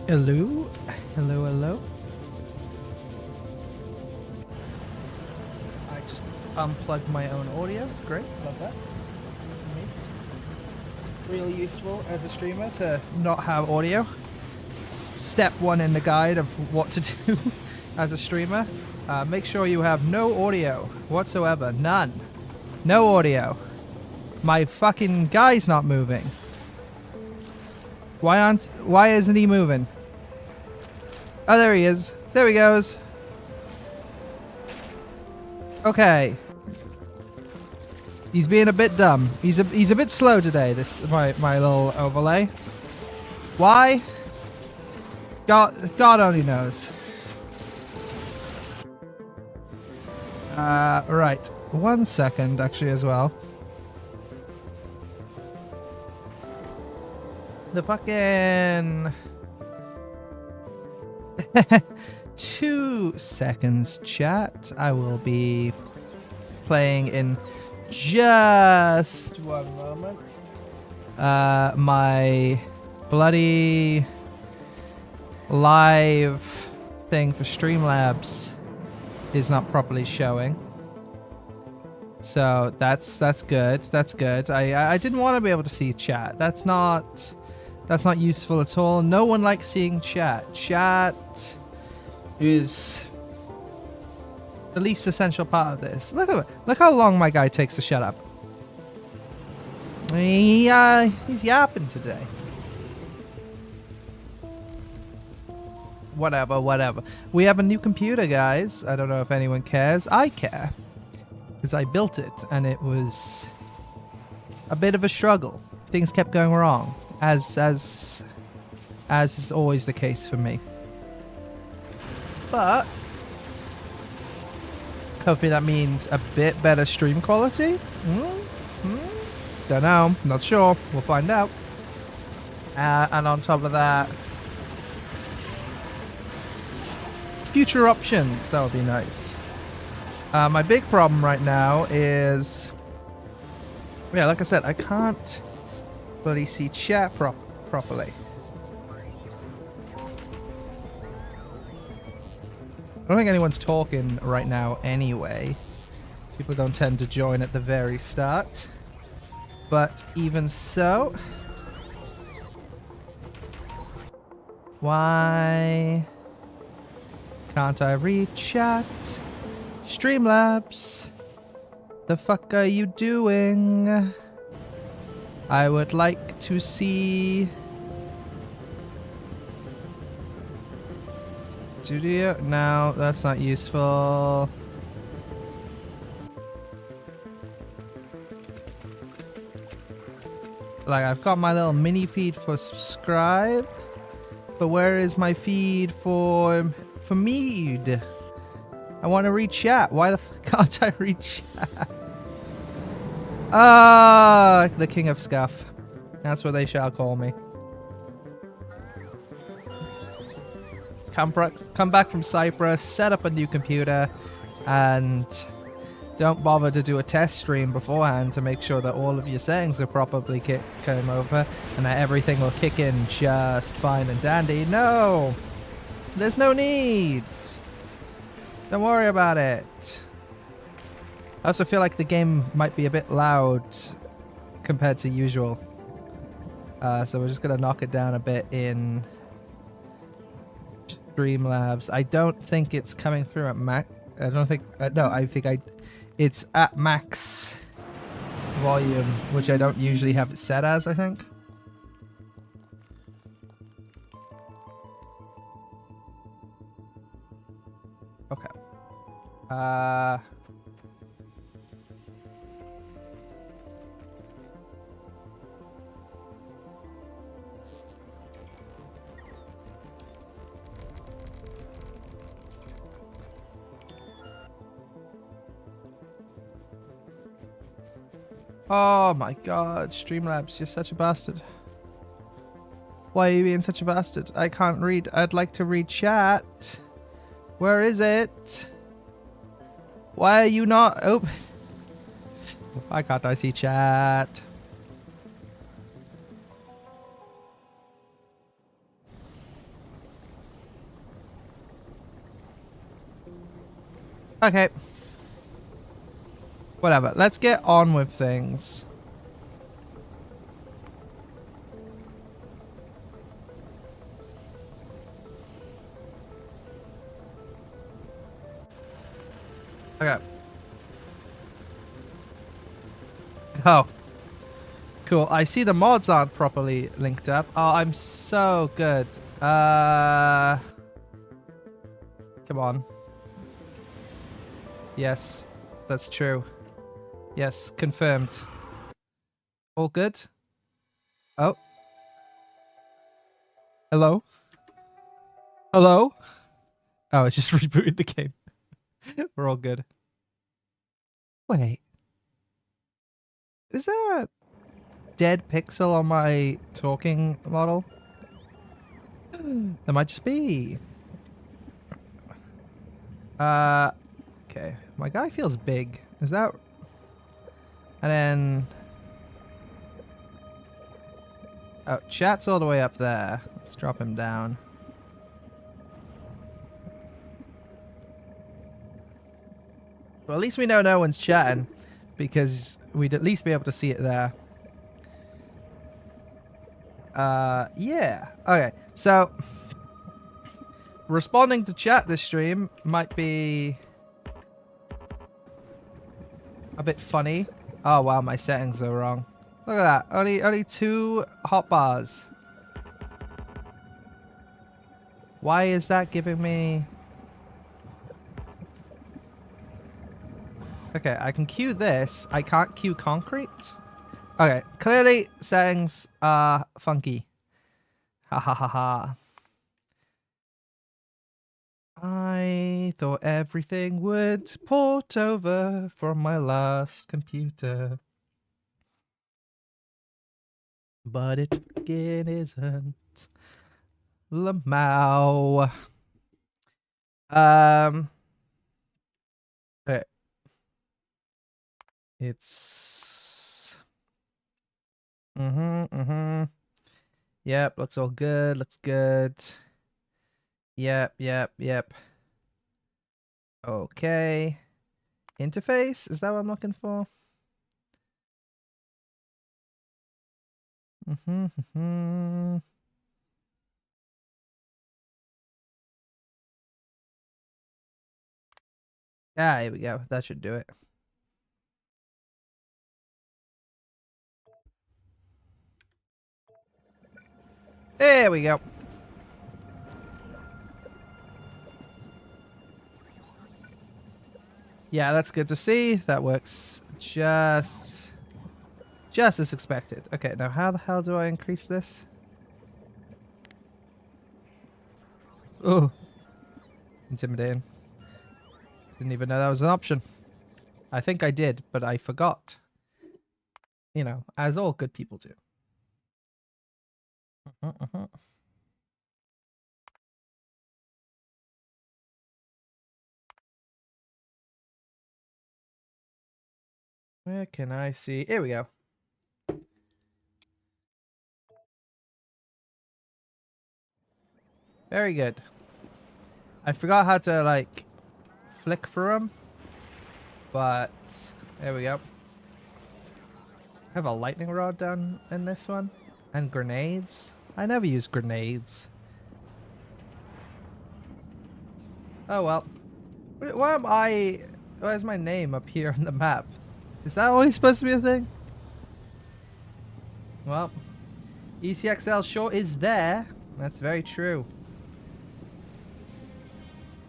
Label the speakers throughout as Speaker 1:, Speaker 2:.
Speaker 1: Hello? Hello, hello? I just unplugged my own audio. Great, love that. Really useful as a streamer to not have audio. Step one in the guide of what to do as a streamer. Make sure you have no audio whatsoever. None. No audio. My fucking guy's not moving. Why isn't he moving? Oh, there he is. There he goes. Okay. He's being a bit dumb. He's a bit slow today, this my little overlay. Why? God only knows. Right. 1 second actually as well. The fucking 2 seconds, chat. I will be playing in just 1 moment. My bloody live thing for Streamlabs is not properly showing. So that's good. That's good. I didn't want to be able to see chat. That's not useful at all. No one likes seeing chat. Chat is the least essential part of this. Look how long my guy takes to shut up. He's yapping today. Whatever. We have a new computer, guys. I don't know if anyone cares. I care. Because I built it, and it was a bit of a struggle. Things kept going wrong. As is always the case for me. But hopefully that means a bit better stream quality. Don't know. Not sure. We'll find out. And on top of that, future options. That would be nice. My big problem right now is, yeah, like I said, I can't really see chat properly. I don't think anyone's talking right now anyway. People don't tend to join at the very start. But even so, why can't I read chat? Streamlabs, the fuck are you doing? I would like to see studio. No, that's not useful. Like, I've got my little mini feed for subscribe, but where is my feed for mead? I want to read chat. Why the fuck can't I read chat? Ah, the king of scuff. That's what they shall call me. Come back from Cyprus, set up a new computer, and don't bother to do a test stream beforehand to make sure that all of your settings are properly came over and that everything will kick in just fine and dandy. No! There's no need! Don't worry about it. I also feel like the game might be a bit loud compared to usual. So we're just going to knock it down a bit in Streamlabs. I don't think it's coming through at max. I don't think... no, I think it's at max volume, which I don't usually have it set as, I think. Okay. Oh my god, Streamlabs, you're such a bastard. Why are you being such a bastard? I can't read. I'd like to read chat. Where is it? Why are you not open? Why can't I see chat? Okay. Whatever. Let's get on with things. Okay. Oh. Cool. I see the mods aren't properly linked up. Oh, I'm so good. Come on. Yes, that's true. Yes, confirmed. All good? Oh. Hello? Hello? Oh, it's just rebooted the game. We're all good. Wait. Is there a dead pixel on my talking model? There might just be. Okay. My guy feels big. Is that... And then... Oh, chat's all the way up there. Let's drop him down. Well, at least we know no one's chatting, because we'd at least be able to see it there. Yeah. Okay, so... Responding to chat this stream might be... a bit funny. Oh wow, my settings are wrong. Look at that. Only 2 hotbars. Why is that giving me... Okay, I can queue this. I can't queue concrete. Okay, clearly settings are funky. Ha ha ha ha. I thought everything would port over from my last computer. But it fucking isn't. Lamau. Okay. It's... Yep, looks all good, looks good. Yep. Okay. Interface? Is that what I'm looking for? Ah, here we go. That should do it. There we go. Yeah, that's good to see. That works just as expected. Okay, now how the hell do I increase this? Oh, intimidating. Didn't even know that was an option. I think I did, but I forgot. You know, as all good people do. Where can I see? Here we go. Very good. I forgot how to, like, flick through them. But, there we go. I have a lightning rod down in this one. And grenades. I never use grenades. Oh well. Why am I... Why is my name up here on the map? Is that always supposed to be a thing? Well, ECXL sure is there. That's very true.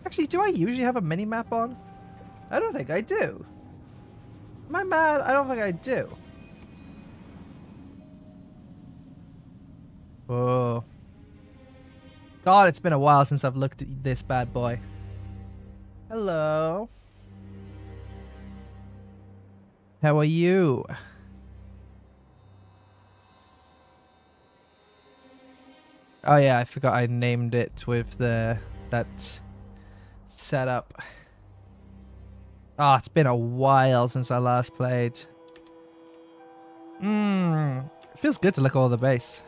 Speaker 1: Actually, do I usually have a mini-map on? I don't think I do. Am I mad? I don't think I do. Oh. God, it's been a while since I've looked at this bad boy. Hello. How are you? Oh yeah, I forgot I named it with that setup. Oh, it's been a while since I last played. It feels good to look at all the base.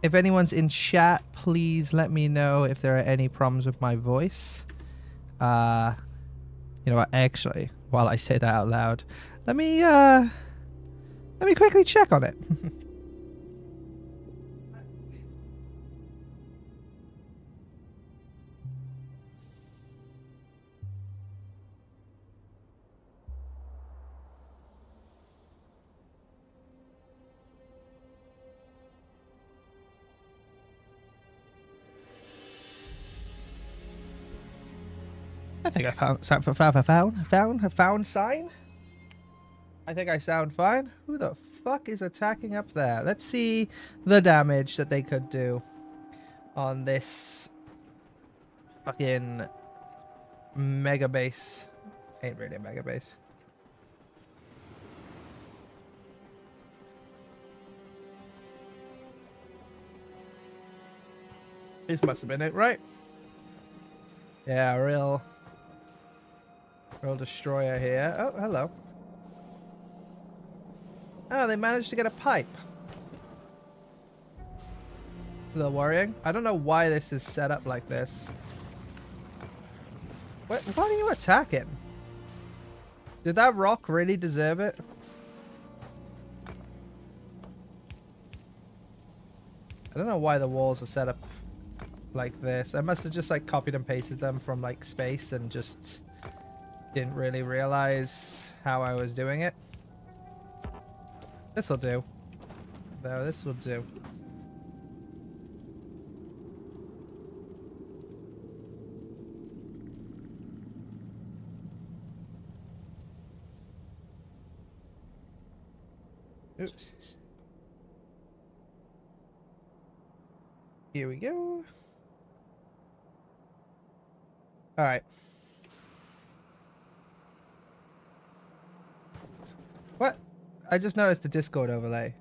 Speaker 1: If anyone's in chat, please let me know if there are any problems with my voice. You know what? Actually, while I say that out loud, let me quickly check on it. I think I found sign. I think I sound fine. Who the fuck is attacking up there? Let's see the damage that they could do on this fucking mega base. Ain't really a mega base. This must have been it, right? Yeah, real destroyer here. Oh, hello. Oh, they managed to get a pipe. A little worrying. I don't know why this is set up like this. What are you attacking? Did that rock really deserve it? I don't know why the walls are set up like this. I must have just like copied and pasted them from like space and just didn't really realize how I was doing it. This'll do. Though this will do. Oops. Here we go. All right. What? I just noticed the Discord overlay.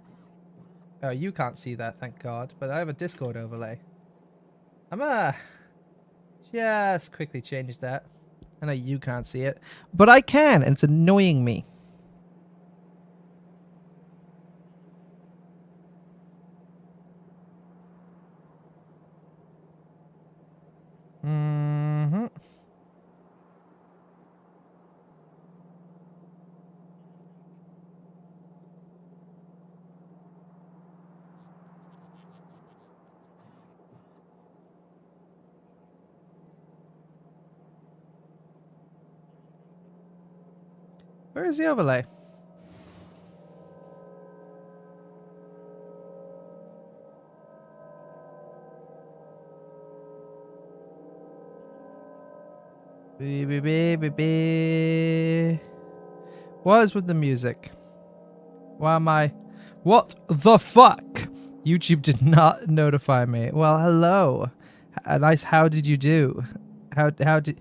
Speaker 1: Oh, you can't see that, thank God. But I have a Discord overlay. I'm gonna just quickly change that. I know you can't see it, but I can, and it's annoying me. Mm-hmm. Where is the overlay? What is with the music? Why am I... What the fuck? YouTube did not notify me. Well, hello. A nice how did you do? How do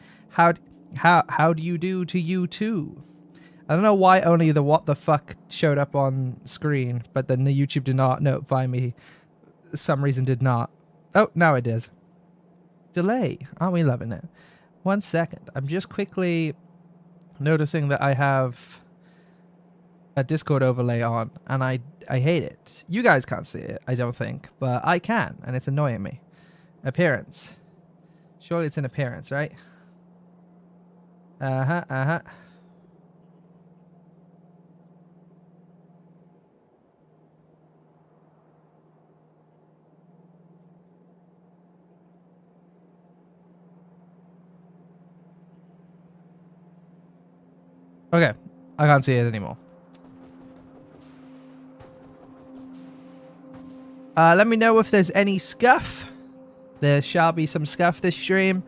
Speaker 1: you do to you too? I don't know why only the what the fuck showed up on screen, but then the YouTube did not notify me. Some reason did not. Oh, now it is. Delay. Aren't we loving it? 1 second. I'm just quickly noticing that I have a Discord overlay on, and I hate it. You guys can't see it, I don't think, but I can, and it's annoying me. Appearance. Surely it's an appearance, right? Uh-huh. Okay, I can't see it anymore. Let me know if there's any scuff. There shall be some scuff this stream.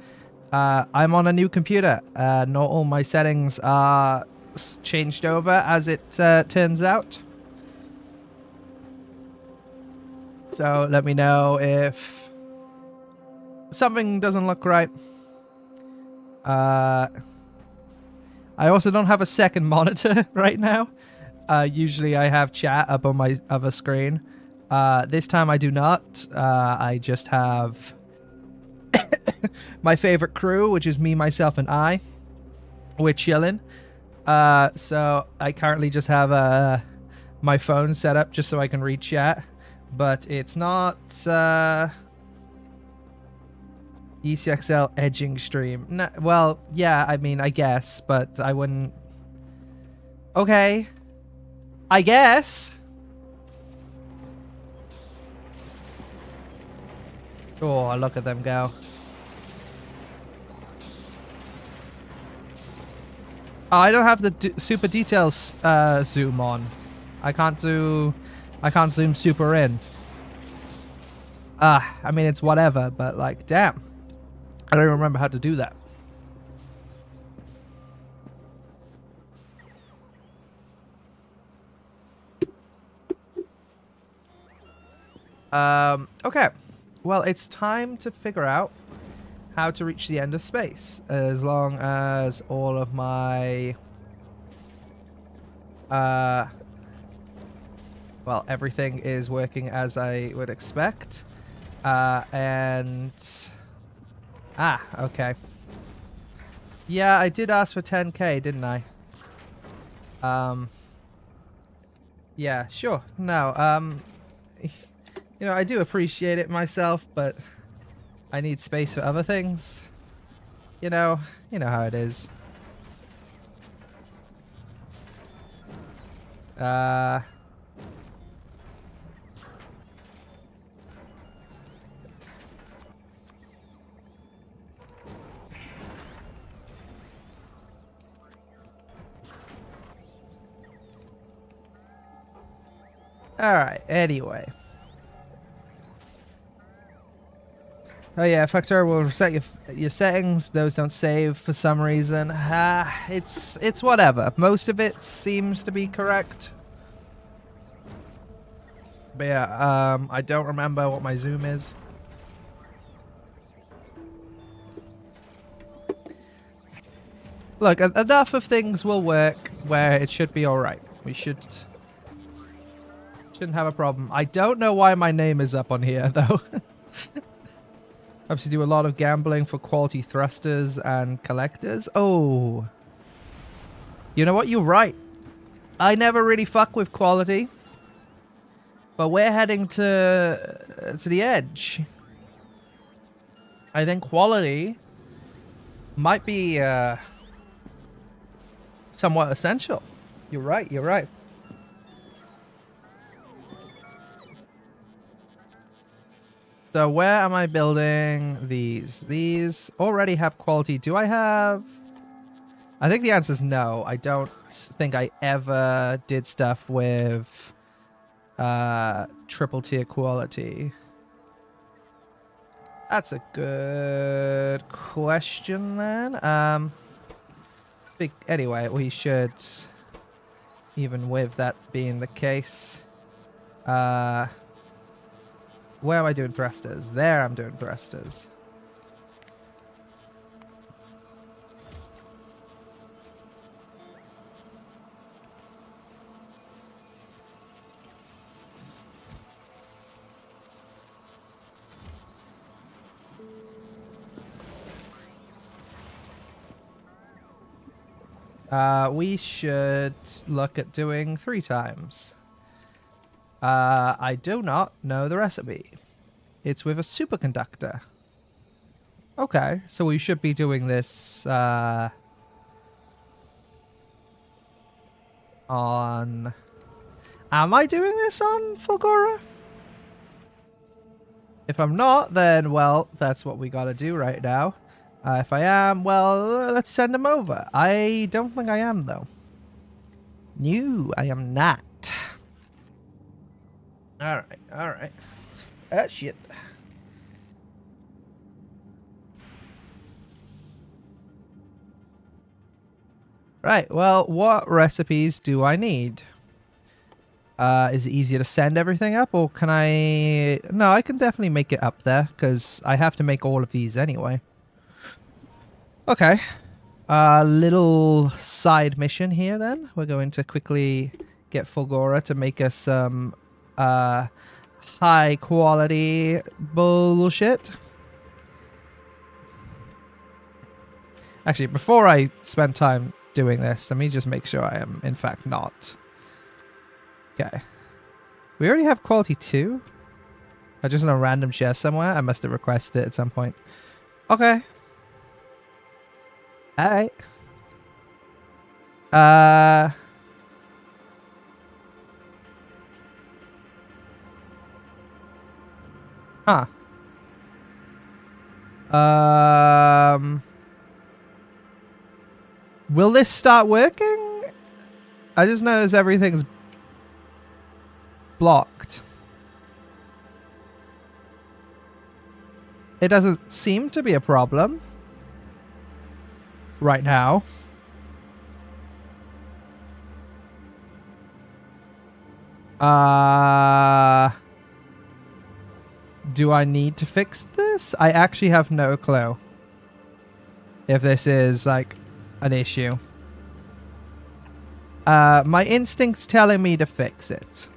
Speaker 1: I'm on a new computer. Not all my settings are changed over as it turns out. So let me know if something doesn't look right. I also don't have a second monitor right now. Usually I have chat up on my other screen. This time I do not. I just have my favorite crew, which is me, myself, and I. We're chilling. So I currently just have my phone set up just so I can read chat. but it's not ECXL edging stream. No, well, yeah, I mean, I guess, but I wouldn't. Okay, I guess. Oh, look at them go. Oh, I don't have the super details zoom on. I can't zoom super in. I mean, it's whatever, but like, damn. I don't remember how to do that. Okay. Well, it's time to figure out how to reach the end of space. As long as all of my... well, everything is working as I would expect. And... okay. Yeah, I did ask for 10k, didn't I? Yeah, sure. No, you know, I do appreciate it myself, but I need space for other things. You know how it is. Alright, anyway. Oh yeah, Factorio will reset your settings. Those don't save for some reason. It's whatever. Most of it seems to be correct. But yeah, I don't remember what my zoom is. Look, enough of things will work where it should be alright. We shouldn't have a problem. I don't know why my name is up on here, though. Obviously do a lot of gambling for quality thrusters and collectors. Oh. You know what? You're right. I never really fuck with quality. But we're heading to the edge. I think quality might be somewhat essential. You're right, you're right. So where am I building these? These already have quality. Do I have... I think the answer is no. I don't think I ever did stuff with triple tier quality. That's a good question then. Anyway, we should, even with that being the case, where am I doing thrusters? There I'm doing thrusters. We should look at doing 3 times. I do not know the recipe. It's with a superconductor. Okay, so we should be doing this on... Am I doing this on Fulgora? If I'm not, then, well, that's what we gotta do right now. If I am, well, let's send him over. I don't think I am, though. No, I am not. Alright, alright. Shit. Right, well, what recipes do I need? Is it easier to send everything up, or can I... No, I can definitely make it up there, because I have to make all of these anyway. Okay. Little side mission here, then. We're going to quickly get Fulgora to make us some high-quality bullshit. Actually, before I spend time doing this, let me just make sure I am, in fact, not... Okay. We already have quality 2? I just in a random chest somewhere. I must have requested it at some point. Okay. Alright. Huh. Will this start working? I just noticed everything's blocked. It doesn't seem to be a problem right now. Do I need to fix this? I actually have no clue if this is like an issue. My instinct's telling me to fix it.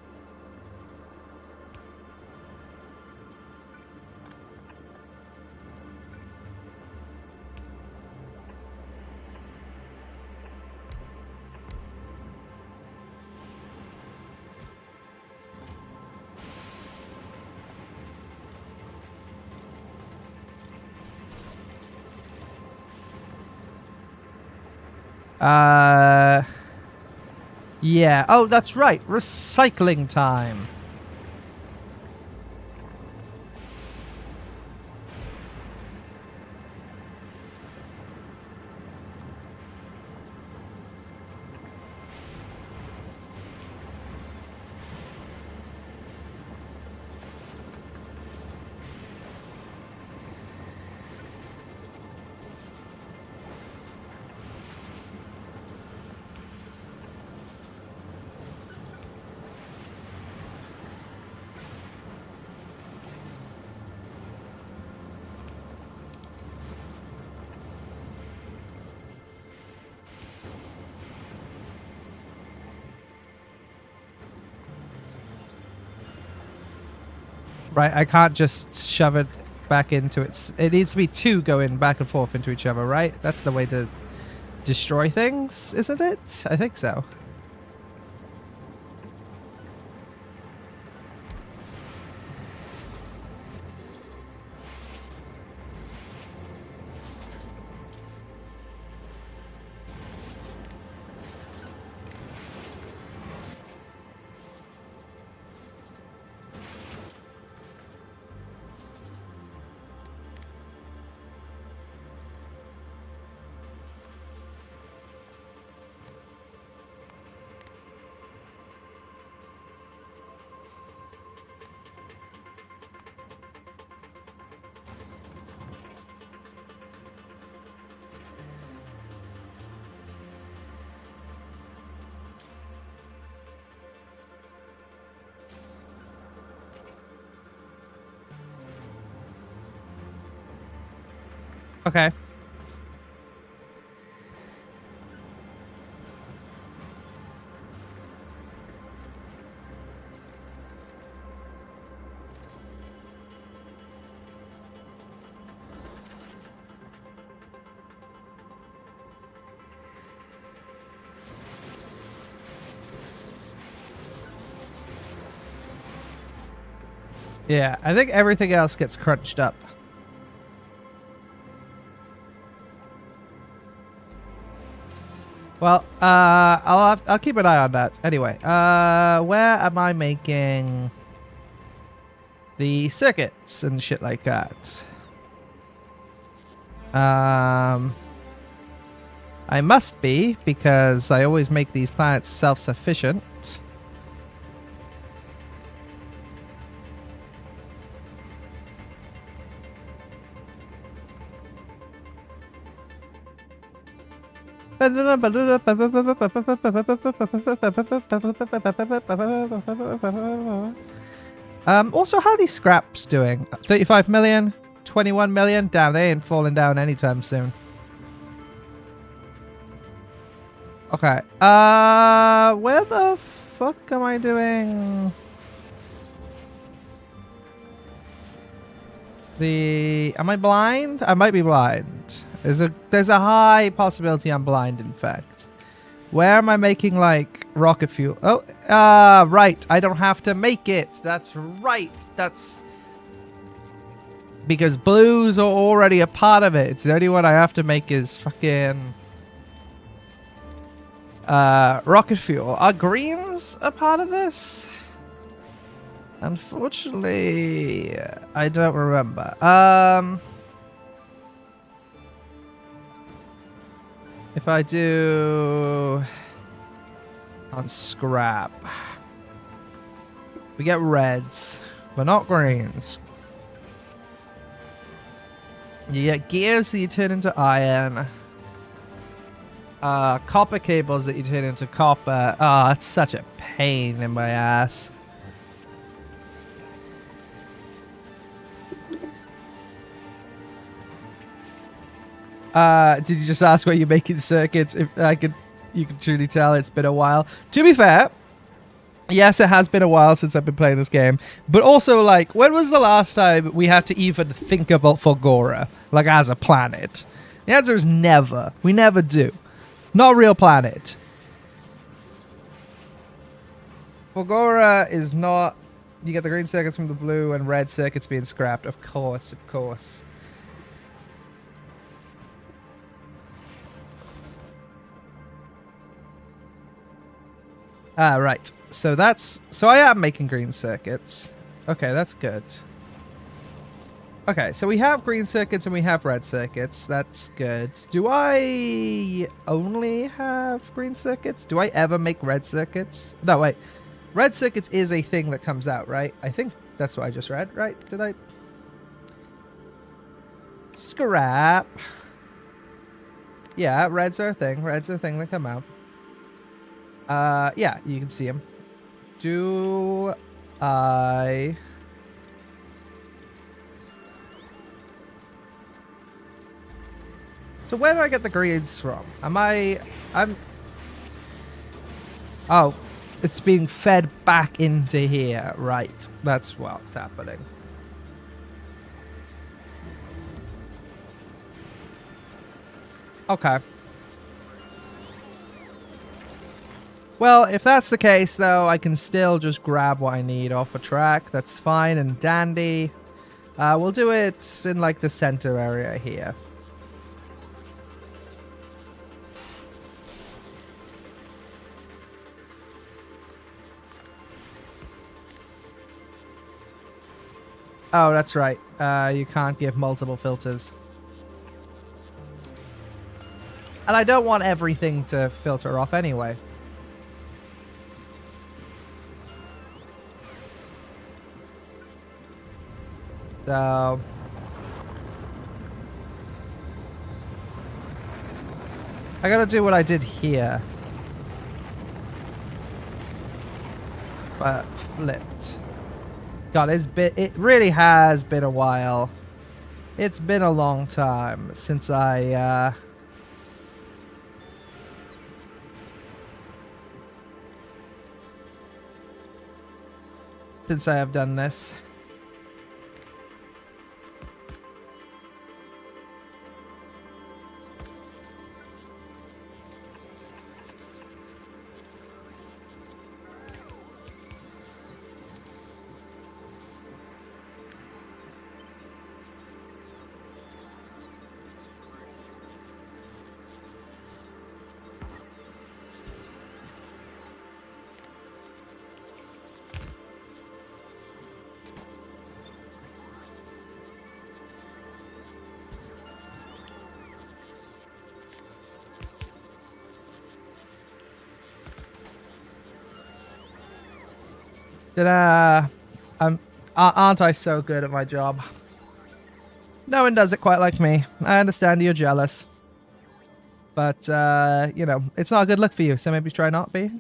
Speaker 1: Yeah. Oh, that's right. Recycling time. Right, I can't just shove it back into it. It needs to be two going back and forth into each other, right? That's the way to destroy things, isn't it? I think so. Okay. Yeah, I think everything else gets crunched up. Well, I'll keep an eye on that. Anyway, where am I making the circuits and shit like that? I must be, because I always make these planets self-sufficient. Also, how are these scraps doing? 35 million? 21 million? Damn, they ain't falling down anytime soon. Okay. Where the fuck am I doing? Am I blind? I might be blind. There's a high possibility I'm blind, in fact. Where am I making, like, rocket fuel? Oh, right. I don't have to make it. That's right. That's Because blues are already a part of it. It's the only one I have to make is fucking rocket fuel. Are greens a part of this? Unfortunately, I don't remember. If I do on scrap, we get reds, but not greens. You get gears that you turn into iron. Copper cables that you turn into copper. Oh, it's such a pain in my ass. Did you just ask why you're making circuits? If you can truly tell it's been a while. To be fair, yes, it has been a while since I've been playing this game. But also, like, when was the last time we had to even think about Fulgora, like, as a planet? The answer is never. We never do. Not a real planet. Fulgora is not... You get the green circuits from the blue and red circuits being scrapped. Of course, of course. Right. So I am making green circuits. Okay, that's good. Okay, so we have green circuits and we have red circuits. That's good. Do I only have green circuits? Do I ever make red circuits? No, wait. Red circuits is a thing that comes out, right? I think that's what I just read, right? Did I? Scrap. Yeah, reds are a thing. Reds are a thing that come out. Yeah, you can see them. Do I... So where do I get the greens from? I'm... Oh, it's being fed back into here. Right, that's what's happening. Okay. Well, if that's the case, though, I can still just grab what I need off a track. That's fine and dandy. We'll do it in, like, the center area here. Oh, that's right. You can't give multiple filters. And I don't want everything to filter off anyway. So... I gotta do what I did here. But flipped. God, it really has been a while. It's been a long time since I have done this. Aren't I so good at my job? No one does it quite like me. I understand you're jealous. But, you know, it's not a good look for you, so maybe try not be.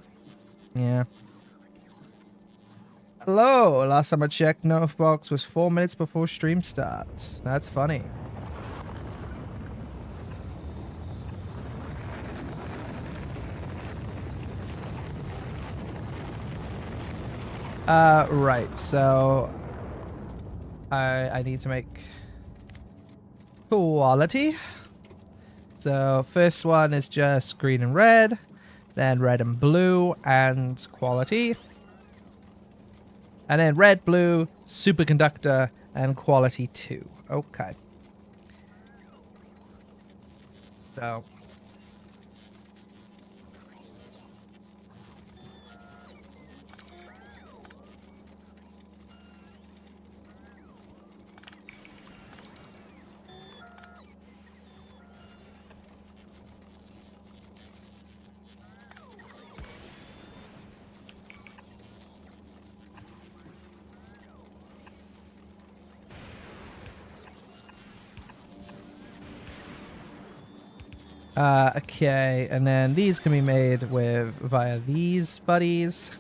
Speaker 1: Yeah. Hello! Last time I checked, notif box was 4 minutes before stream starts. That's funny. Right, so I need to make quality. So first one is just green and red, then red and blue and quality. And then red, blue, superconductor, and quality 2. Okay. So. Okay, and then these can be made with via these buddies.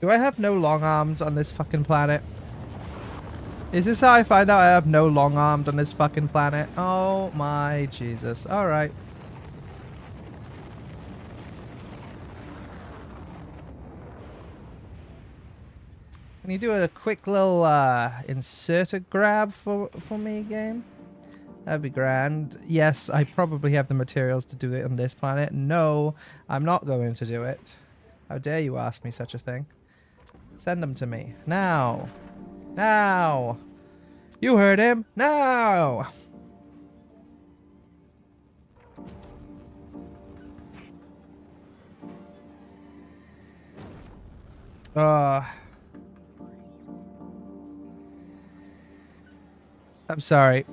Speaker 1: Do I have no long arms on this fucking planet? Is this how I find out I have no long armed on this fucking planet? Oh my Jesus. Alright. Can you do a quick little inserter grab for me, game? That'd be grand. Yes, I probably have the materials to do it on this planet. No, I'm not going to do it. How dare you ask me such a thing? Send them to me. Now. Now. You heard him. Now. I'm sorry.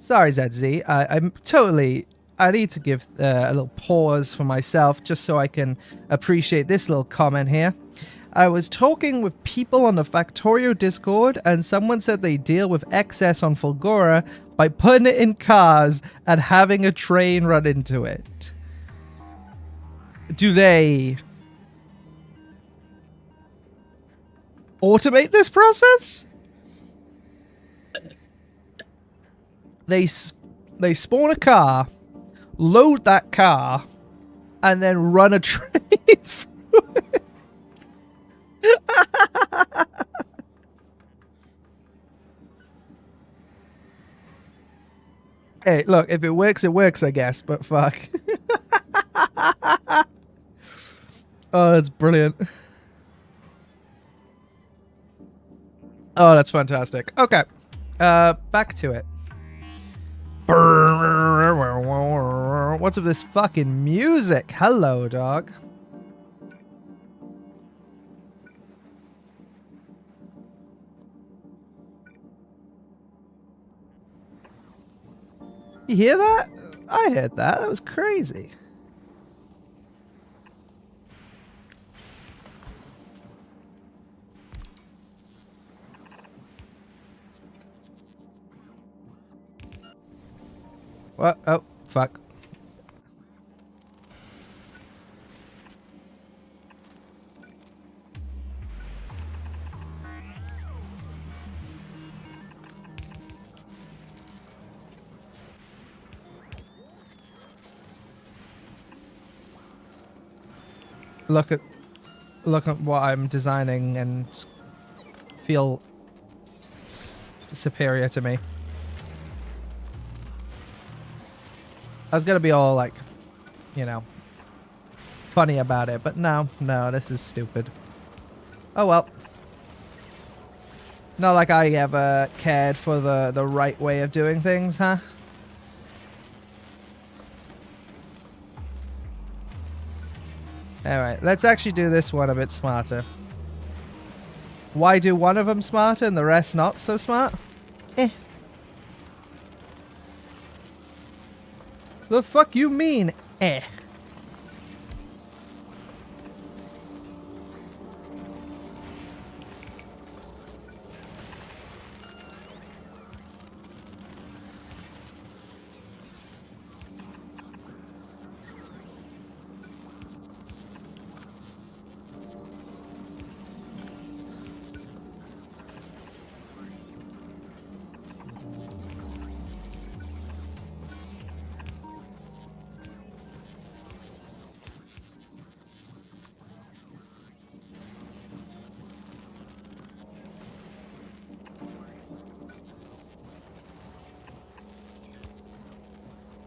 Speaker 1: Sorry, ZZ. I'm totally... I need to give a little pause for myself just so I can appreciate this little comment here. I was talking with people on the Factorio Discord and someone said they deal with excess on Fulgora by putting it in cars and having a train run into it. Do they automate this process? They spawn a car, load that car, and then run a train through it. Hey, look, if it works, I guess, but fuck. Oh, that's brilliant. Oh, that's fantastic. Okay. Back to it. What's with this fucking music? Hello, dog. You hear that? I heard that. That was crazy. What? Oh, fuck. Look at what I'm designing and feel superior to me. I was gonna be all like, you know, funny about it, but no, this is stupid. Oh well. Not like I ever cared for the right way of doing things, huh? Alright, let's actually do this one a bit smarter. Why do one of them smarter and the rest not so smart? Eh. The fuck you mean, eh?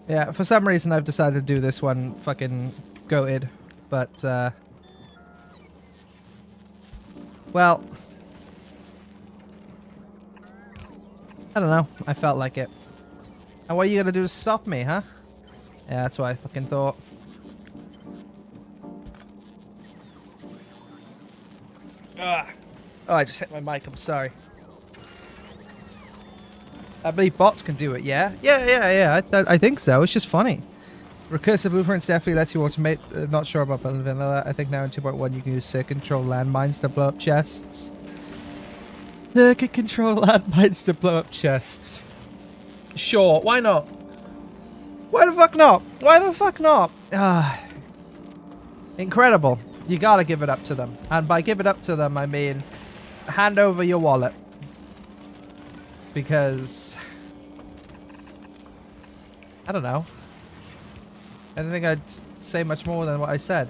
Speaker 1: Yeah, for some reason I've decided to do this one fucking goated, but well, I don't know. I felt like it. And what are you gonna do to stop me, huh? Yeah, that's what I fucking thought. Ugh. Oh, I just hit my mic. I'm sorry. I believe bots can do it, yeah? Yeah. I think so. It's just funny. Recursive blueprints definitely lets you automate. Not sure about vanilla. I think now in 2.1 you can use circuit control landmines to blow up chests. Circuit control landmines to blow up chests. Sure, why not? Why the fuck not? Why the fuck not? Ah, incredible. You gotta give it up to them. And by give it up to them, I mean hand over your wallet. Because I don't know. I don't think I'd say much more than what I said.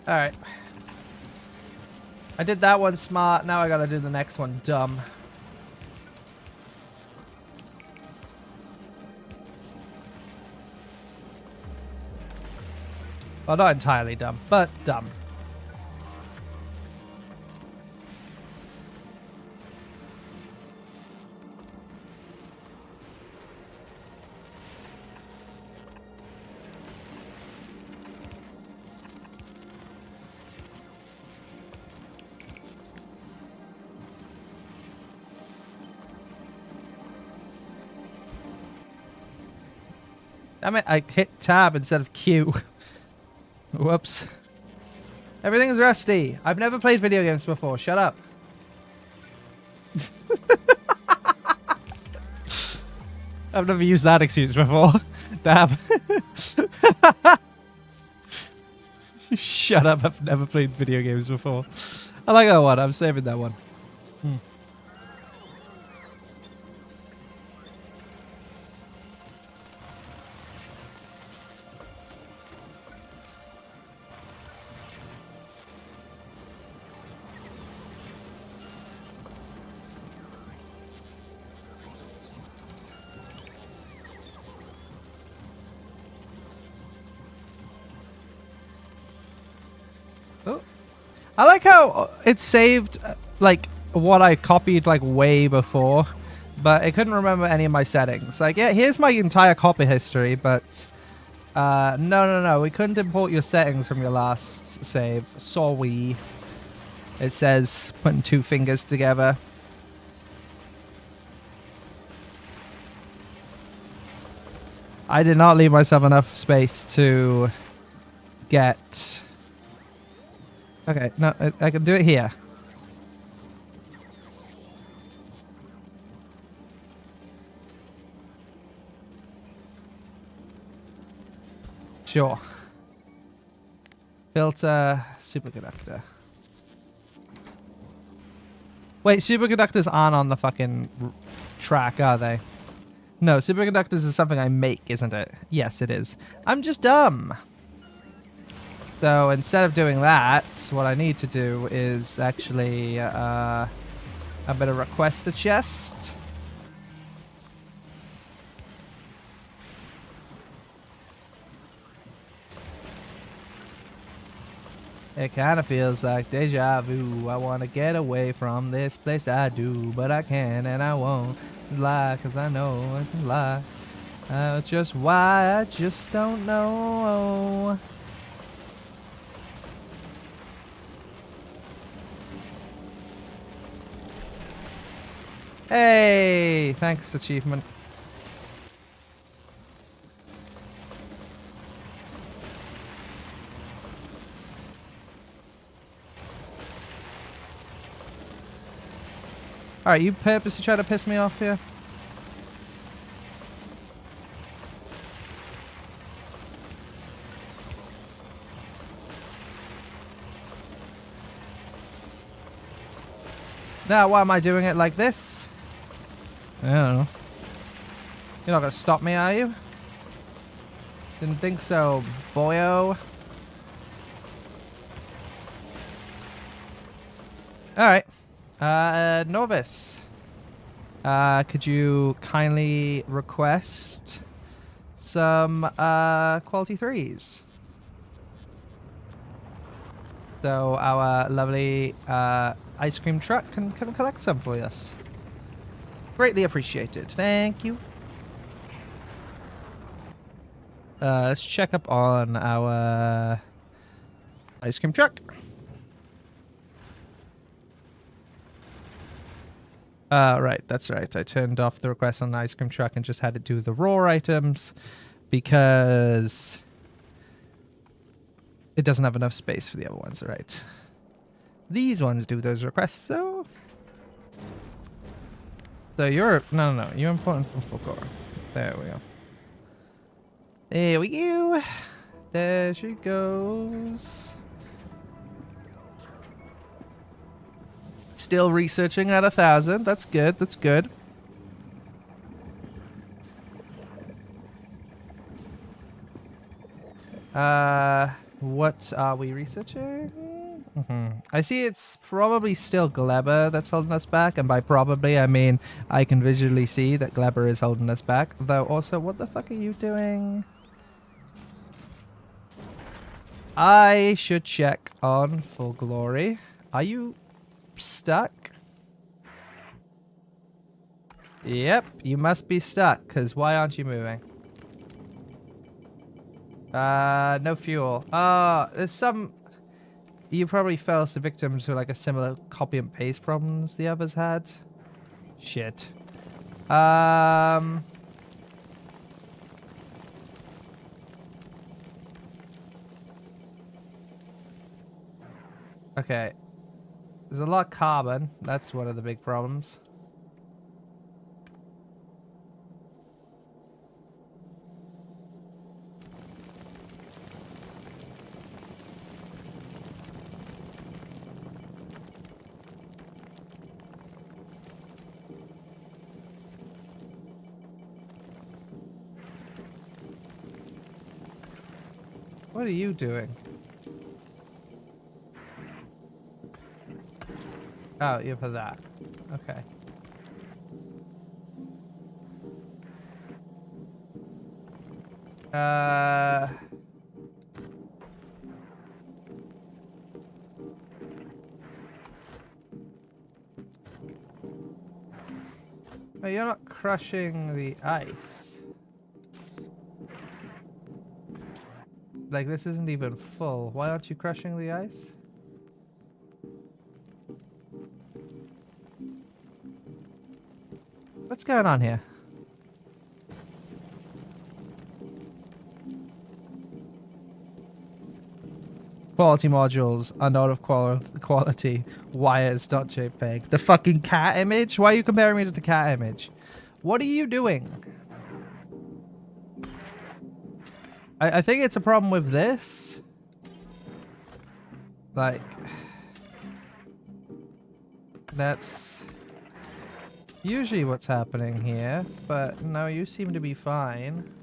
Speaker 1: Alright. I did that one smart, now I gotta do the next one dumb. Well, not entirely dumb, but dumb. Damn it, I hit tab instead of Q. Whoops. Everything's rusty. I've never played video games before. Shut up. I've never used that excuse before. Damn. Shut up, I've never played video games before. I like that one. I'm saving that one. Oh. I like how it saved like what I copied like way before, but it couldn't remember any of my settings. Like, yeah, here's my entire copy history, but no, we couldn't import your settings from your last save. Sorry. It says putting two fingers together. I did not leave myself enough space to get... Okay, no, I can do it here. Sure. Filter, superconductor. Wait, superconductors aren't on the fucking track, are they? No, superconductors is something I make, isn't it? Yes, it is. I'm just dumb. So instead of doing that, what I need to do is actually, I better request a chest. It kind of feels like deja vu. I want to get away from this place, I do, but I can't and I won't lie, cause I know I can lie. Just why, I just don't know. Hey, thanks, achievement. Alright, you purposely try to piss me off here? Now, why am I doing it like this? I don't know. You're not gonna stop me, are you? Didn't think so, boyo. Alright. Novice. Could you kindly request some quality 3s? So our lovely ice cream truck can come collect some for us. Greatly appreciated. Thank you. Let's check up on our ice cream truck. Right, that's right. I turned off the request on the ice cream truck and just had to do the raw items because it doesn't have enough space for the other ones, right? These ones do those requests, though. So you're... No. You're important from Factorio. There we go. There we go. There she goes. Still researching at 1,000. That's good. That's good. What are we researching? I see it's probably still Gleba that's holding us back, and by probably I mean I can visually see that Gleba is holding us back. Though also, what the fuck are you doing? I should check on Full Glory. Are you stuck? Yep, you must be stuck, because why aren't you moving? No fuel. There's some... You probably fell as a victim to like a similar copy and paste problems the others had. Shit. Okay. There's a lot of carbon. That's one of the big problems. What are you doing? Oh, you're for that. Okay. Oh, you're not crushing the ice. Like, this isn't even full. Why aren't you crushing the ice? What's going on here? Quality modules are not of quality. Wires.jpg. The fucking cat image? Why are you comparing me to the cat image? What are you doing? I think it's a problem with this. Like... That's... usually what's happening here. But no, you seem to be fine.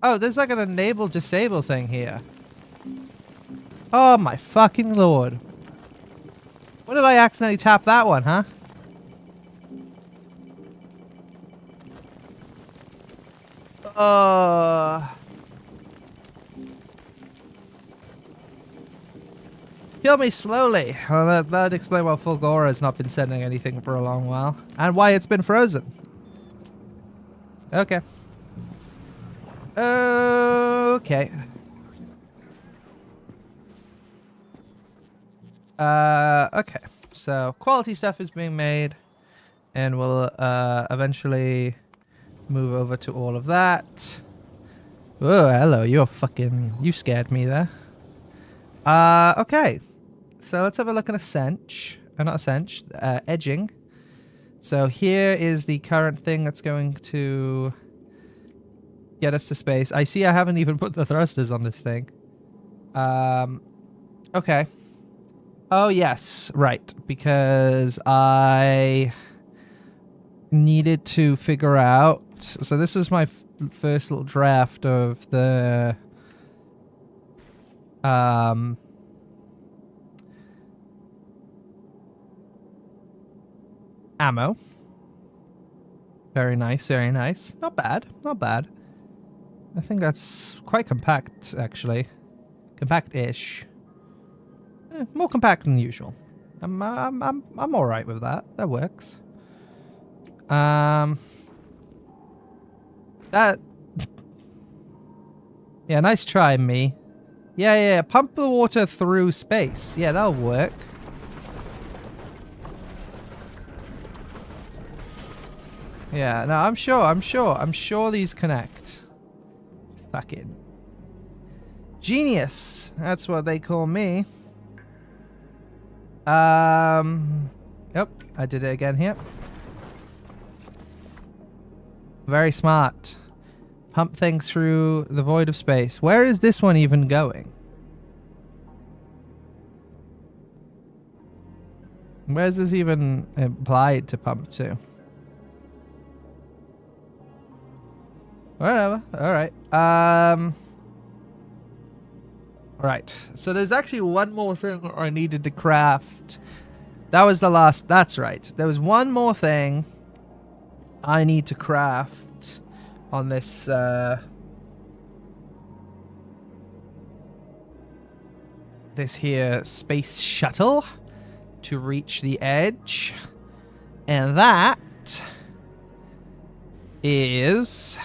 Speaker 1: Oh, there's like an enable-disable thing here. Oh my fucking lord. What did I accidentally tap that one, huh? Kill me slowly. Well, that'd explain why Fulgora has not been sending anything for a long while. And why it's been frozen. Okay. Okay. Okay. So quality stuff is being made, and we'll eventually move over to all of that. Oh, hello, you scared me there. Okay. So let's have a look at a cinch. Not a cinch, edging. So here is the current thing that's going to get us to space. I see I haven't even put the thrusters on this thing. Okay. Oh, yes. Right. Because I needed to figure out... So this was my first little draft of the... ammo. Very nice, very nice. Not bad, not bad. I think that's quite compact, actually. Compact-ish. More compact than usual. I'm all right with that. That works. That. Yeah, nice try, me. Yeah. Pump the water through space. Yeah, that'll work. Yeah, no, I'm sure these connect. Fucking genius. That's what they call me. Yep, I did it again here. Very smart. Pump things through the void of space. Where is this one even going? Where's this even implied to pump to? Whatever. Alright. Right. So there's actually one more thing I needed to craft. That was the last... That's right. There was one more thing I need to craft on this... this here space shuttle to reach the edge. And that is...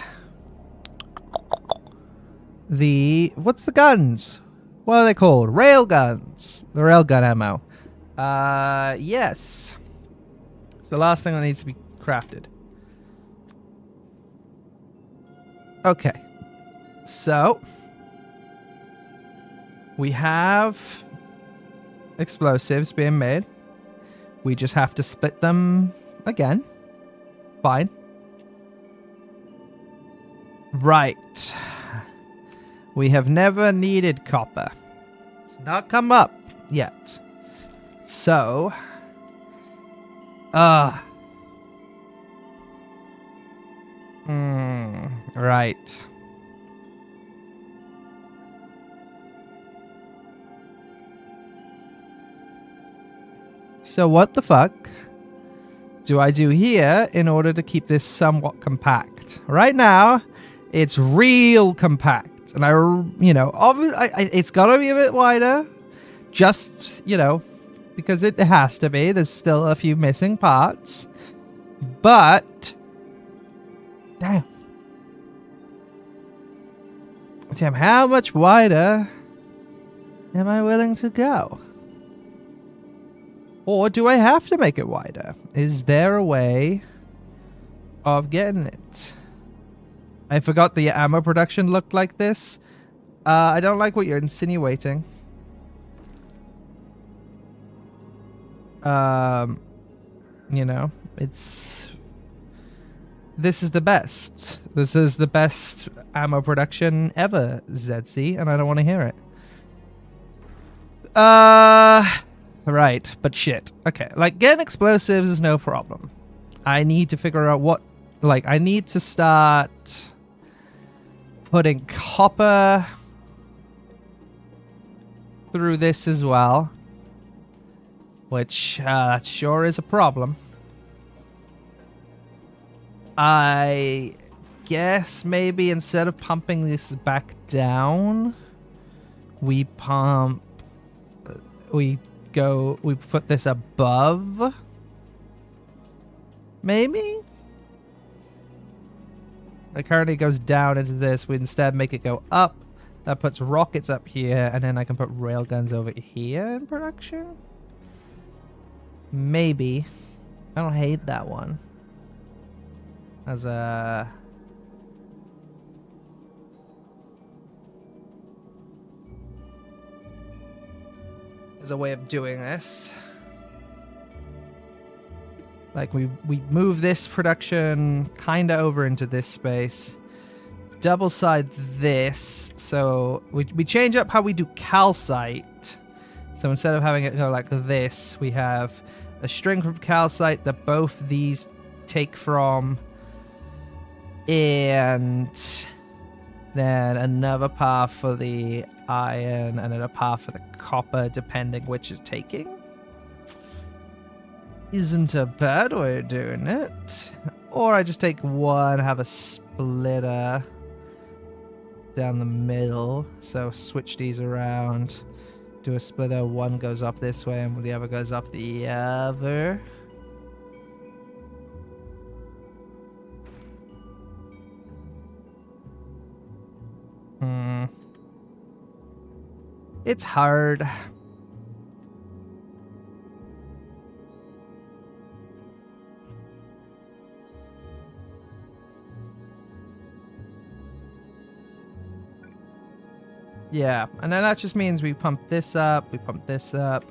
Speaker 1: what's the guns? What are they called? Rail guns. The railgun ammo. Yes. It's the last thing that needs to be crafted. Okay. So we have explosives being made. We just have to split them again. Fine. Right. We have never needed copper. It's not come up yet. So... right. So what the fuck do I do here in order to keep this somewhat compact? Right now, it's real compact. And it's got to be a bit wider. Just, because it has to be. There's still a few missing parts. But, damn, how much wider am I willing to go? Or do I have to make it wider? Is there a way of getting it? I forgot the ammo production looked like this. I don't like what you're insinuating. It's... This is the best. This is the best ammo production ever, ZC, and I don't want to hear it. Right, but shit. Okay, getting explosives is no problem. I need to figure out what... I need to start... putting copper through this as well, which that sure is a problem. I guess maybe instead of pumping this back down, we put this above, maybe? It currently goes down into this. We instead make it go up. That puts rockets up here, and then I can put railguns over here in production. Maybe. I don't hate that one. As a... as a way of doing this. Like we move this production kind of over into this space. Double side this. So we change up how we do calcite. So instead of having it go like this, we have a string from calcite that both these take from, and then another path for the iron and another path for the copper, depending which is taking. Isn't a bad way of doing it. Or I just take one, have a splitter down the middle, so switch these around, do a splitter, one goes off this way and the other goes off the other. It's hard. Yeah, and then that just means we pump this up, we pump this up.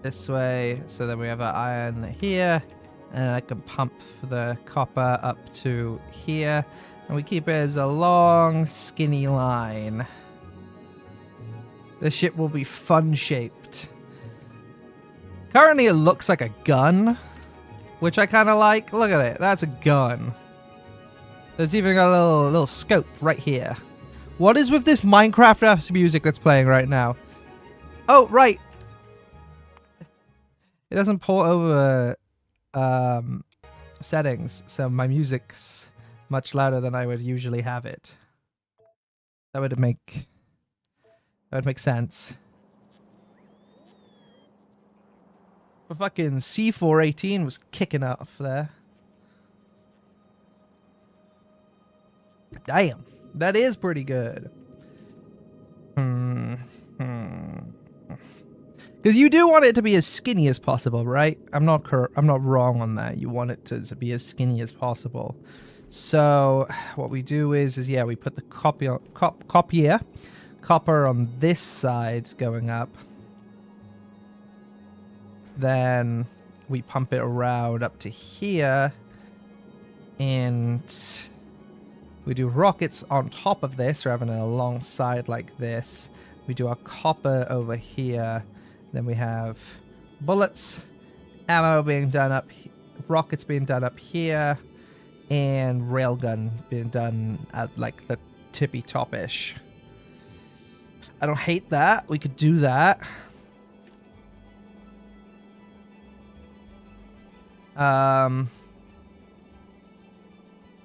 Speaker 1: This way, so then we have our iron here, and I can pump the copper up to here, and we keep it as a long, skinny line. This ship will be fun-shaped. Currently it looks like a gun, which I kind of like. Look at it, that's a gun. There's even got a little scope right here. What is with this Minecraft music that's playing right now? Oh, right. It doesn't port over settings, so my music's much louder than I would usually have it. That would make sense. The fucking C418 was kicking off there. Damn, that is pretty good. Because you do want it to be as skinny as possible, right? I'm not wrong on that. You want it to be as skinny as possible. So what we do is yeah, we put the copper on this side going up. Then we pump it around up to here, and we do rockets on top of this rather than alongside like this. We do our copper over here. Then we have bullets, ammo being done up, rockets being done up here, and railgun being done at like the tippy top-ish. I don't hate that. We could do that.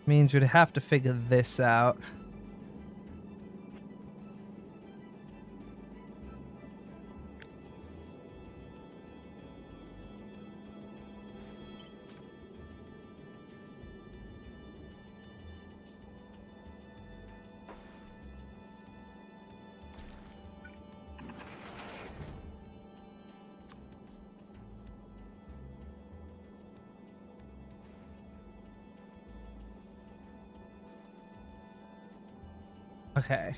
Speaker 1: Means we'd have to figure this out. Okay.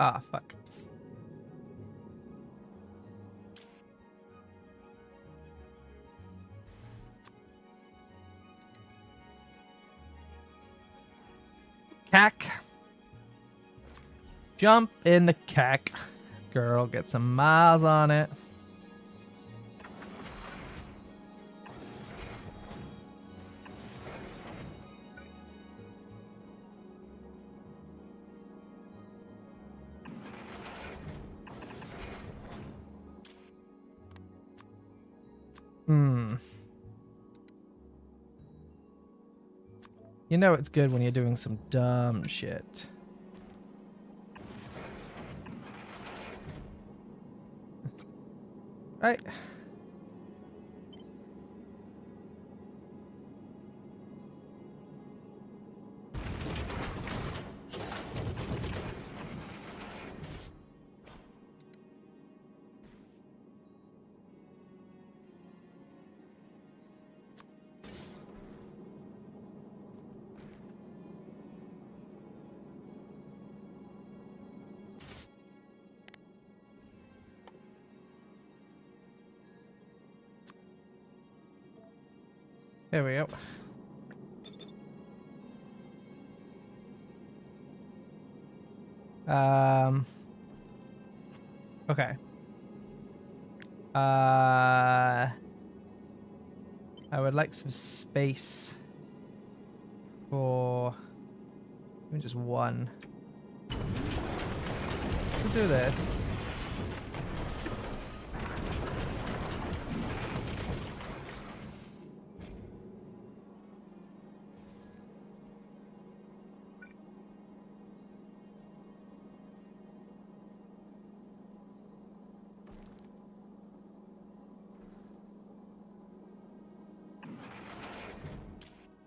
Speaker 1: Ah, fuck. Cack. Jump in the cack. Girl, get some miles on it. You know it's good when you're doing some dumb shit. Right. There we go. Okay. I would like some space for even just one. Let's do this.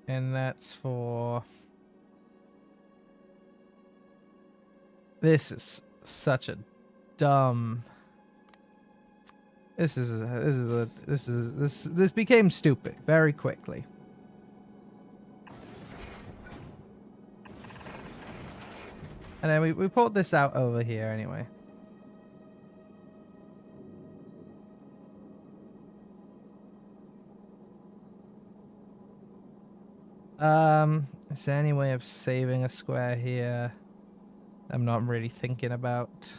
Speaker 1: And that's for... This is such a dumb... This became stupid very quickly. And then we pulled this out over here anyway. Is there any way of saving a square here? I'm not really thinking about.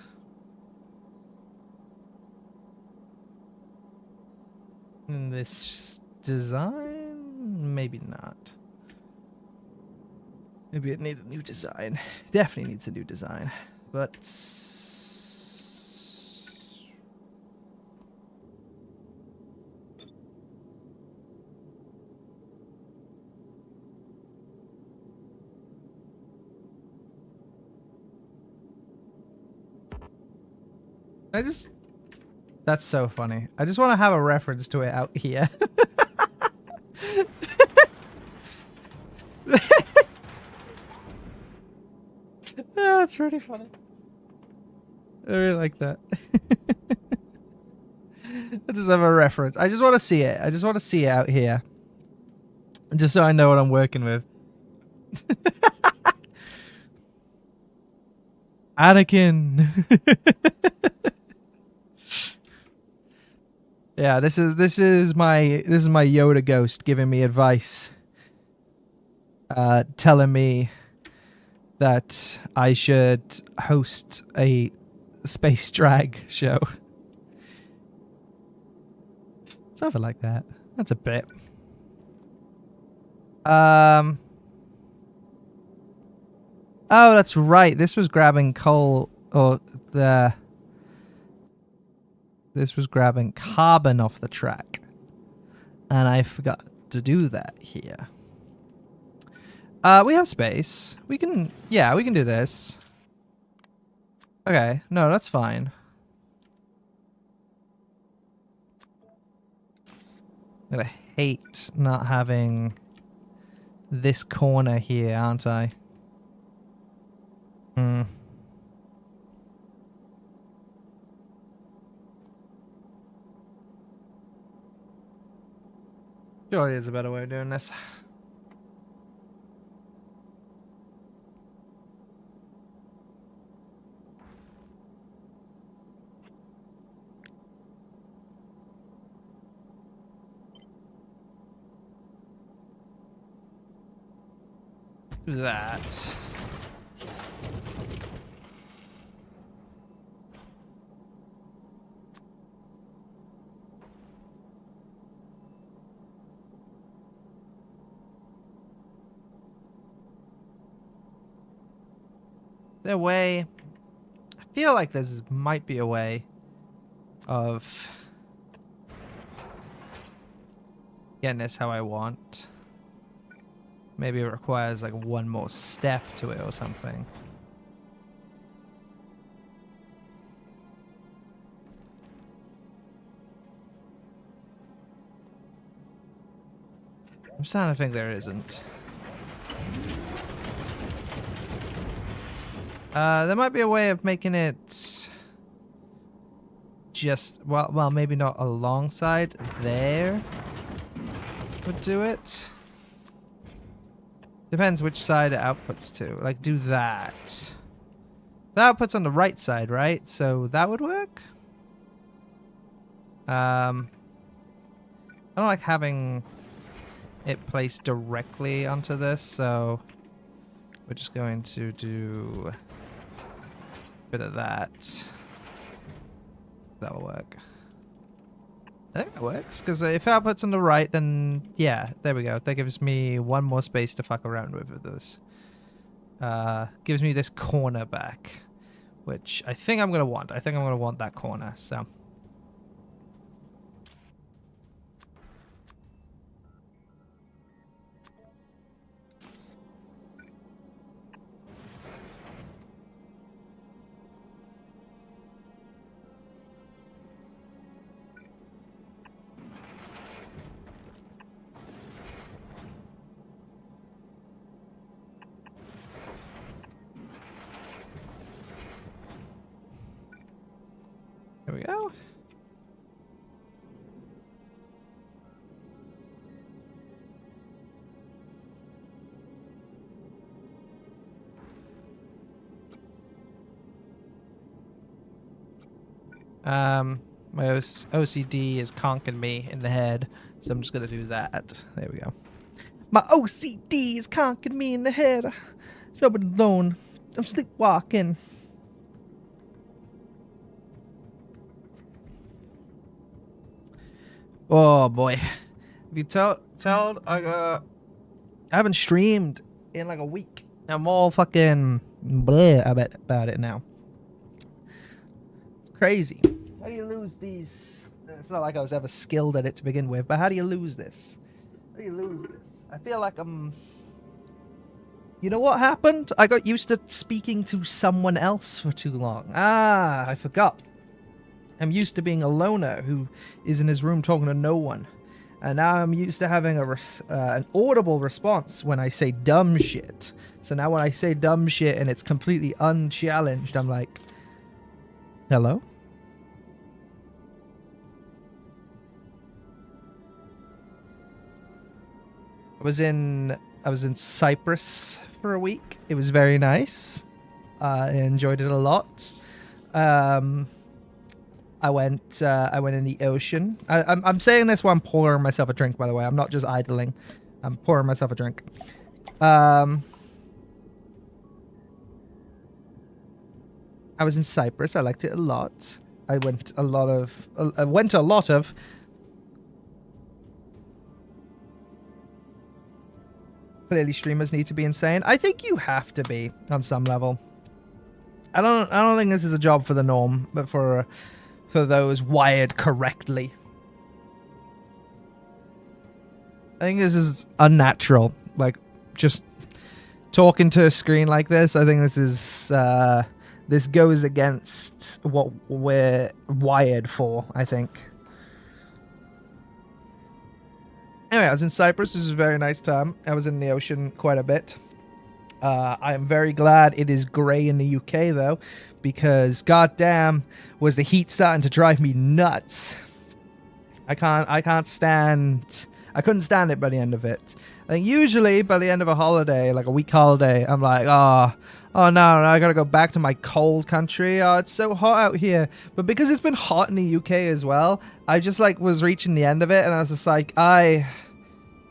Speaker 1: In this design? Maybe not. Maybe it needs a new design. Definitely needs a new design. But... That's so funny. I just want to have a reference to it out here. That's really funny. I really like that. I just have a reference. I just want to see it. I just want to see it out here. Just so I know what I'm working with. Anakin. Yeah, this is my Yoda ghost giving me advice. Telling me that I should host a space drag show. Something like that. That's a bit. Oh, that's right. This was grabbing coal or this was grabbing carbon off the track. And I forgot to do that here. We have space. We can do this. Okay, no, that's fine. I'm gonna hate not having this corner here, aren't I? Surely there's a better way of doing this. Do that. There way. I feel like there's might be a way of getting this how I want. Maybe it requires like one more step to it or something. I'm starting to think there isn't. There might be a way of making it just, well, maybe not alongside there would do it. Depends which side it outputs to. Like, do that. The output's on the right side, right? So that would work? I don't like having it placed directly onto this, so we're just going to do a bit of that. That'll work. I think that works, because if output's on the right, then yeah, there we go. That gives me one more space to fuck around with this. Gives me this corner back, which I think I'm going to want. I think I'm going to want that corner, so... There we go. My OCD is conking me in the head, so I'm just gonna do that. There we go. My OCD is conking me in the head. There's nobody alone. I'm sleepwalking. Oh boy. If you tell I haven't streamed in like a week. I'm all fucking bleh about it now. It's crazy. How do you lose these? It's not like I was ever skilled at it to begin with, but how do you lose this? How do you lose this? I feel like you know what happened? I got used to speaking to someone else for too long. Ah, I forgot. I'm used to being a loner who is in his room talking to no one. And now I'm used to having an audible response when I say dumb shit. So now when I say dumb shit and it's completely unchallenged, I'm like, hello? I was in Cyprus for a week. It was very nice. I enjoyed it a lot. I went in the ocean. I'm saying this while I'm pouring myself a drink, by the way. I'm not just idling. I'm pouring myself a drink. I was in Cyprus. I liked it a lot. I went to a lot of clearly streamers need to be insane. I think you have to be on some level. I don't think this is a job for the norm, but for those wired correctly. I think this is unnatural. Like, just talking to a screen like this, I think this is this goes against what we're wired for, I think. Anyway, I was in Cyprus. It was a very nice time. I was in the ocean quite a bit. I am very glad it is grey in the UK, though, because goddamn was the heat starting to drive me nuts. I couldn't stand it by the end of it. I think usually by the end of a holiday, like a week holiday, I'm like, oh no, I gotta go back to my cold country. Oh, it's so hot out here. But because it's been hot in the UK as well, I just like was reaching the end of it, and I was just like, I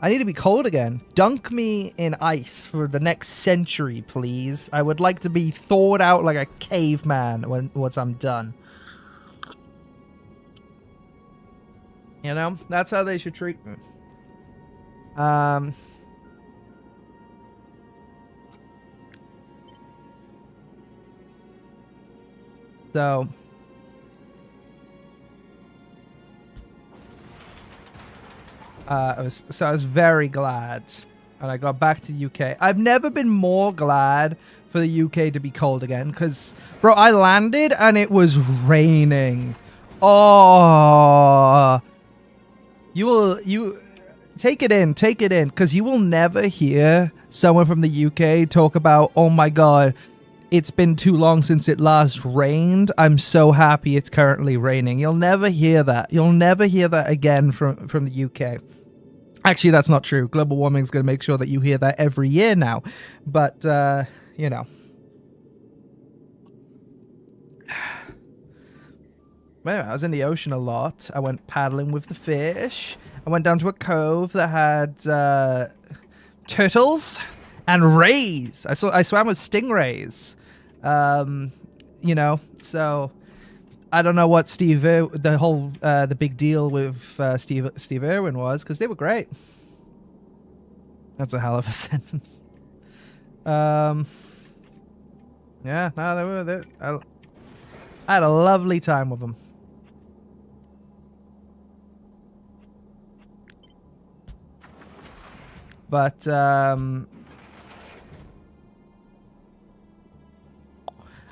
Speaker 1: need to be cold again. Dunk me in ice for the next century, please. I would like to be thawed out like a caveman once I'm done. You know, that's how they should treat me. So I was very glad and I got back to UK. I've never been more glad for the UK to be cold again, because, bro, I landed and it was raining. Oh, you take it in, because you will never hear someone from the UK talk about, oh my god, it's been too long since it last rained. I'm so happy it's currently raining. You'll never hear that. You'll never hear that again from the UK. Actually, that's not true. Global warming is going to make sure that you hear that every year now. But, you know. Anyway, I was in the ocean a lot. I went paddling with the fish. I went down to a cove that had turtles and rays. I swam with stingrays. You know, so I don't know what the big deal with Steve Irwin was, because they were great. That's a hell of a sentence. Yeah, no, they were. I had a lovely time with them. But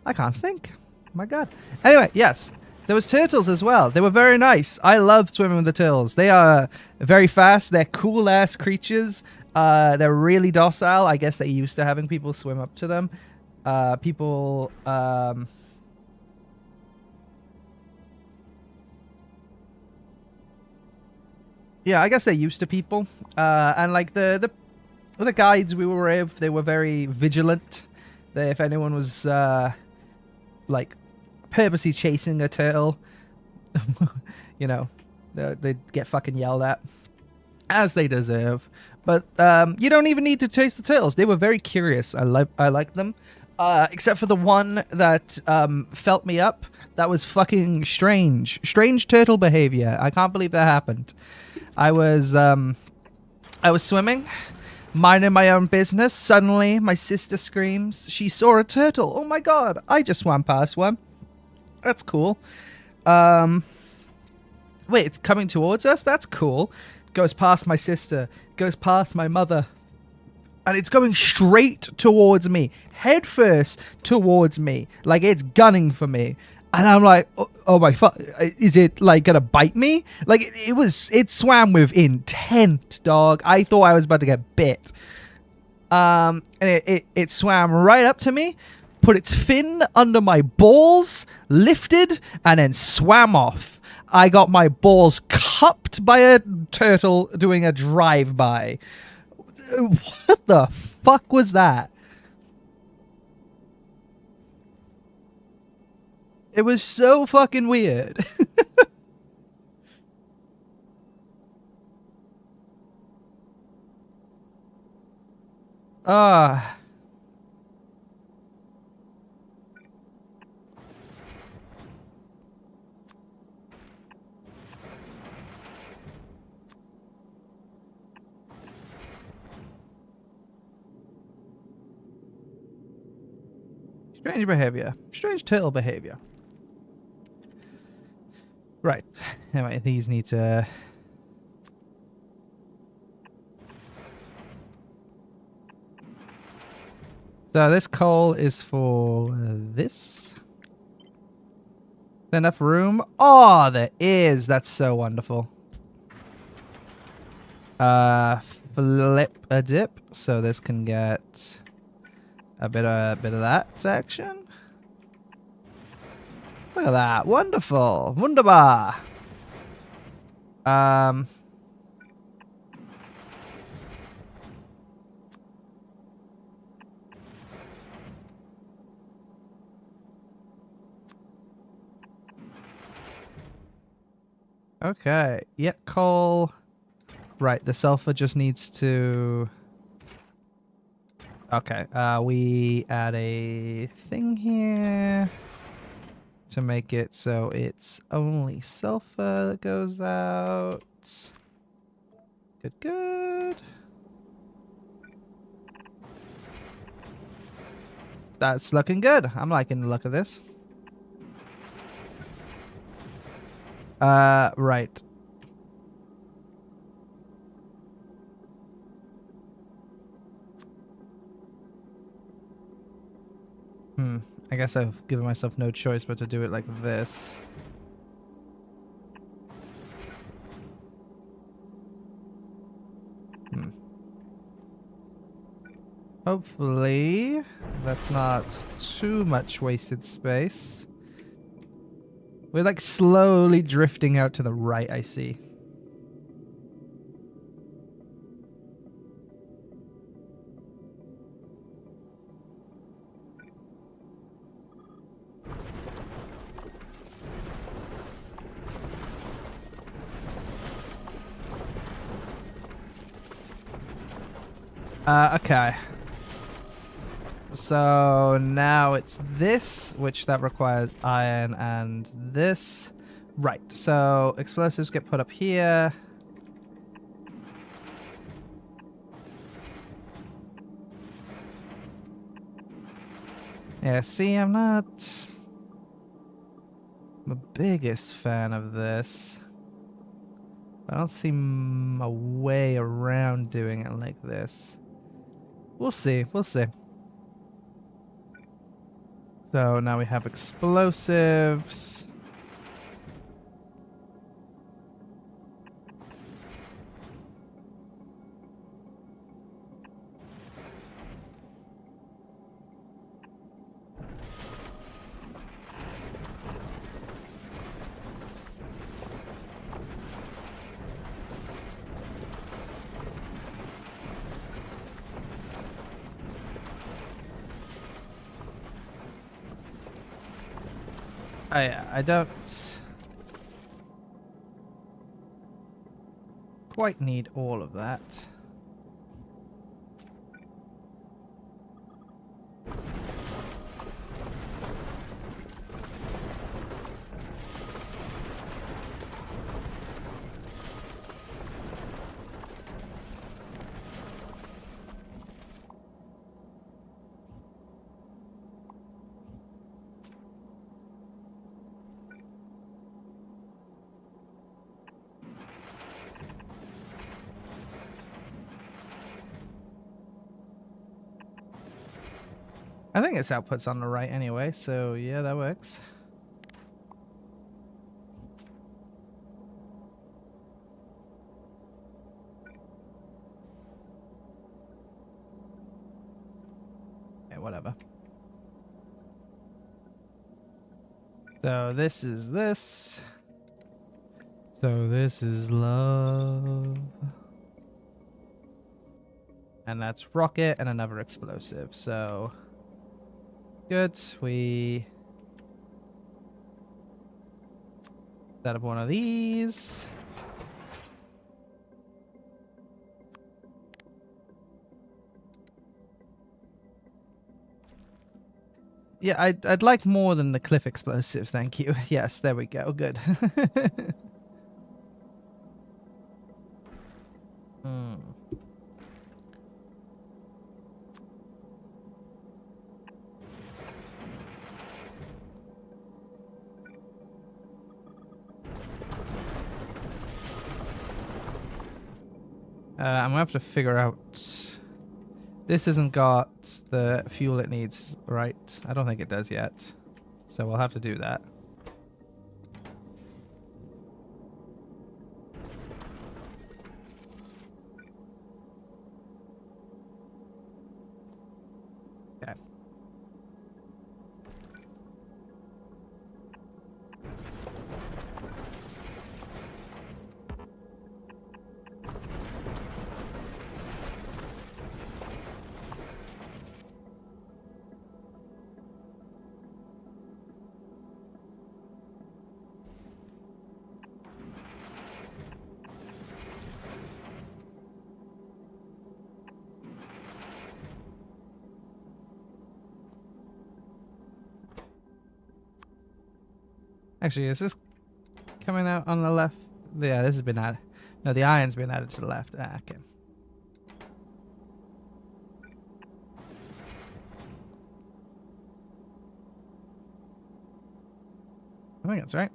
Speaker 1: I can't think. My god. Anyway, yes. There was turtles as well. They were very nice. I loved swimming with the turtles. They are very fast. They're cool-ass creatures. They're really docile. I guess they're used to having people swim up to them. Yeah, I guess they're used to people. And like the guides we were with, they were very vigilant. If anyone was like purposely chasing a turtle, you know, they'd get fucking yelled at, as they deserve. But you don't even need to chase the turtles. They were very curious. I liked them, except for the one that felt me up. That was fucking strange turtle behavior. I can't believe that happened. I was swimming, minding my own business. Suddenly, my sister screams. She saw a turtle. Oh my god! I just swam past one. That's cool. Wait, it's coming towards us? That's cool. Goes past my sister. Goes past my mother. And it's going straight towards me. Head first towards me. Like, it's gunning for me. And I'm like, oh my fuck, is it like gonna bite me? Like it swam with intent, dog. I thought I was about to get bit. And it swam right up to me, put its fin under my balls, lifted, and then swam off. I got my balls cupped by a turtle doing a drive-by. What the fuck was that? It was so fucking weird. Ah. Strange behavior. Strange turtle behavior. Right. Anyway, these need to... So this coal is for this. Enough room? Oh, there is. That's so wonderful. Flip a dip. So this can get a bit of that action. Look at that. Wonderful. Wunderbar. Okay. Yeah, coal. Right, the sulfur just needs to... Okay, we add a thing here to make it so it's only sulfur that goes out. Good, good. That's looking good. I'm liking the look of this. Right. I guess I've given myself no choice but to do it like this. Hopefully, that's not too much wasted space. We're like slowly drifting out to the right, I see. Okay. So now it's this, which that requires iron, and this. Right, so explosives get put up here. Yeah, see, I'm not the biggest fan of this. I don't see a way around doing it like this. We'll see, we'll see. So now we have explosives. I don't quite need all of that. I think its output's on the right anyway, so yeah, that works. Yeah, whatever. So this is this. So this is love. And that's rocket and another explosive, so... Good, we set up one of these. Yeah, I'd like more than the cliff explosive, thank you. Yes, there we go, good. I'm gonna have to figure out... This hasn't got the fuel it needs, right? I don't think it does yet. So we'll have to do that. Okay. Actually, is this coming out on the left? Yeah, this has been added. No, the iron's been added to the left. Ah, okay. I think that's right.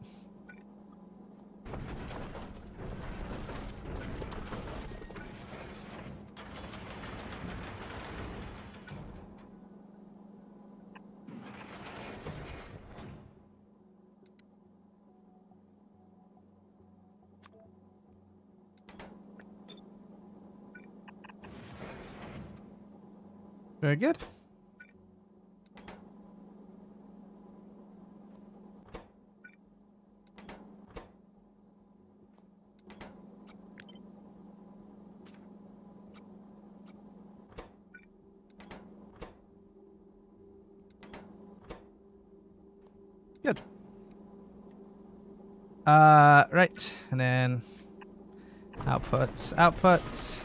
Speaker 1: Very good. Good. Right. And then outputs, outputs.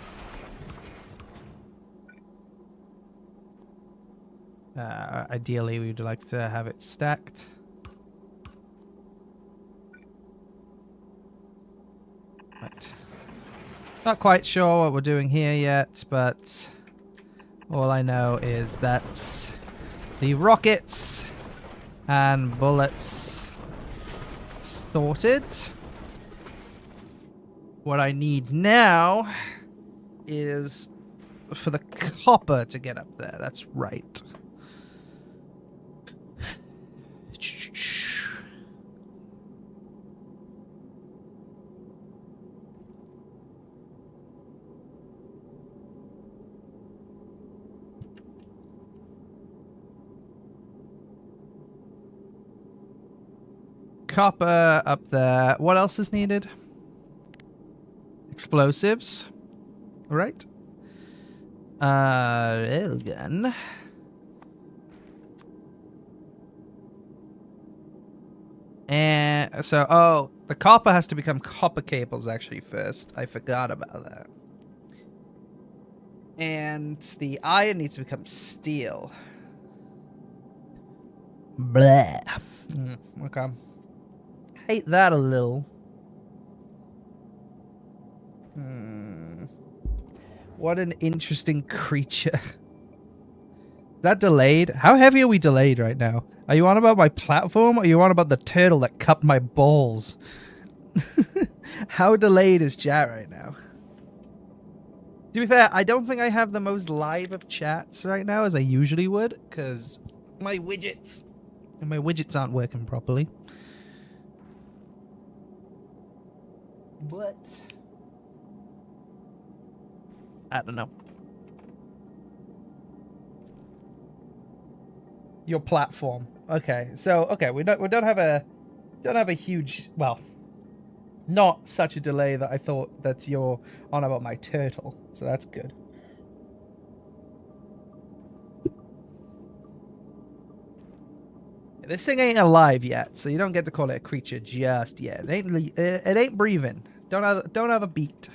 Speaker 1: Ideally, we'd like to have it stacked. Right. Not quite sure what we're doing here yet, but all I know is that the rockets and bullets sorted. What I need now is for the copper to get up there. That's right. Copper up there. What else is needed? Explosives. Right. Railgun. And so, oh, the copper has to become copper cables actually first. I forgot about that. And the iron needs to become steel. Blah. Okay. Hate that a little. What an interesting creature. That delayed? How heavy are we delayed right now? Are you on about my platform or are you on about the turtle that cut my balls? How delayed is chat right now? To be fair, I don't think I have the most live of chats right now as I usually would, because my widgets aren't working properly. But I don't know. Your platform. Okay. So, okay, we don't have a huge, well, not such a delay that I thought that you're on about my turtle. So that's good. This thing ain't alive yet, so you don't get to call it a creature just yet. It ain't breathing. Don't have a beat.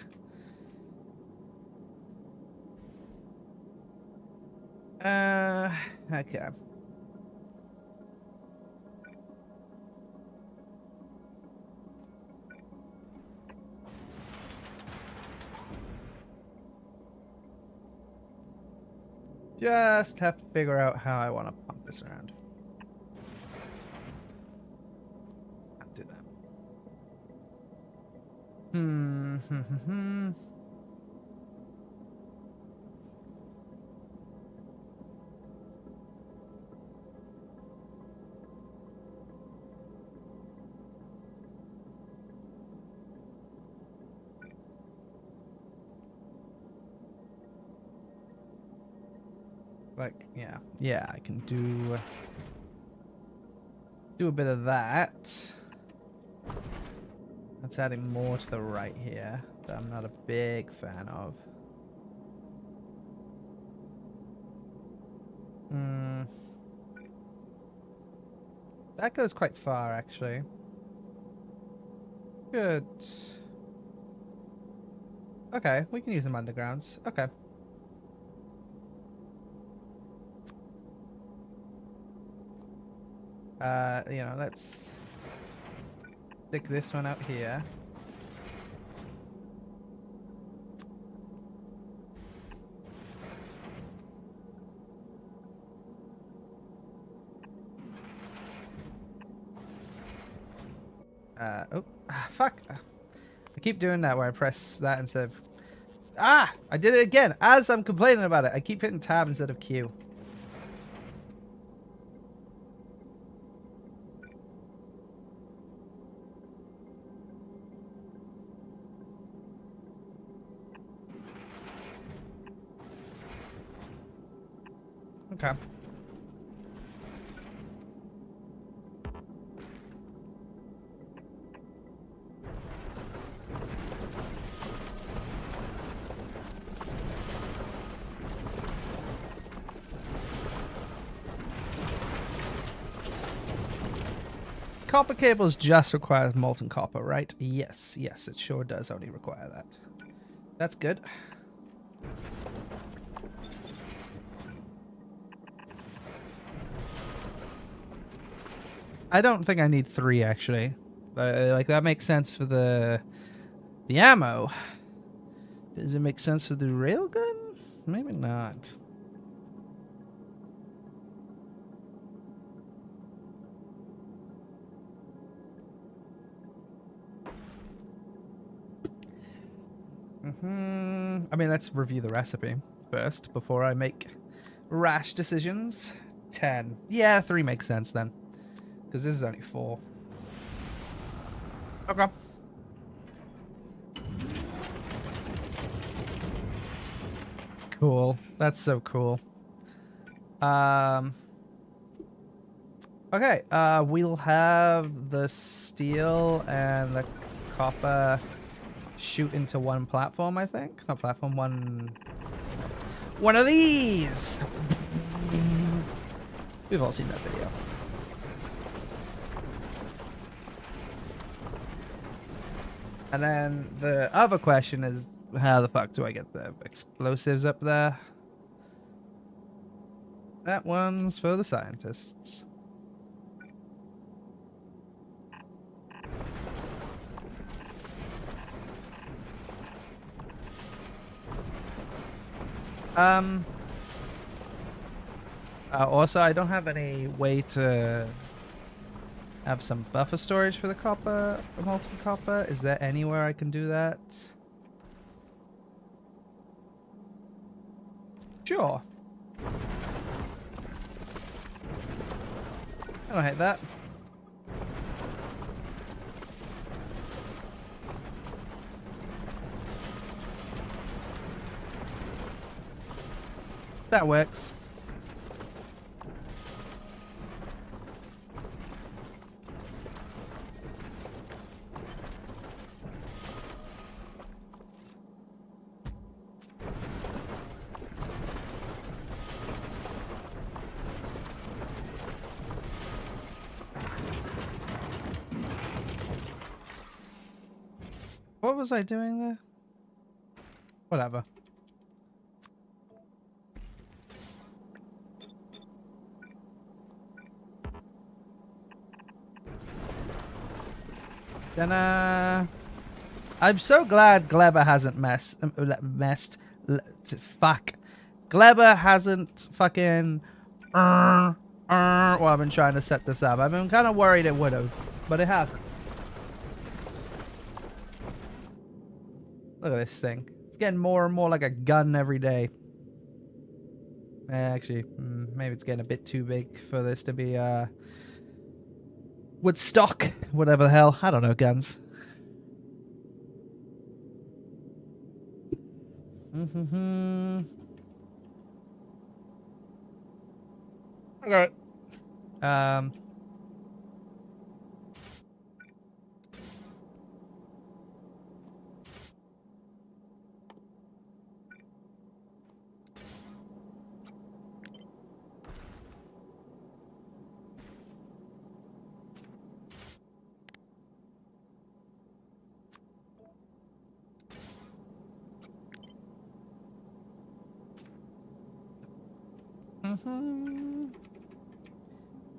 Speaker 1: Okay. Just have to figure out how I want to pump this around. I'll do that. Like, yeah, I can do a bit of that. That's adding more to the right here that I'm not a big fan of. That goes quite far, actually. Good. Okay, we can use them undergrounds. Okay. Let's stick this one out here. Fuck. I keep doing that where I press that instead of... I did it again. As I'm complaining about it, I keep hitting tab instead of Q. Okay. Copper cables just require molten copper, right? Yes, yes, it sure does only require that. That's good. I don't think I need 3 actually. Like that makes sense for the ammo. Does it make sense for the railgun? Maybe not. I mean, let's review the recipe first before I make rash decisions. 10. Yeah, 3 makes sense then. Because this is only 4. Okay. Cool. That's so cool. Okay, we'll have the steel and the copper shoot into one platform, I think. Not platform, one of these! We've all seen that video. And then the other question is, how the fuck do I get the explosives up there? That one's for the scientists. Also, I don't have any way to have some buffer storage for the copper, molten copper. Is there anywhere I can do that? Sure. I don't hate that. That works. What was I doing there? Whatever. I'm so glad Gleba hasn't messed. Fuck. Gleba hasn't fucking. Well, I've been trying to set this up. I've been kind of worried it would have, but it hasn't. Look at this thing. It's getting more and more like a gun every day. Actually, maybe it's getting a bit too big for this to be Woodstock, whatever the hell. I don't know guns. Okay.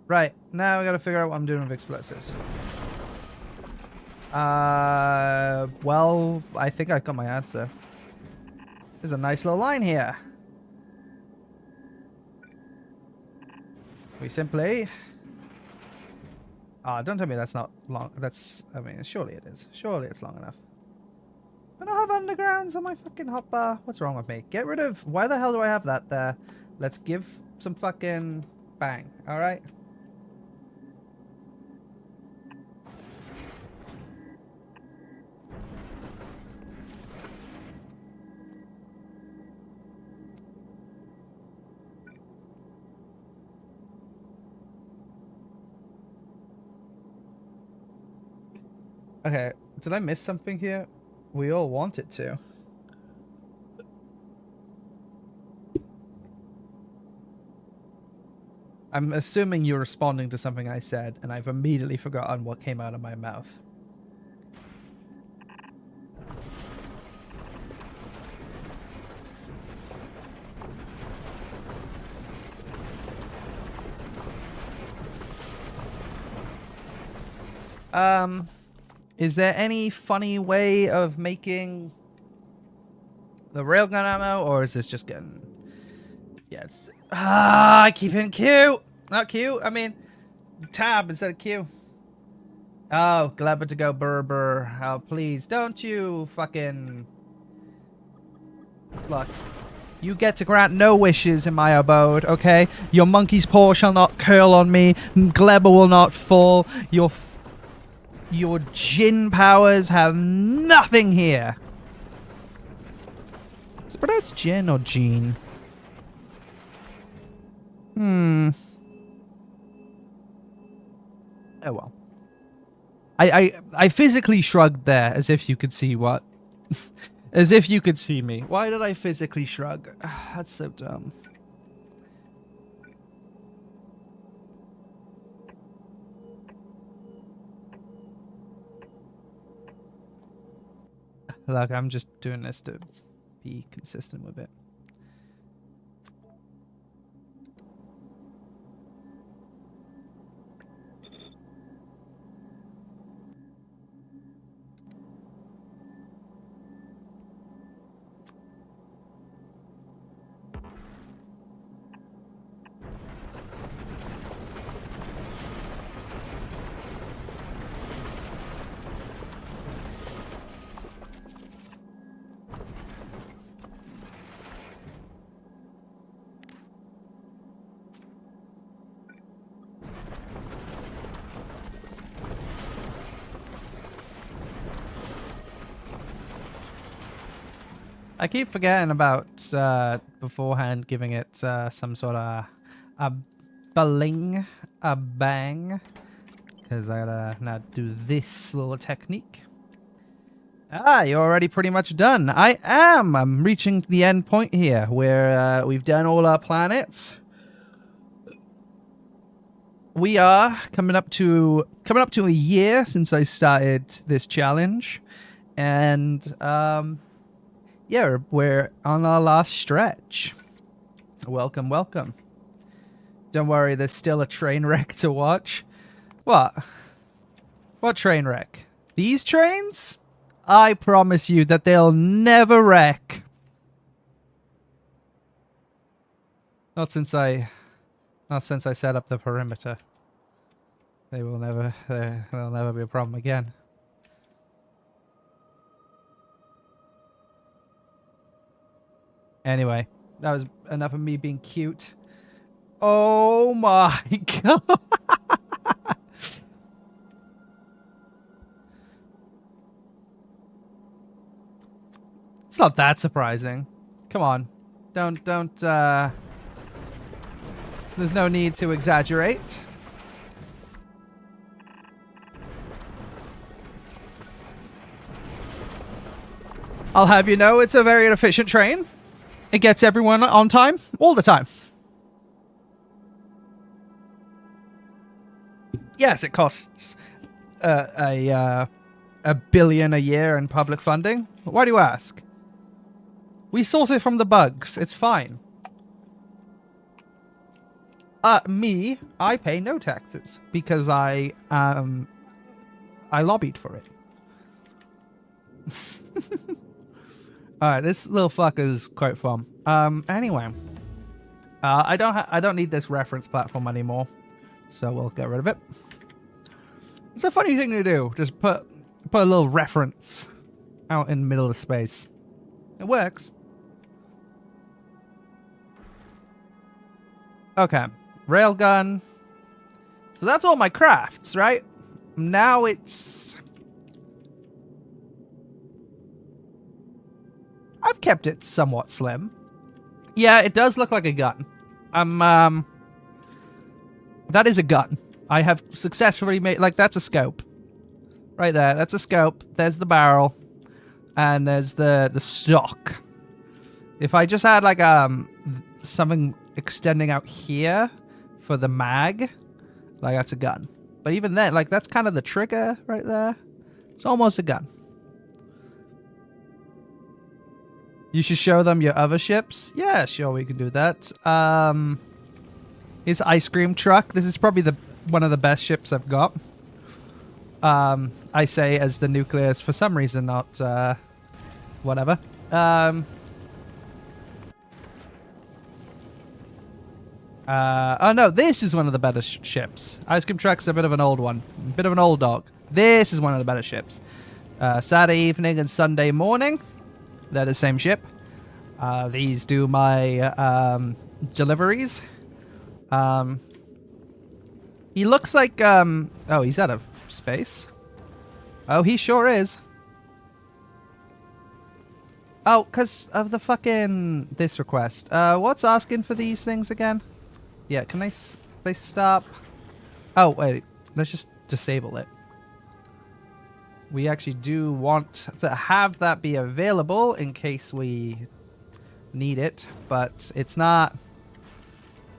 Speaker 1: Right, now we gotta figure out what I'm doing with explosives. Well, I think I got my answer. There's a nice little line here. We simply... don't tell me that's not long. That's, I mean, surely it is. Surely it's long enough. I don't have undergrounds on my fucking hotbar. What's wrong with me? Get rid of... Why the hell do I have that there? Let's give some fucking... Bang. Alright? Okay, did I miss something here? We all want it to. I'm assuming you're responding to something I said, and I've immediately forgotten what came out of my mouth. Is there any funny way of making the railgun ammo, or is this just getting... Yeah, it's... I keep hitting Q! Not Q, I mean, tab instead of Q. Oh, Gleba to go burr. Oh, please, don't you fucking... Look, you get to grant no wishes in my abode, okay? Your monkey's paw shall not curl on me. Gleba will not fall. Your djinn powers have nothing here. Is it pronounced Jin or Jean? Oh well. I physically shrugged there as if you could see what. As if you could see me. Why did I physically shrug? That's so dumb. Look, I'm just doing this to be consistent with it. I keep forgetting about beforehand giving it some sort of a bling, a bang, because I gotta now do this little technique. Ah, you're already pretty much done. I am. I'm reaching the end point here, where we've done all our planets. We are coming up to a year since I started this challenge, and yeah, we're on our last stretch. Welcome, welcome. Don't worry, there's still a train wreck to watch. What? What train wreck? These trains? I promise you that they'll never wreck. Not since I set up the perimeter. They'll never be a problem again. Anyway, that was enough of me being cute. Oh my god. It's not that surprising. Come on. Don't there's no need to exaggerate. I'll have you know it's a very efficient train. It gets everyone on time, all the time. Yes, it costs a billion a year in public funding. Why do you ask? We source it from the bugs. It's fine. Me, I pay no taxes because I lobbied for it. Alright, this little fucker's quite fun. Anyway. I don't need this reference platform anymore. So we'll get rid of it. It's a funny thing to do. Just put a little reference out in the middle of space. It works. Okay. Railgun. So that's all my crafts, right? Now it's... I've kept it somewhat slim. Yeah, it does look like a gun. That is a gun. I have successfully made... Like, that's a scope. Right there. That's a scope. There's the barrel. And there's the stock. If I just had like something extending out here for the mag, like that's a gun. But even then, like that's kind of the trigger right there. It's almost a gun. You should show them your other ships. Yeah, sure, we can do that. His ice cream truck. This is probably one of the best ships I've got. I say as the nucleus for some reason, not whatever. Oh no, this is one of the better ships. Ice cream truck's a bit of an old one. A bit of an old dog. This is one of the better ships. Saturday evening and Sunday morning. They're the same ship. These do my deliveries. He looks like oh, he's out of space. Oh, he sure is. Oh, because of the fucking this request. What's asking for these things again? Yeah, can they stop? Oh, wait. Let's just disable it. We actually do want to have that be available in case we need it, but it's not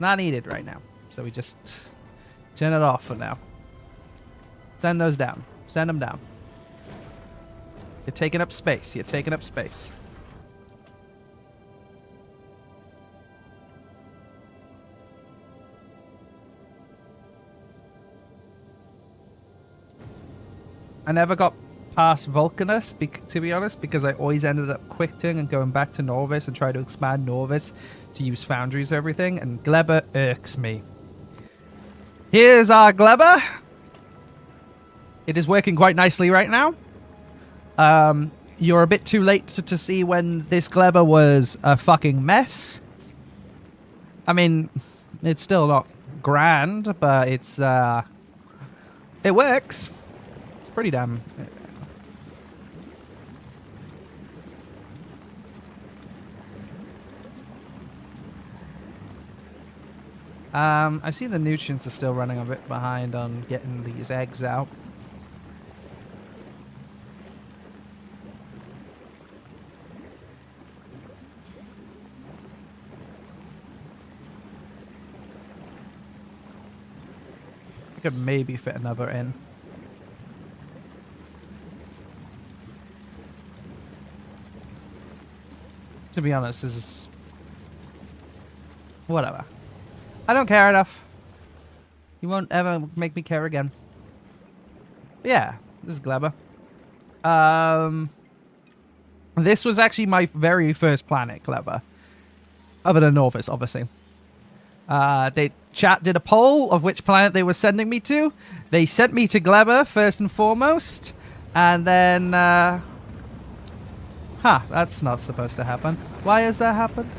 Speaker 1: needed right now. So we just turn it off for now. Send those down. Send them down. You're taking up space. You're taking up space. I never got past Vulcanus, to be honest, because I always ended up quitting and going back to Norvis and try to expand Norvis to use foundries for everything, and Gleba irks me. Here's our Gleba. It is working quite nicely right now. You're a bit too late to see when this Gleba was a fucking mess. I mean, it's still not grand, but it's it works. Pretty damn. I see the nutrients are still running a bit behind on getting these eggs out. I could maybe fit another in. To be honest, this is whatever. I don't care enough. You won't ever make me care again. But yeah, this is Gleba. This was actually my very first planet, Gleba. Other than Norvis, obviously. Chat did a poll of which planet they were sending me to. They sent me to Gleba first and foremost, and then huh, that's not supposed to happen. Why has that happened?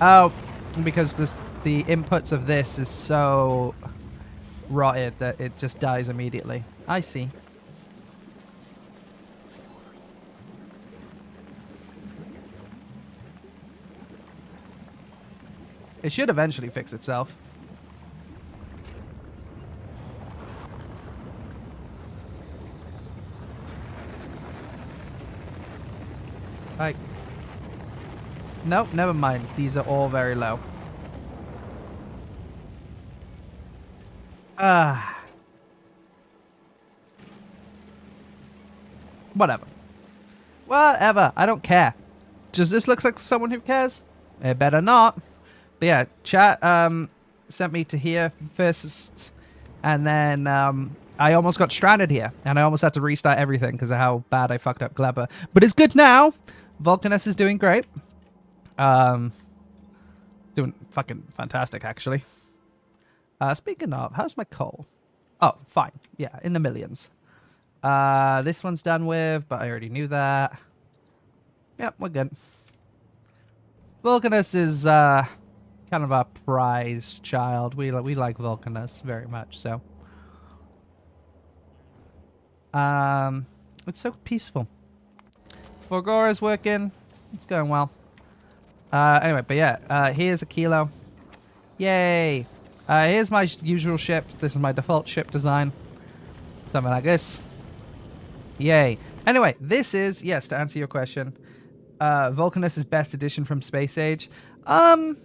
Speaker 1: Oh, because the inputs of this is so rotted that it just dies immediately. I see. It should eventually fix itself. Like, nope, never mind. These are all very low. Whatever. Whatever. I don't care. Does this look like someone who cares? It better not. But yeah, chat sent me to here first, and then I almost got stranded here, and I almost had to restart everything because of how bad I fucked up Gleba. But it's good now. Vulcanus is doing great. Doing fucking fantastic, actually. Speaking of, how's my coal? Oh, fine. Yeah, in the millions. This one's done with, but I already knew that. Yep, we're good. Vulcanus is kind of a prize child. We like Vulcanus very much, so. It's so peaceful. Forgora's working. It's going well. Anyway, but yeah, here's a kilo. Yay. Here's my usual ship. This is my default ship design. Something like this. Yay. Anyway, this is, yes, to answer your question, Vulcanus' best edition from Space Age. In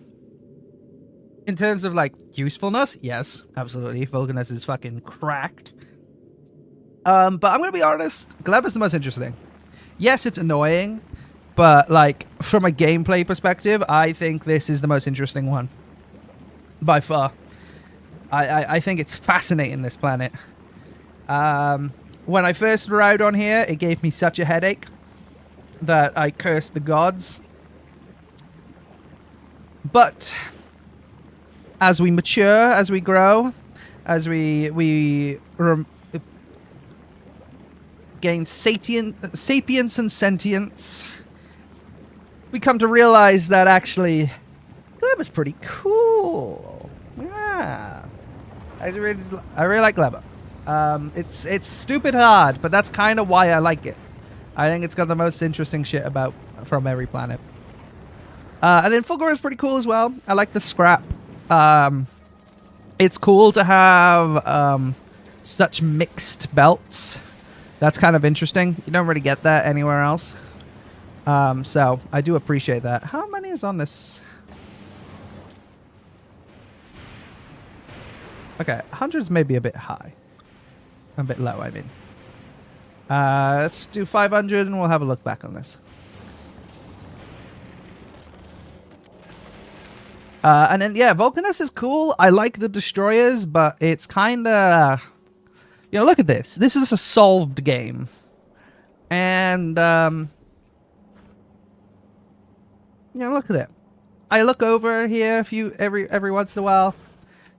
Speaker 1: terms of, like, usefulness, yes, absolutely. Vulcanus is fucking cracked. But I'm going to be honest, Gleba's the most interesting. Yes, it's annoying, but, like, from a gameplay perspective, I think this is the most interesting one. By far. I think it's fascinating, this planet. When I first rode on here, it gave me such a headache that I cursed the gods. But as we mature, as we grow, as we gain sapience and sentience, we come to realize that actually Gleba's pretty cool. Yeah, I really like Gleba. It's stupid hard, but that's kind of why I like it. I think it's got the most interesting shit about from every planet. And then Fulgura is pretty cool as well. I like the scrap. It's cool to have such mixed belts. That's kind of interesting. You don't really get that anywhere else. So I do appreciate that. How many is on this? Okay, 100's maybe a bit high. A bit low, I mean. Let's do 500 and we'll have a look back on this. And then, yeah, Vulcanus is cool. I like the destroyers, but it's kind of... You know, look at this. This is a solved game. And, you know, look at it. I look over here every once in a while,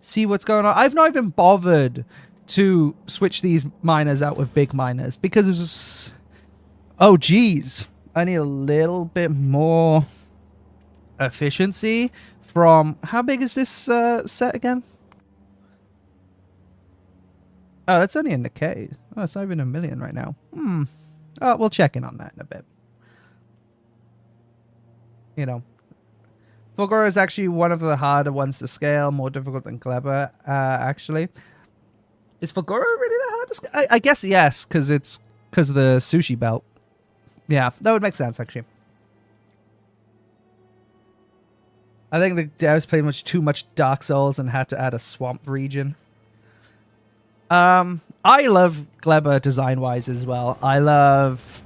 Speaker 1: see what's going on. I've not even bothered to switch these miners out with big miners because it's just... Oh, geez. I need a little bit more efficiency from... How big is this set again? Oh, it's only in the K. Oh, it's not even 1 million right now. Oh, we'll check in on that in a bit. You know. Fulgura is actually one of the harder ones to scale, more difficult than Gleba, actually. Is Fulgura really that hard to scale? I guess yes, because it's because of the sushi belt. Yeah, that would make sense, actually. I think the devs played too much Dark Souls and had to add a swamp region. I love Gleba design-wise as well. I love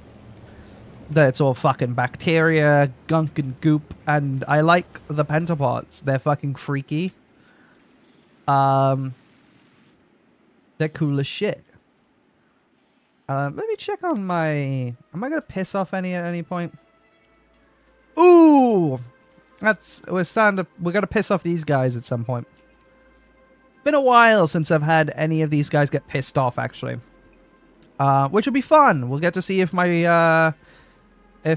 Speaker 1: that it's all fucking bacteria, gunk and goop, and I like the pentapods. They're fucking freaky. They're cool as shit. Let me check on my... Am I gonna piss off any at any point? Ooh! We're gonna piss off these guys at some point. It's been a while since I've had any of these guys get pissed off, actually. Which will be fun. We'll get to see if my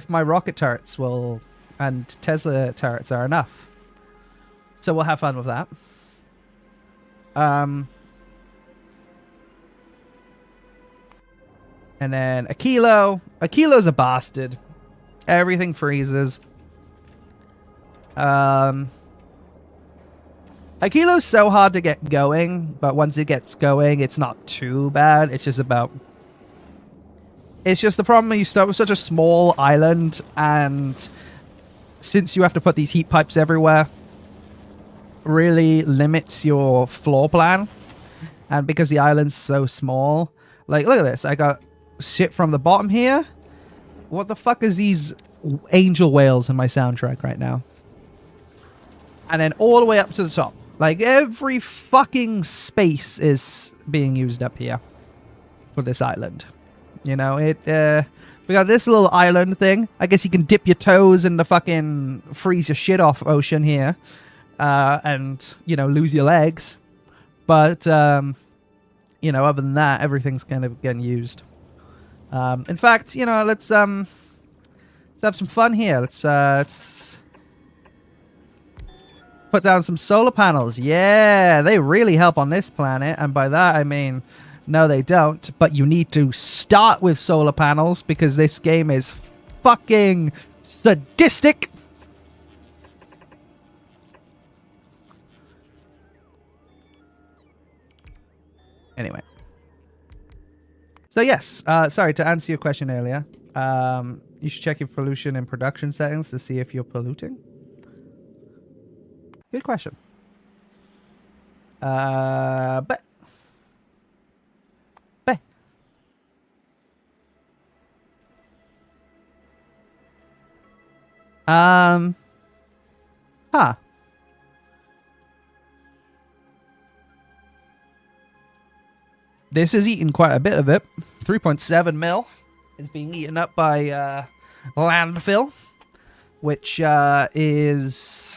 Speaker 1: rocket turrets will... and Tesla turrets are enough. So we'll have fun with that. And then a kilo. A kilo's a bastard. Everything freezes. A kilo's so hard to get going, but once it gets going, it's not too bad. It's just about... It's just the problem you start with such a small island, and since you have to put these heat pipes everywhere, really limits your floor plan. And because the island's so small, like, look at this. I got shit from the bottom here. What the fuck is these angel whales in my soundtrack right now? And then all the way up to the top. Like, every fucking space is being used up here for this island. You know, we got this little island thing. I guess you can dip your toes in the fucking freeze your shit off ocean here. And, you know, lose your legs. But, you know, other than that, everything's kind of getting used. In fact, you know, let's have some fun here. Let's put down some solar panels. Yeah, they really help on this planet. And by that, I mean, no, they don't. But you need to start with solar panels because this game is fucking sadistic. So yes, sorry, to answer your question earlier, you should check your pollution in production settings to see if you're polluting. Good question. But huh. This is eating quite a bit of it. 3.7 mil is being eaten up by landfill, which is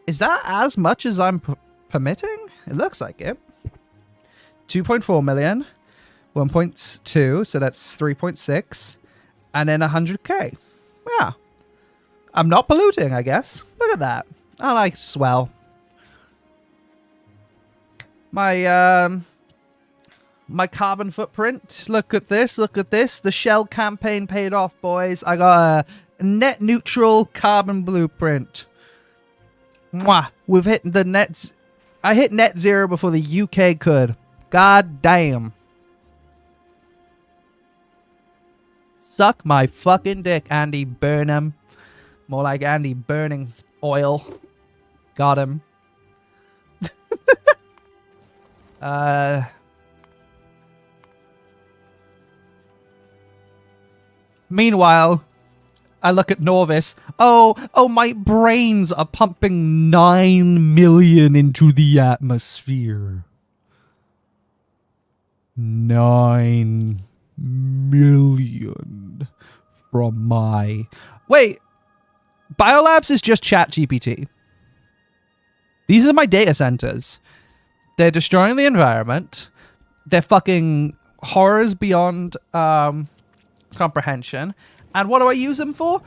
Speaker 1: that as much as I'm permitting? It looks like it. 2.4 million, 1.2, so that's 3.6, and then 100k. Yeah, I'm not polluting, I guess. Look at that. I like swell. My carbon footprint. Look at this. Look at this. The Shell campaign paid off, boys. I got a net neutral carbon blueprint. Mwah. We've hit the net. I hit net zero before the UK could. God damn. Suck my fucking dick, Andy Burnham. More like Andy burning oil. Got him. Meanwhile, I look at Norvis. Oh, my brains are pumping 9 million into the atmosphere. 9 million from my... Wait, Biolabs is just ChatGPT. These are my data centers. They're destroying the environment. They're fucking horrors beyond comprehension. And what do I use them for?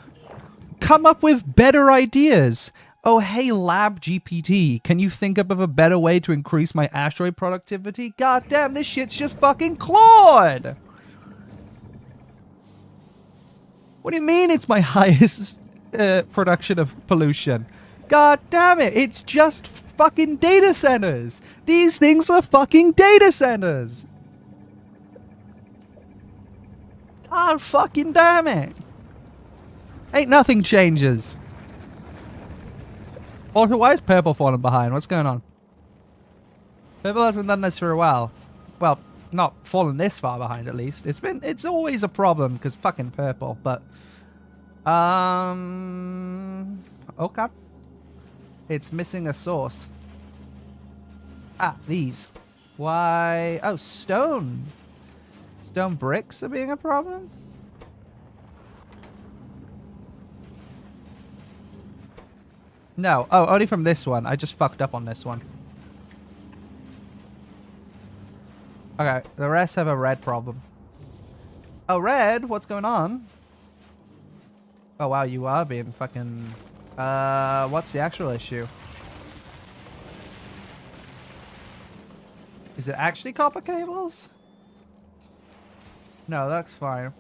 Speaker 1: Come up with better ideas. Oh, hey, Lab GPT, can you think up of a better way to increase my asteroid productivity? God damn, this shit's just fucking Claude! What do you mean it's my highest production of pollution? God damn it, it's just fucking data centers. These things are fucking data centers. God fucking damn it. Ain't nothing changes. Also, why is purple falling behind? What's going on? Purple hasn't done this for a while. Well, not fallen this far behind at least. It's always a problem because fucking purple, but okay. It's missing a source. Ah, these. Why? Oh, stone. Stone bricks are being a problem? No. Oh, only from this one. I just fucked up on this one. Okay, the rest have a red problem. Oh, red? What's going on? Oh, wow, you are being fucking... what's the actual issue? Is it actually copper cables? No, that's fine.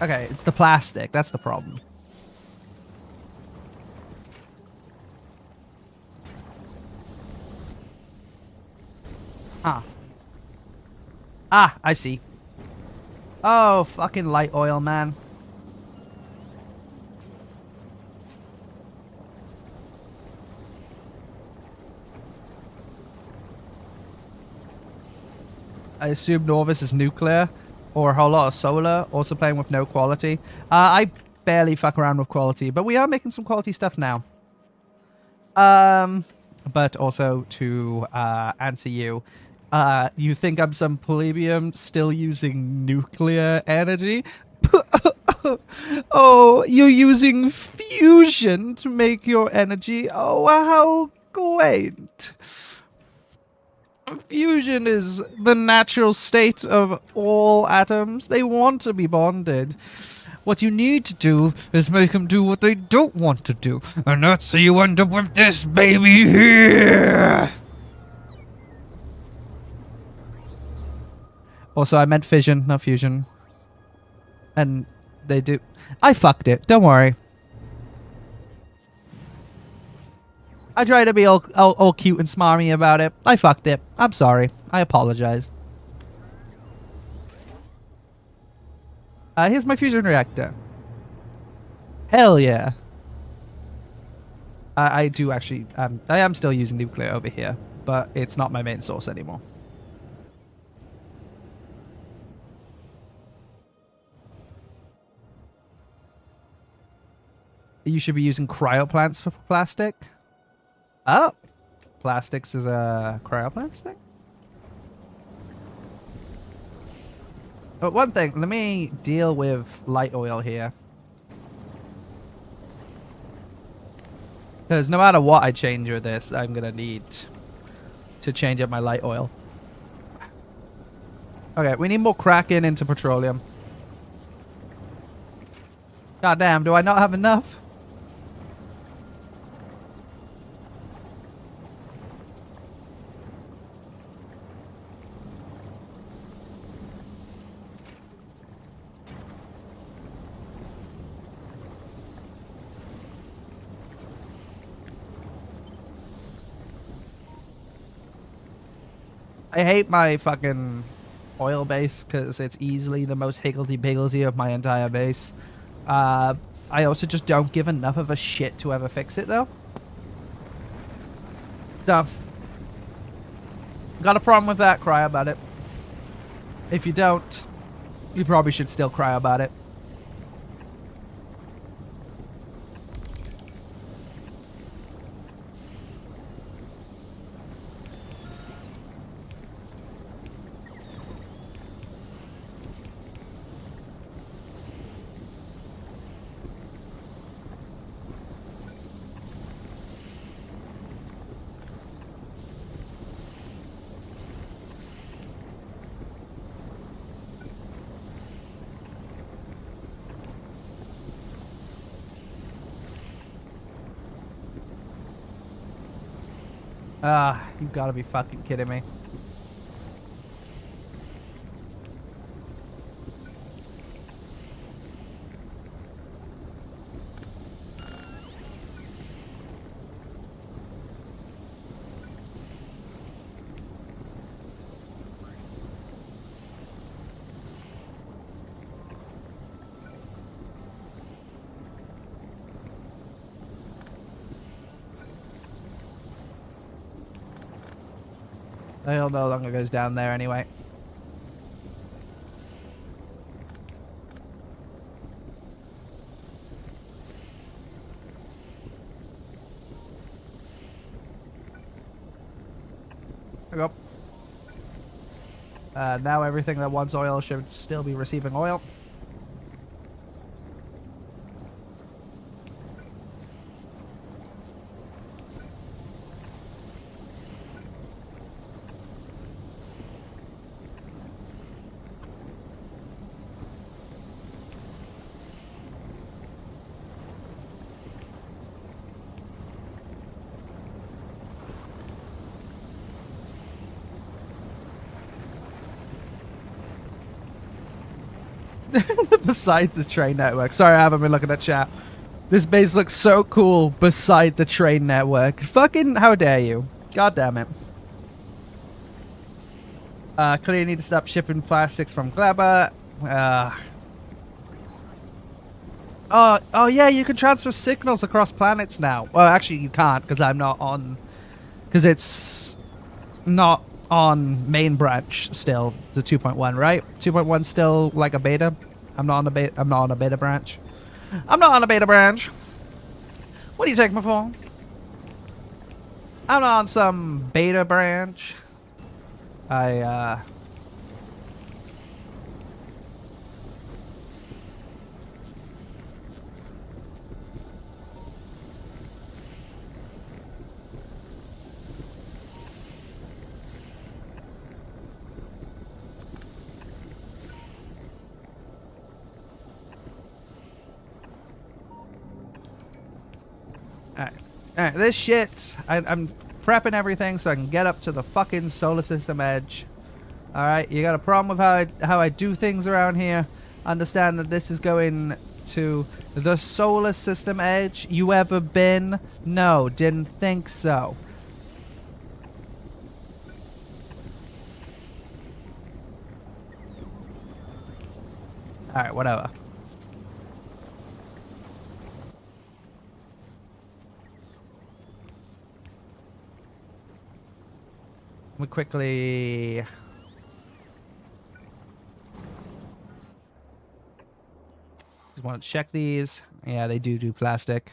Speaker 1: Okay, it's the plastic. That's the problem. Huh. Ah, I see. Oh, fucking light oil, man. I assume Norvis is nuclear, or a whole lot of solar, also playing with no quality. I barely fuck around with quality, but we are making some quality stuff now. But also to answer you, you think I'm some plebeian still using nuclear energy? Oh, you're using fusion to make your energy? Oh, how quaint. Fusion is the natural state of all atoms. They want to be bonded. What you need to do is make them do what they don't want to do. And that's how you end up with this baby here. Also, I meant fission, not fusion. And They do. I fucked it. Don't worry. I try to be all cute and smarmy about it. I fucked it. I'm sorry. I apologize. Here's my fusion reactor. Hell yeah. I do actually. I am still using nuclear over here, but it's not my main source anymore. You should be using cryoplants for plastic. Oh, plastics is a cryoplastic. But one thing, let me deal with light oil here. Because no matter what I change with this, I'm going to need to change up my light oil. Okay, we need more cracking into petroleum. God damn, do I not have enough? I hate my fucking oil base because it's easily the most higgledy-piggledy of my entire base. I also just don't give enough of a shit to ever fix it, though. So, got a problem with that, cry about it. If you don't, you probably should still cry about it. You gotta be fucking kidding me. Oil no longer goes down there anyway. There we go. Now everything that wants oil should still be receiving oil. Beside the train network. Sorry, I haven't been looking at chat. This base looks so cool beside the train network. Fucking how dare you. God damn it. Clearly need to stop shipping plastics from Gleba. Oh yeah, you can transfer signals across planets now. Well, actually you can't because I'm not on... Because it's not on main branch still, the 2.1, right? 2.1 still like a beta. I'm not on a beta. I'm not on a beta branch. I'm not on a beta branch. What do you take me for? I'm not on some beta branch. Alright, this shit, I'm prepping everything so I can get up to the fucking solar system edge. Alright, you got a problem with how I do things around here? Understand that this is going to the solar system edge. You ever been? No, didn't think so. Alright, whatever. We quickly... Just want to check these. Yeah, they do plastic.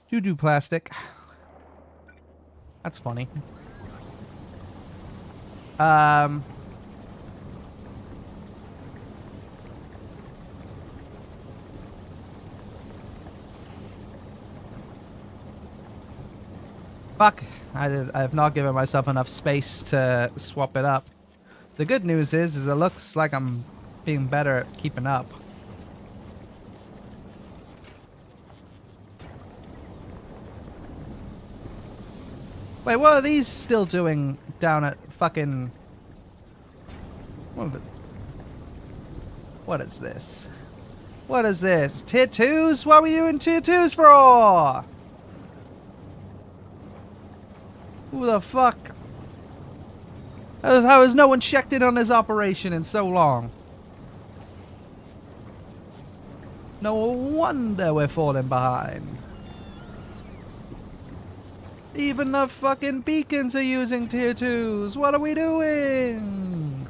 Speaker 1: Do plastic. That's funny. Fuck. I have not given myself enough space to swap it up. The good news is it looks like I'm being better at keeping up. Wait, what are these still doing down at fucking... What is this? What is this? Tier 2s? What were you in tier 2s for? Who the fuck? How has no one checked in on this operation in so long? No wonder we're falling behind. Even the fucking beacons are using tier 2s. What are we doing?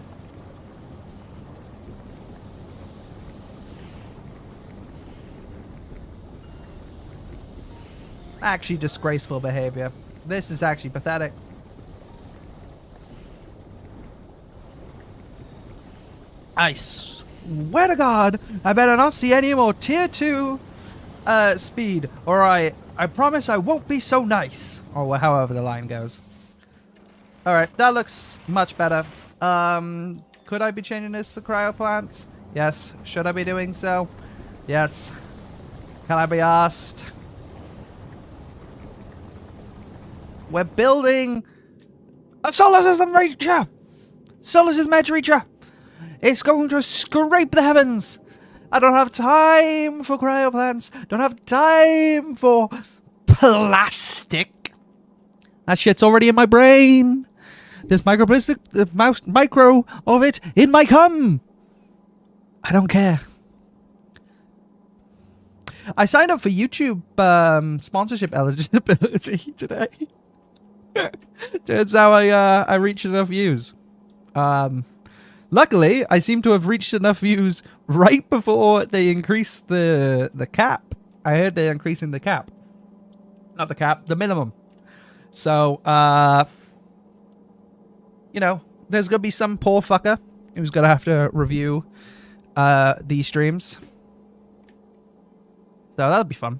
Speaker 1: Actually disgraceful behavior. This is actually pathetic. I swear to God, I better not see any more tier 2 speed, or I promise I won't be so nice. Or however the line goes. Alright, that looks much better. Could I be changing this to cryo plants? Yes. Should I be doing so? Yes. Can I be asked? We're building a solar system reacher! Solar system edge reacher! It's going to scrape the heavens! I don't have time for cryo plants. Don't have time for plastic. That shit's already in my brain. There's microplastic, micro of it in my cum. I don't care. I signed up for YouTube sponsorship eligibility today. Turns out I reached enough views. Luckily, I seem to have reached enough views right before they increased the cap. I heard they're increasing the cap. Not the cap, the minimum. So, you know, there's going to be some poor fucker who's going to have to review these streams. So that'll be fun.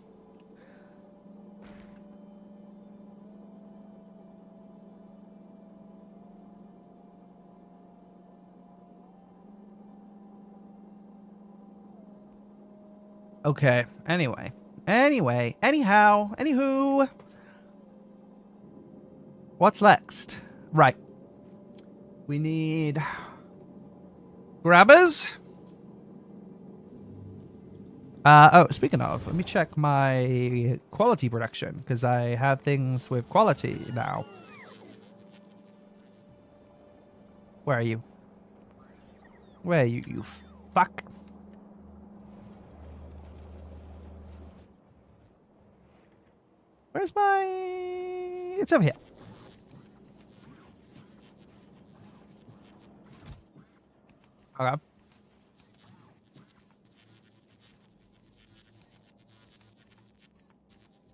Speaker 1: Okay, anywho. What's next? Right. We need grabbers. Oh, speaking of, let me check my quality production, because I have things with quality now. Where are you? Where are you, you fuck? Where's my... It's over here. Okay.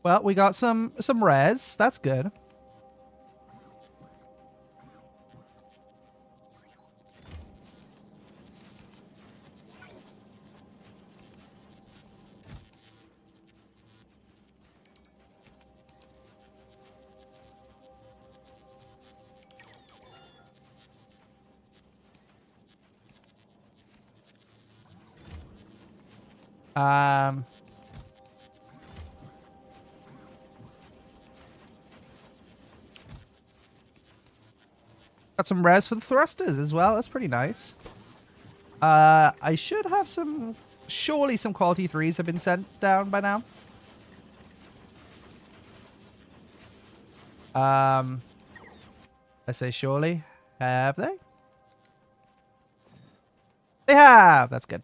Speaker 1: Well, we got some res. That's good. Got some res for the thrusters as well. That's pretty nice. I should have some... Surely some quality 3s have been sent down by now. I say surely. Have they? They have! That's good.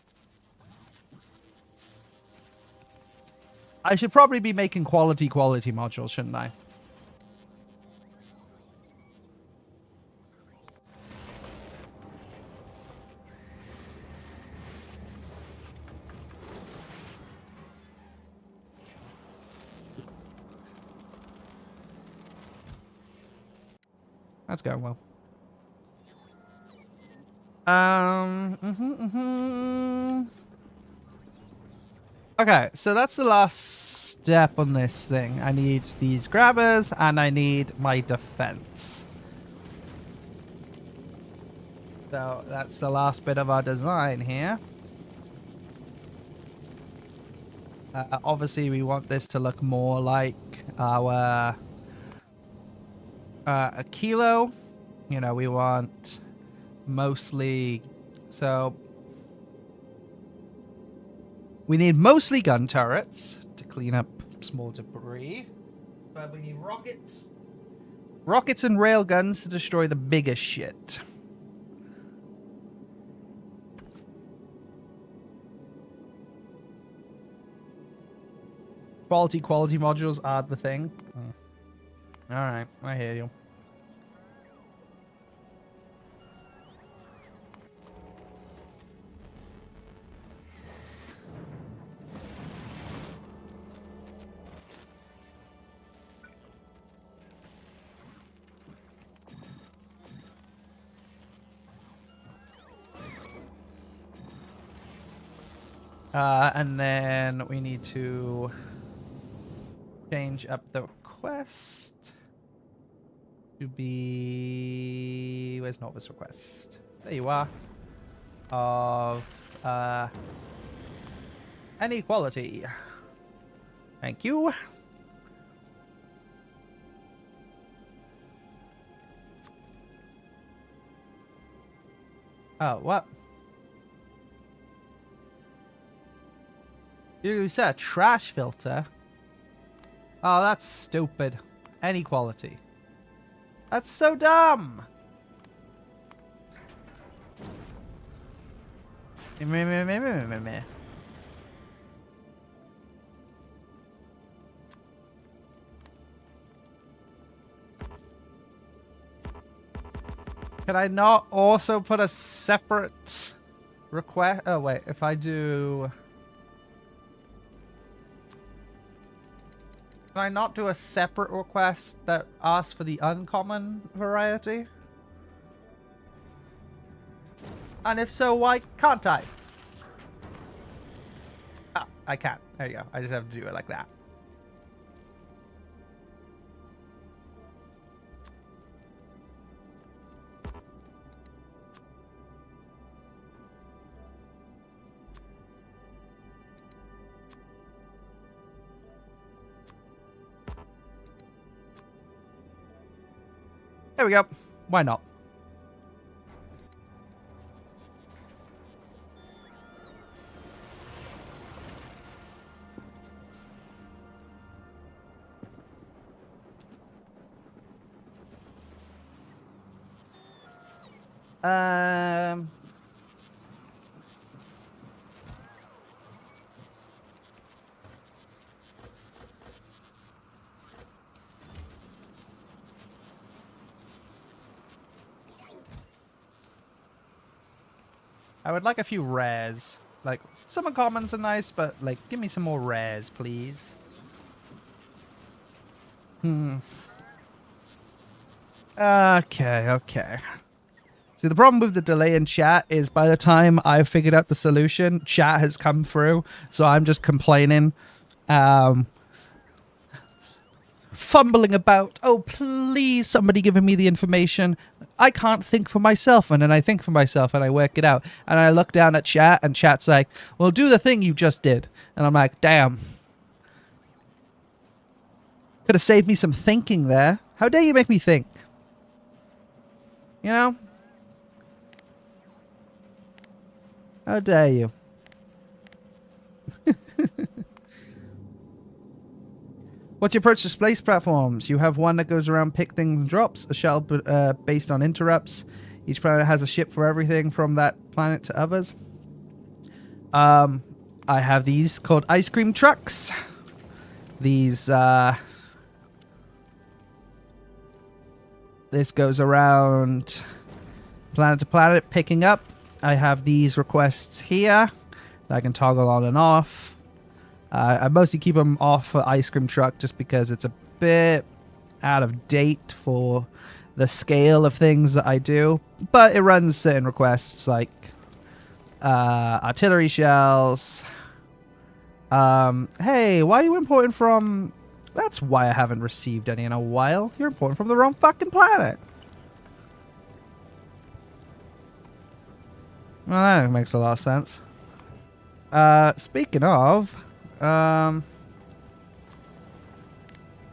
Speaker 1: I should probably be making quality modules, shouldn't I? That's going well. Okay, so that's the last step on this thing. I need these grabbers, and I need my defense. So that's the last bit of our design here. Obviously, we want this to look more like our a kilo. You know, we want mostly... So we need mostly gun turrets to clean up small debris. But we need rockets. Rockets and railguns to destroy the biggest shit. Quality modules are the thing. Alright, I hear you. And then we need to change up the request to be... Where's Nova's request? There you are. Of inequality. Thank you. Oh, what? You said a trash filter? Oh, that's stupid. Inequality. That's so dumb! Can I not also put a separate request? Oh, wait. If I do... Can I not do a separate request that asks for the uncommon variety? And if so, why can't I? Ah, I can't. There you go. I just have to do it like that. There we go. Why not? I would like a few rares. Like, some uncommons are nice, but, like, give me some more rares, please. Okay. See, the problem with the delay in chat is by the time I've figured out the solution, chat has come through, so I'm just complaining. Fumbling about, oh, please, somebody giving me the information. I can't think for myself, and then I think for myself, and I work it out. And I look down at chat, and chat's like, well, do the thing you just did. And I'm like, damn. Could have saved me some thinking there. How dare you make me think? You know? How dare you? What's your approach to space platforms? You have one that goes around, pick things and drops, a shuttle based on interrupts. Each planet has a ship for everything from that planet to others. I have these called ice cream trucks. These, this goes around planet to planet, picking up. I have these requests here that I can toggle on and off. I mostly keep them off for ice cream truck just because it's a bit out of date for the scale of things that I do. But it runs certain requests like artillery shells. Hey, why are you importing from... That's why I haven't received any in a while. You're importing from the wrong fucking planet. Well, that makes a lot of sense. Speaking of... oh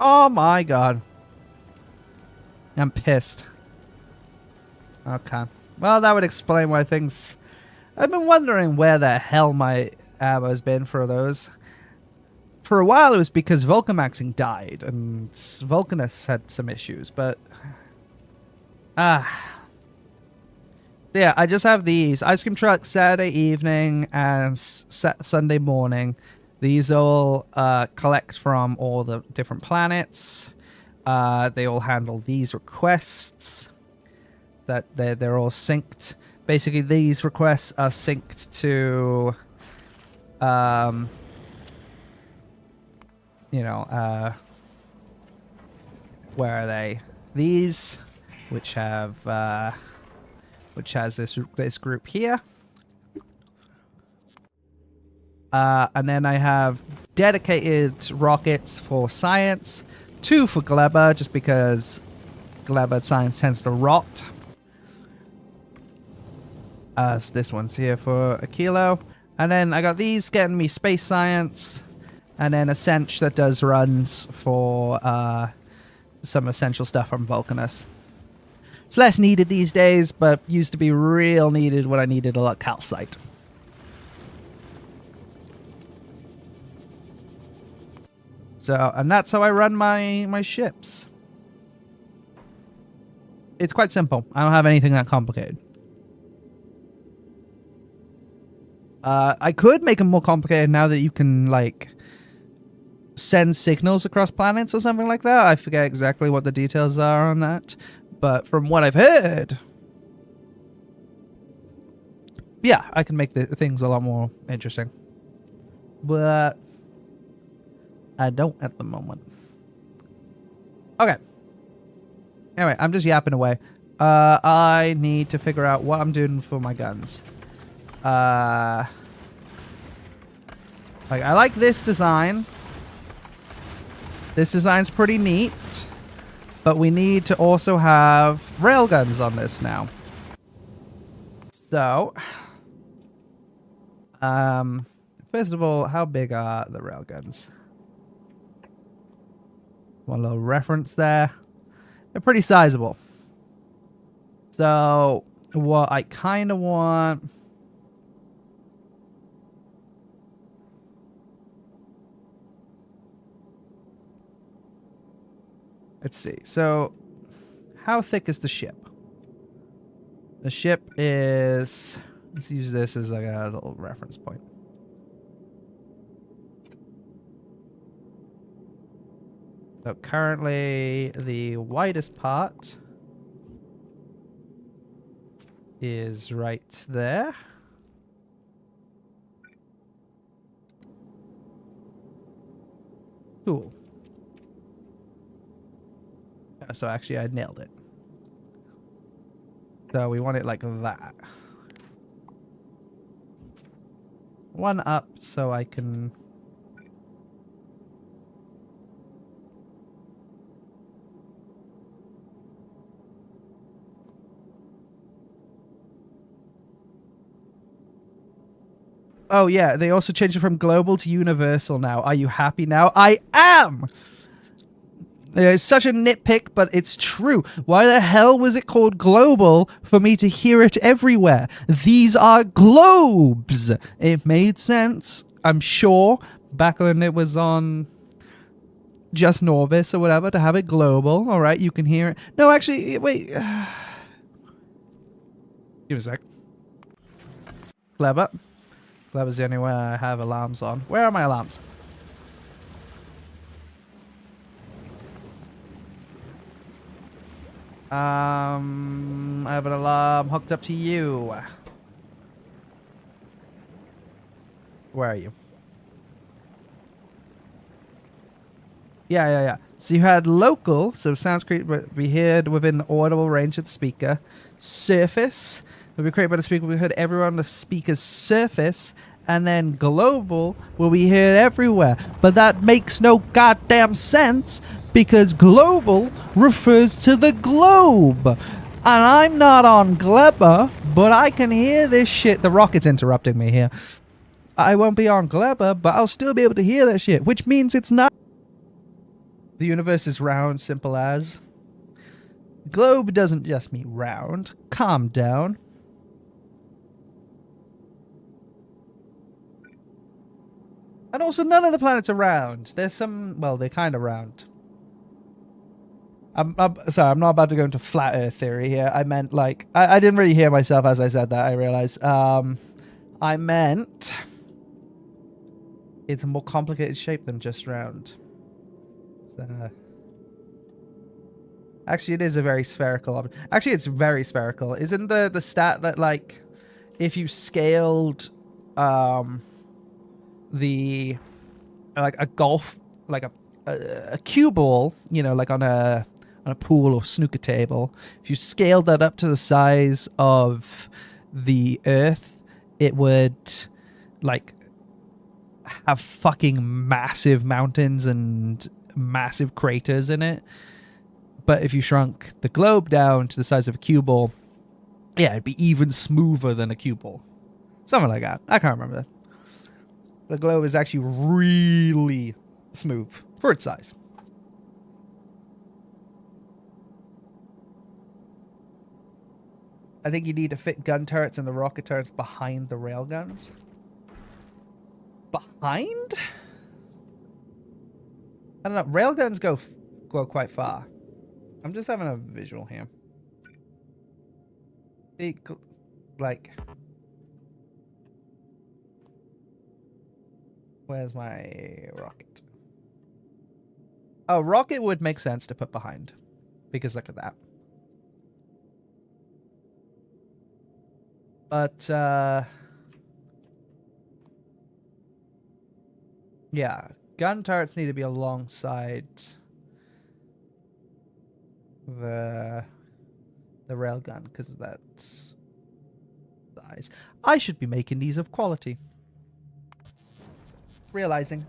Speaker 1: my god. I'm pissed. Okay. Well, that would explain why things... I've been wondering where the hell my ammo's been for those. For a while, it was because Vulcamaxing died, and Vulcanus had some issues, but... yeah, I just have these. Ice cream truck Saturday evening and Sunday morning. These all collect from all the different planets. They all handle these requests. That they're all synced. Basically, these requests are synced to, you know, where are they? These, which have, which has this group here. And then I have dedicated rockets for science, 2 for Gleba, just because Gleba science tends to rot. So this one's here for a kilo. And then I got these getting me space science, and then a Sench that does runs for some essential stuff from Vulcanus. It's less needed these days, but used to be real needed when I needed a lot of calcite. So, and that's how I run my ships. It's quite simple. I don't have anything that complicated. I could make them more complicated now that you can, like, send signals across planets or something like that. I forget exactly what the details are on that. But from what I've heard... Yeah, I can make the things a lot more interesting. But... I don't at the moment. Okay. Anyway, I'm just yapping away. I need to figure out what I'm doing for my guns. Like, I like this design. This design's pretty neat. But we need to also have railguns on this now. So... first of all, how big are the railguns? One little reference there. They're pretty sizable. So, what I kind of want... Let's see. So, how thick is the ship? The ship is... Let's use this as like a little reference point. So currently, the widest part is right there. Cool. So actually, I nailed it. So we want it like that. One up so I can... Oh, yeah, they also changed it from global to universal now. Are you happy now? I am! It's such a nitpick, but it's true. Why the hell was it called global for me to hear it everywhere? These are globes. It made sense, I'm sure, back when it was on just Norvis or whatever, to have it global. All right, you can hear it. No, actually, wait. Give me a sec. Gleba. Gleba's the only way I have alarms on. Where are my alarms? I have an alarm hooked up to you. Where are you? Yeah. So you had local, so sounds would be heard within audible range of the speaker. Surface will be created by the speaker. We heard everyone on the speaker's surface. And then global will be heard everywhere. But that makes no goddamn sense because global refers to the globe. And I'm not on Gleba, but I can hear this shit. The rocket's interrupting me here. I won't be on Gleba, but I'll still be able to hear that shit, which means it's not. The universe is round, simple as. Globe doesn't just mean round. Calm down. And also, none of the planets are round. There's some, well, they're kind of round. I'm sorry, I'm not about to go into flat Earth theory here. I meant, like, I didn't really hear myself as I said that, I realized. I meant it's a more complicated shape than just round. So, actually, it is a very spherical object. Actually, it's very spherical. Isn't the stat that, like, if you scaled, the like a golf, like a cue ball, you know, like on a pool or snooker table, if you scaled that up to the size of the Earth, it would like have fucking massive mountains and massive craters in it. But if you shrunk the globe down to the size of a cue ball, yeah, it'd be even smoother than a cue ball. Something like that. I can't remember. The globe is actually really smooth for its size. I think you need to fit gun turrets and the rocket turrets behind the railguns. Behind? I don't know. Railguns go quite far. I'm just having a visual here. Like, where's my rocket? Oh, rocket would make sense to put behind, because look at that. But yeah, gun turrets need to be alongside the railgun because of that size. I should be making these of quality. Realizing.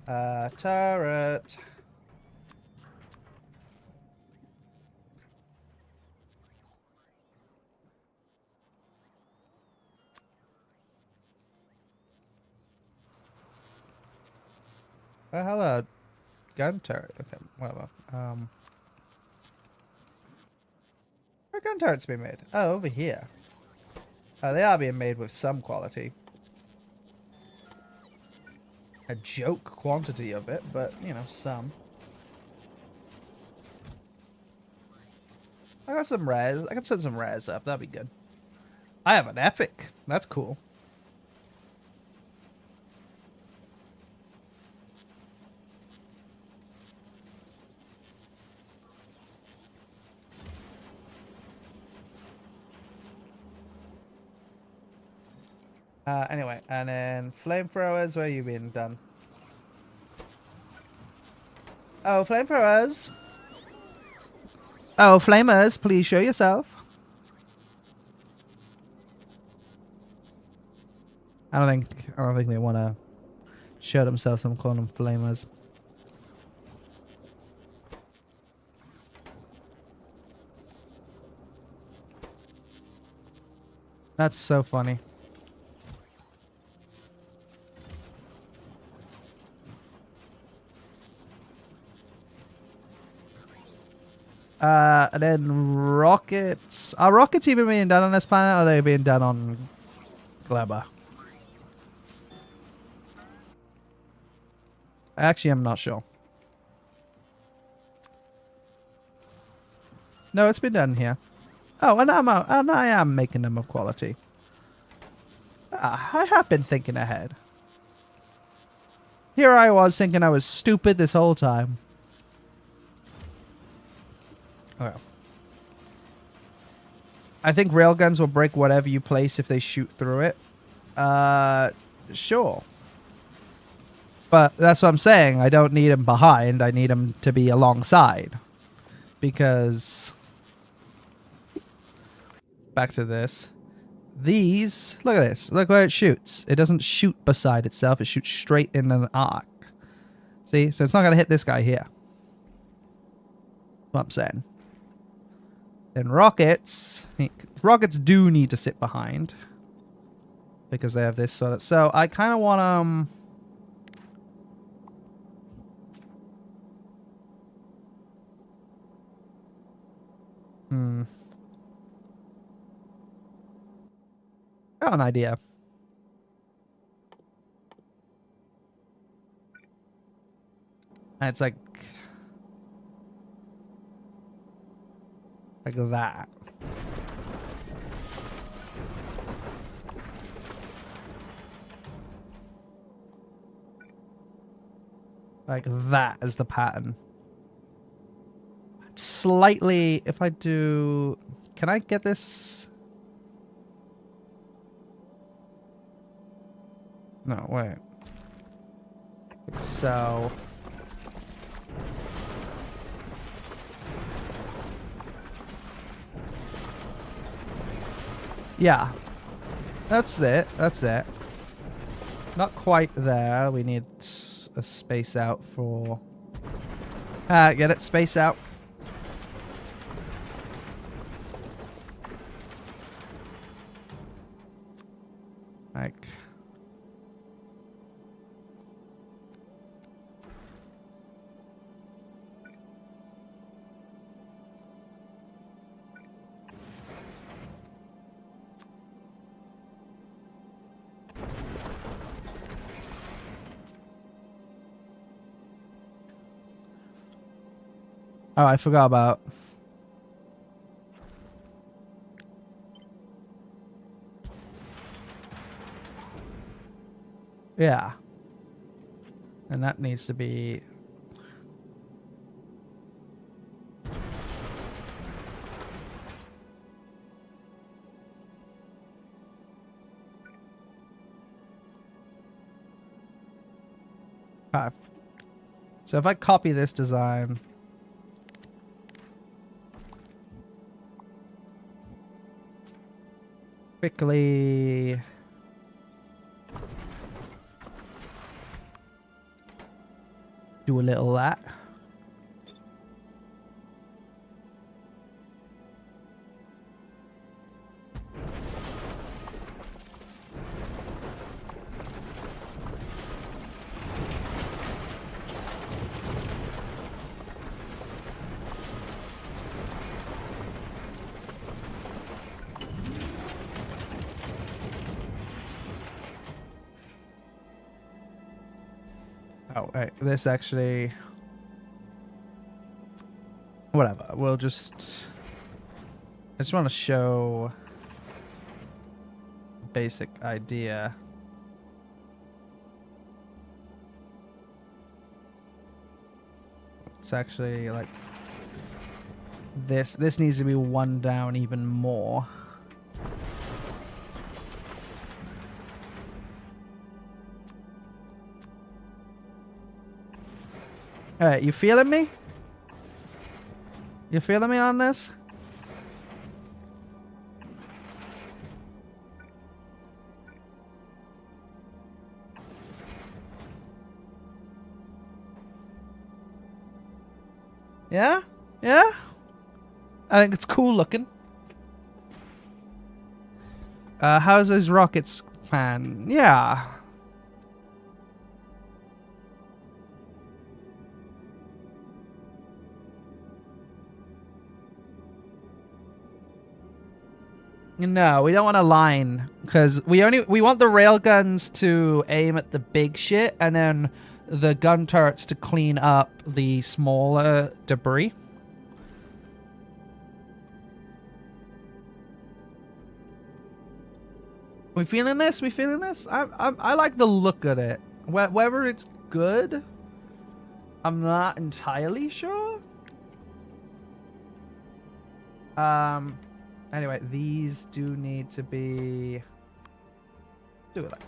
Speaker 1: Turret. Oh, hello. Gun turret. Okay, whatever. Where are gun turrets being made? Oh, over here. They are being made with some quality. A joke quantity of it, but, you know, some. I got some rares. I can send some rares up. That'd be good. I have an epic. That's cool. Anyway, and then flamethrowers, where you been done? Oh, flamethrowers. Oh, flamers, please show yourself. I don't think they want to show themselves. I'm calling them flamers. That's so funny. And then rockets. Are rockets even being done on this planet, or are they being done on Gleba? Actually, I'm not sure. No, it's been done here. Oh, and I am making them of quality. I have been thinking ahead. Here I was thinking I was stupid this whole time. Okay. I think railguns will break whatever you place if they shoot through it. Sure. But that's what I'm saying. I don't need them behind. I need them to be alongside. Because... Back to this. These... Look at this. Look where it shoots. It doesn't shoot beside itself. It shoots straight in an arc. See? So it's not going to hit this guy here. That's what I'm saying. And rockets... Rockets do need to sit behind. Because they have this sort of... So I kind of want to... Got an idea. And it's like that. Like that is the pattern. Slightly, if I do... Can I get this? No, wait. Like so. Yeah. That's it. That's it. Not quite there. We need a space out for... get it? Space out. Like... Oh, I forgot about... Yeah. And that needs to be... Okay. So if I copy this design... Quickly... Do a little that. Oh, wait, this actually... Whatever, we'll just... I just want to show... Basic idea. It's actually like... This needs to be one down even more. Alright, you feeling me? You feeling me on this? Yeah? Yeah? I think it's cool looking. How's those rockets, man? Yeah. No, we don't want a line because we want the railguns to aim at the big shit and then the gun turrets to clean up the smaller debris. We feeling this? We feeling this? I like the look of it. Whether it's good, I'm not entirely sure. Anyway, these do need to be... Do it like that.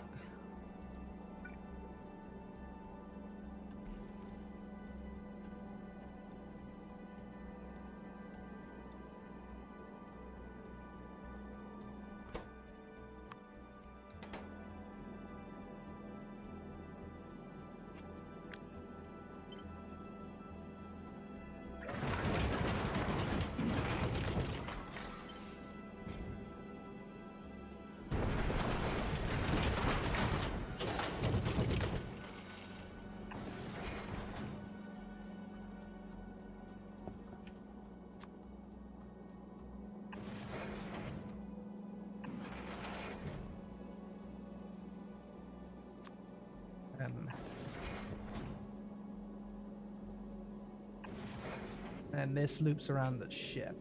Speaker 1: And this loops around the ship.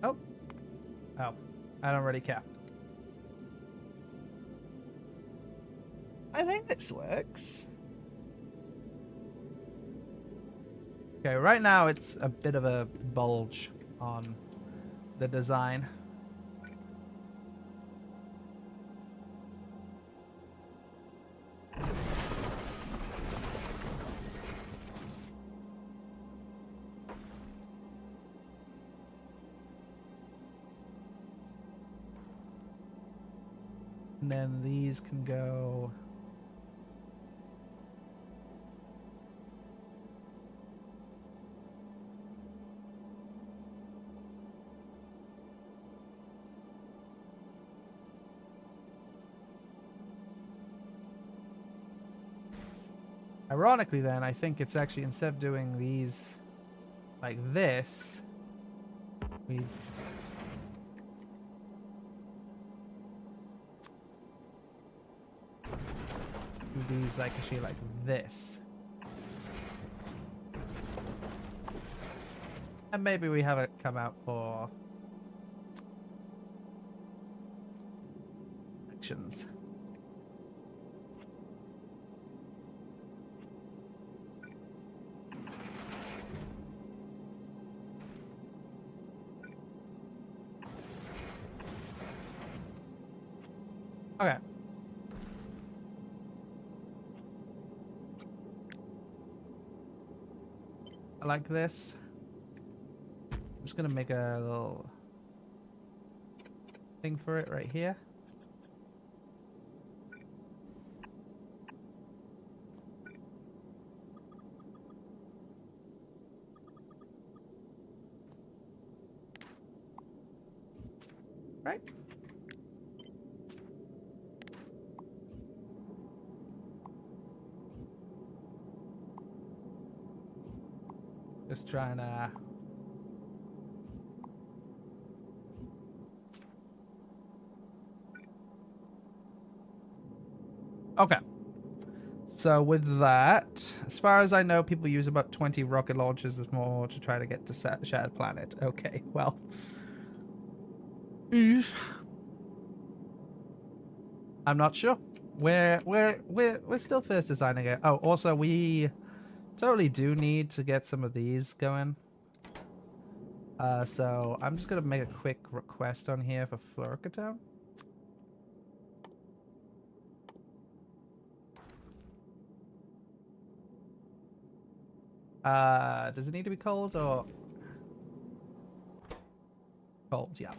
Speaker 1: Oh. Oh. I don't really care. I think this works. Okay, right now it's a bit of a bulge on the design. And then these can go... Ironically then, I think it's actually, instead of doing these like this, we... do these like actually like this. And maybe we have it come out for actions. Okay. I like this. I'm just gonna make a little thing for it right here. Right? Just trying to... Okay. So with that, as far as I know, people use about 20 rocket launches as more to try to get to Shattered Planet. Okay, well. I'm not sure. We're still first designing it. Oh, also we totally do need to get some of these going. So I'm just gonna make a quick request on here for Flurkatown. Does it need to be cold or cold? Yeah.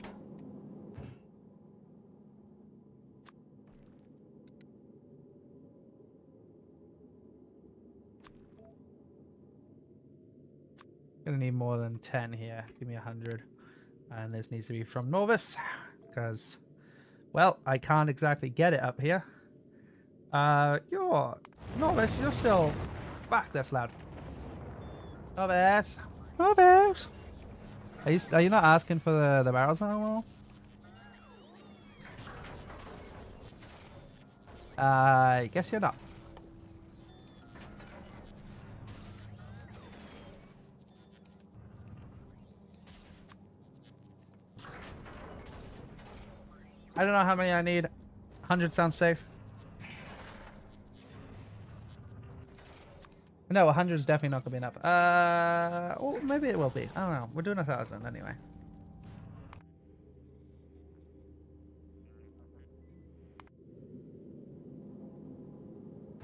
Speaker 1: Gonna need more than 10 here. Give me 100. And this needs to be from Norvis, because, well, I can't exactly get it up here. You're Norvis. You're still back. That's loud. Oh, bears. Oh, bears. Are you not asking for the barrels anymore? I guess you're not. I don't know how many I need. 100 sounds safe. No, 100 is definitely not going to be enough. Well, maybe it will be. I don't know. We're doing 1,000 anyway.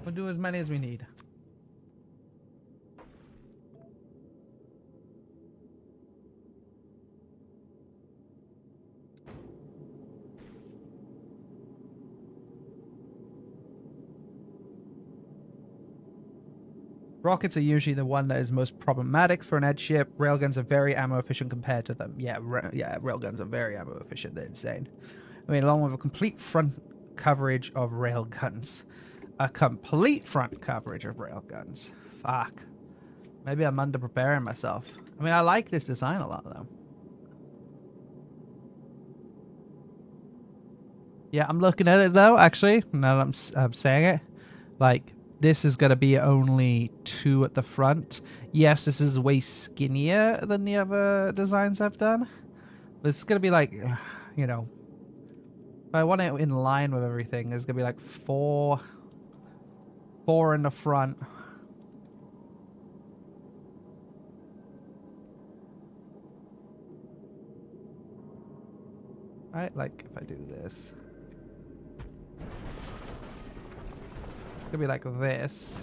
Speaker 1: We'll do as many as we need. Rockets are usually the one that is most problematic for an edge ship. Railguns are very ammo efficient compared to them. Yeah, railguns are very ammo efficient. They're insane. I mean, along with a complete front coverage of railguns. A complete front coverage of railguns. Fuck. Maybe I'm under-preparing myself. I mean, I like this design a lot, though. Yeah, I'm looking at it, though, actually. Now that I'm saying it. Like, this is going to be only 2 at the front. Yes, this is way skinnier than the other designs I've done. But it's going to be like, you know, if I want it in line with everything, there's going to be like 4 in the front. Right, like if I do this. It's going to be like this.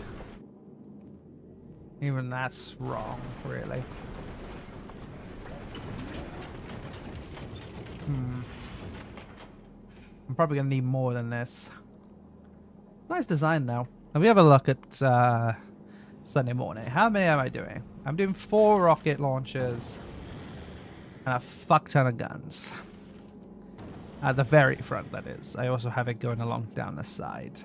Speaker 1: Even that's wrong, really. I'm probably going to need more than this. Nice design, though. Let me have a look at Sunday morning. How many am I doing? I'm doing 4 rocket launchers and a fuck ton of guns. At the very front, that is. I also have it going along down the side.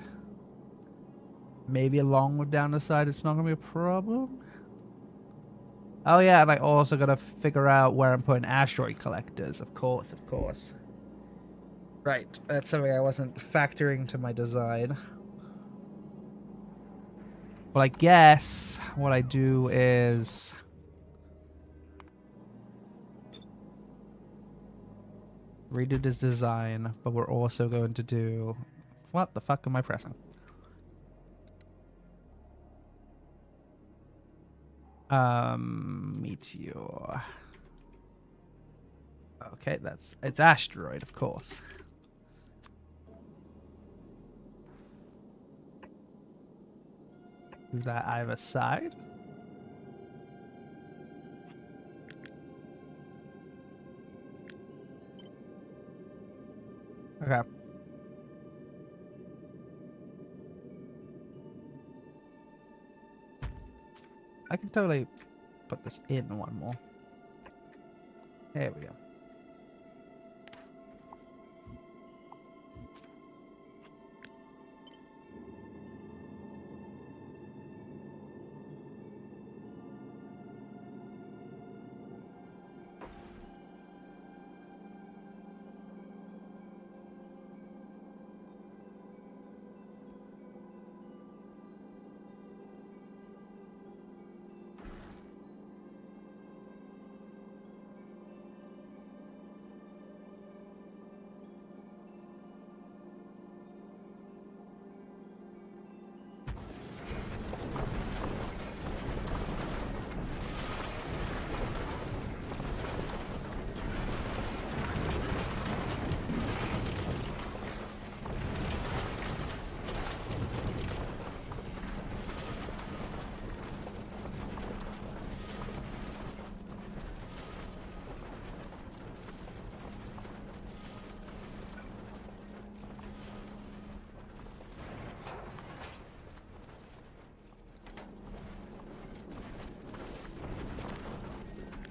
Speaker 1: Maybe along with down the side, it's not going to be a problem. Oh yeah, and I also got to figure out where I'm putting asteroid collectors. Of course, of course. Right, that's something I wasn't factoring to my design. Well, I guess what I do is... redo this design, but we're also going to do... What the fuck am I pressing? Meteor. Okay, it's asteroid, of course. Do that either side. Okay. I can totally put this in one more. There we go.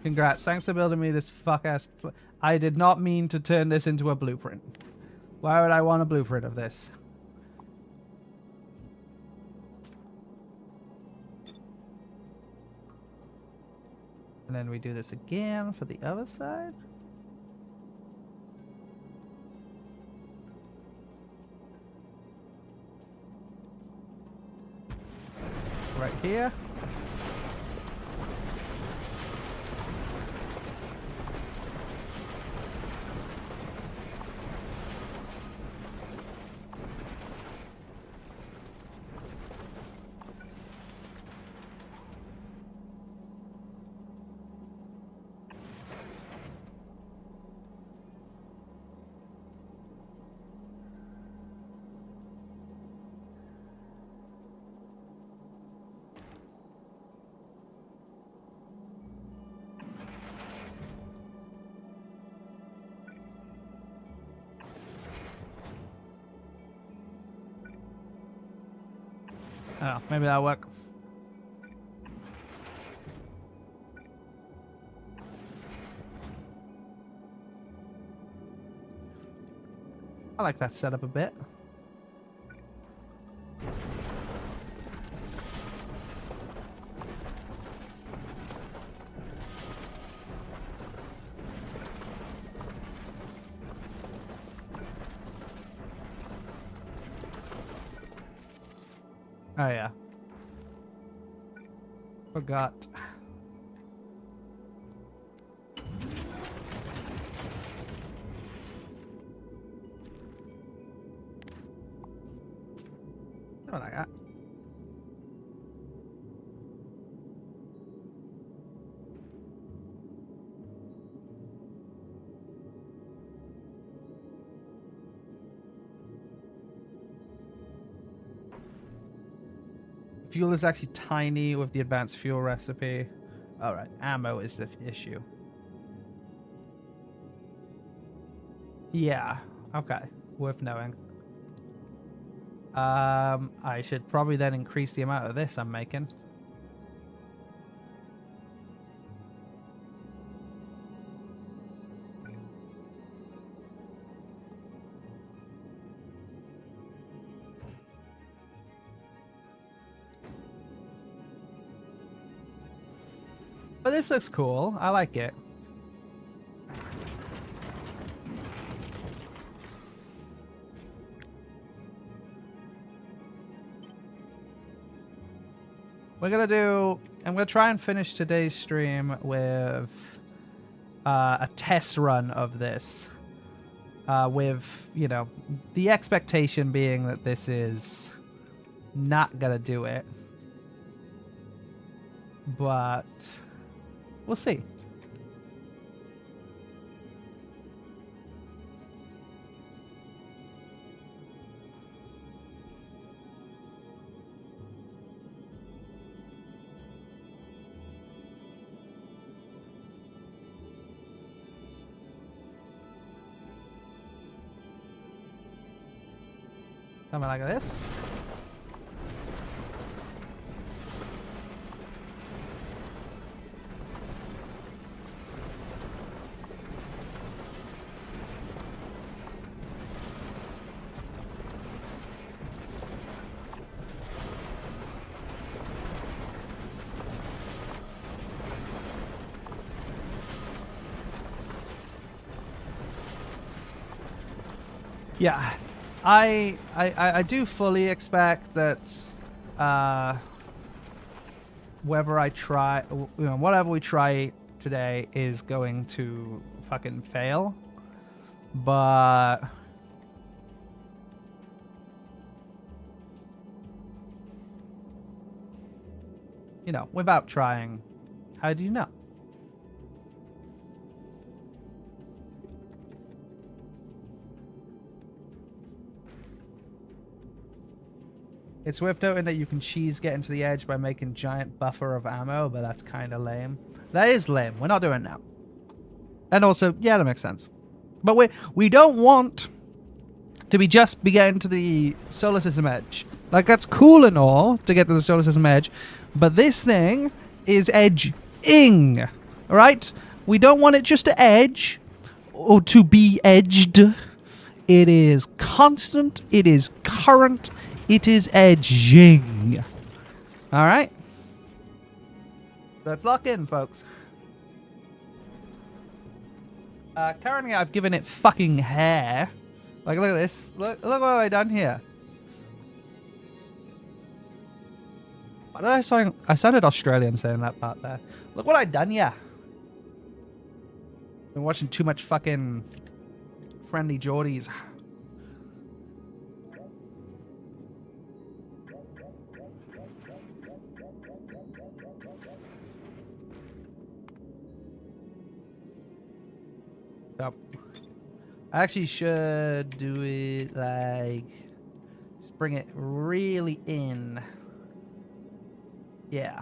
Speaker 1: Congrats. Thanks for building me this fuck-ass... I did not mean to turn this into a blueprint. Why would I want a blueprint of this? And then we do this again for the other side. Right here. Oh, maybe that'll work. I like that setup a bit. Oh yeah. Forgot. What I got? Fuel is actually tiny with the advanced fuel recipe. Alright, ammo is the issue. Yeah, okay. Worth knowing. I should probably then increase the amount of this I'm making. But this looks cool. I like it. I'm gonna try and finish today's stream with a test run of this. With, you know, the expectation being that this is not gonna do it. But we'll see. Something like this. Yeah. I do fully expect that whether I try, you know, whatever we try today is going to fucking fail. But you know, without trying, how do you know? It's worth noting that you can cheese get into the edge by making giant buffer of ammo, but that's kind of lame. That is lame. We're not doing it now. And also, yeah, that makes sense. But we don't want to be getting to the solar system edge. Like, that's cool and all to get to the solar system edge, but this thing is edging, right? We don't want it just to edge or to be edged. It is constant. It is current. It is edging. All right. Let's lock in, folks. Currently, I've given it fucking hair. Like, look at this. Look what I done here. Why did I sound? I sounded Australian saying that part there. Look what I done here. Been watching too much fucking Friendly Geordies. Yep. I actually should do it like just bring it really in. Yeah.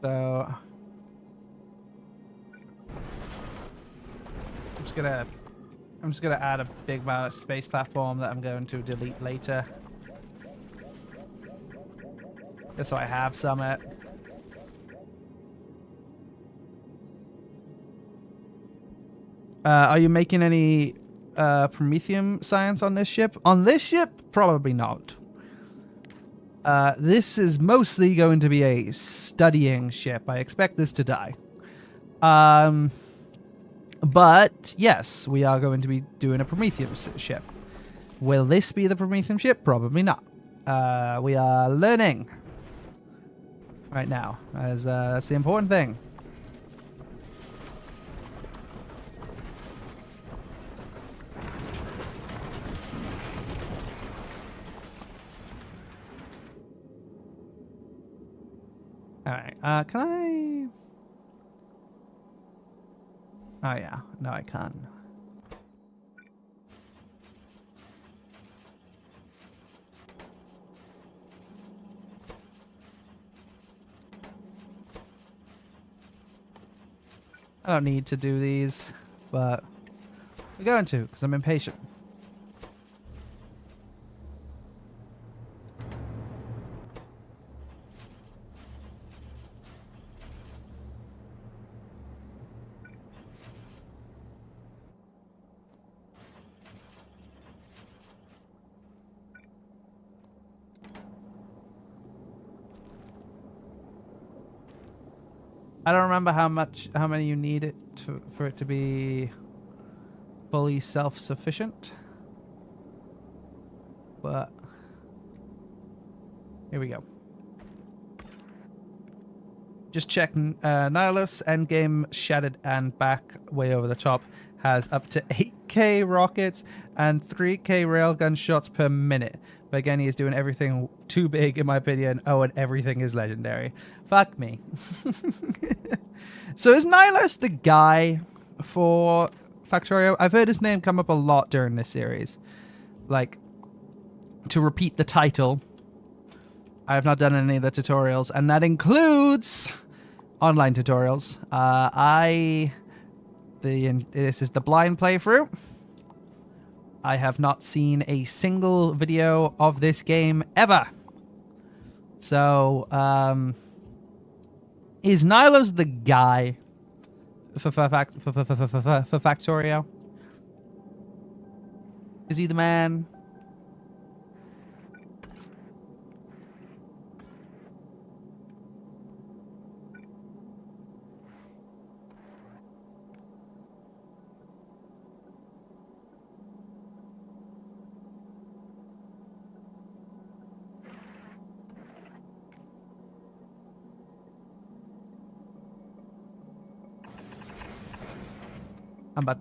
Speaker 1: So I'm just gonna add a big amount of space platform that I'm going to delete later. Just so I have some it. Are you making any Prometheum science on this ship? On this ship, probably not. This is mostly going to be a studying ship. I expect this to die. But yes, we are going to be doing a Prometheum ship. Will this be the Prometheum ship? Probably not. We are learning right now. That's the important thing. Alright, can I... Oh yeah, no I can't. I don't need to do these, but we're going to, because I'm impatient. I don't remember how many you need it for it to be fully self-sufficient. But here we go. Just checking. Nihilus Endgame Shattered and Back way over the top has up to 8k rockets and 3k railgun shots per minute. But again, he is doing everything too big, in my opinion. Oh, and everything is legendary. Fuck me. So is Nihilus the guy for Factorio? I've heard his name come up a lot during this series. Like, to repeat the title, I have not done any of the tutorials, and that includes online tutorials. This is the blind playthrough. I have not seen a single video of this game ever. So, is Nilo's the guy for Factorio? Is he the man? I'm about...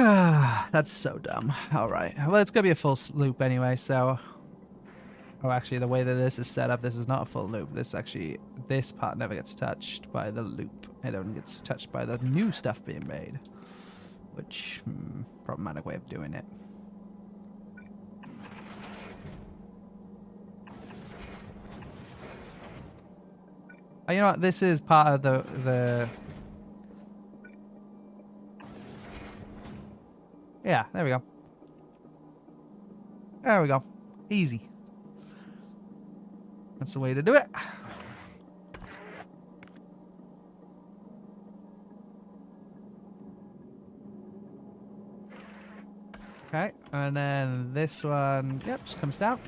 Speaker 1: That's so dumb. Alright. Well, it's going to be a full loop anyway, so... Oh, actually, the way that this is set up, this is not a full loop. This actually... This part never gets touched by the loop. It only gets touched by the new stuff being made. Which... problematic way of doing it. Oh, you know what? This is part of the... Yeah, there we go. There we go. Easy. That's the way to do it. Okay, and then this one, yep, just comes down.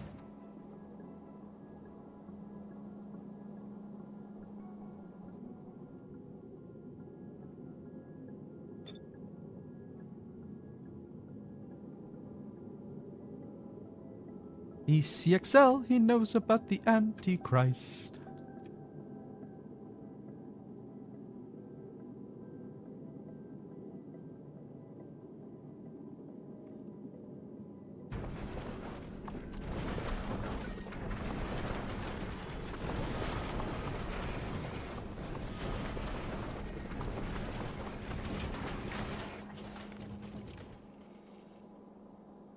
Speaker 1: ECXL, he knows about the Antichrist.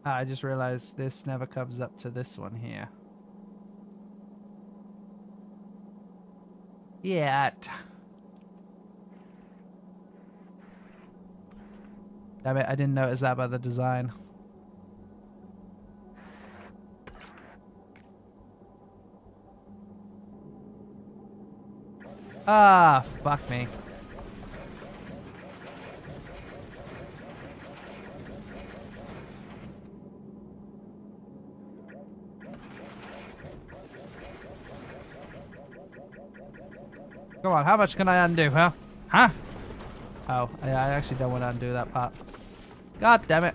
Speaker 1: I just realized this never comes up to this one here. Yet. Damn it, I didn't notice that by the design. Ah, fuck me. Come on, how much can I undo, huh? Huh? Oh, I actually don't want to undo that part. God damn it.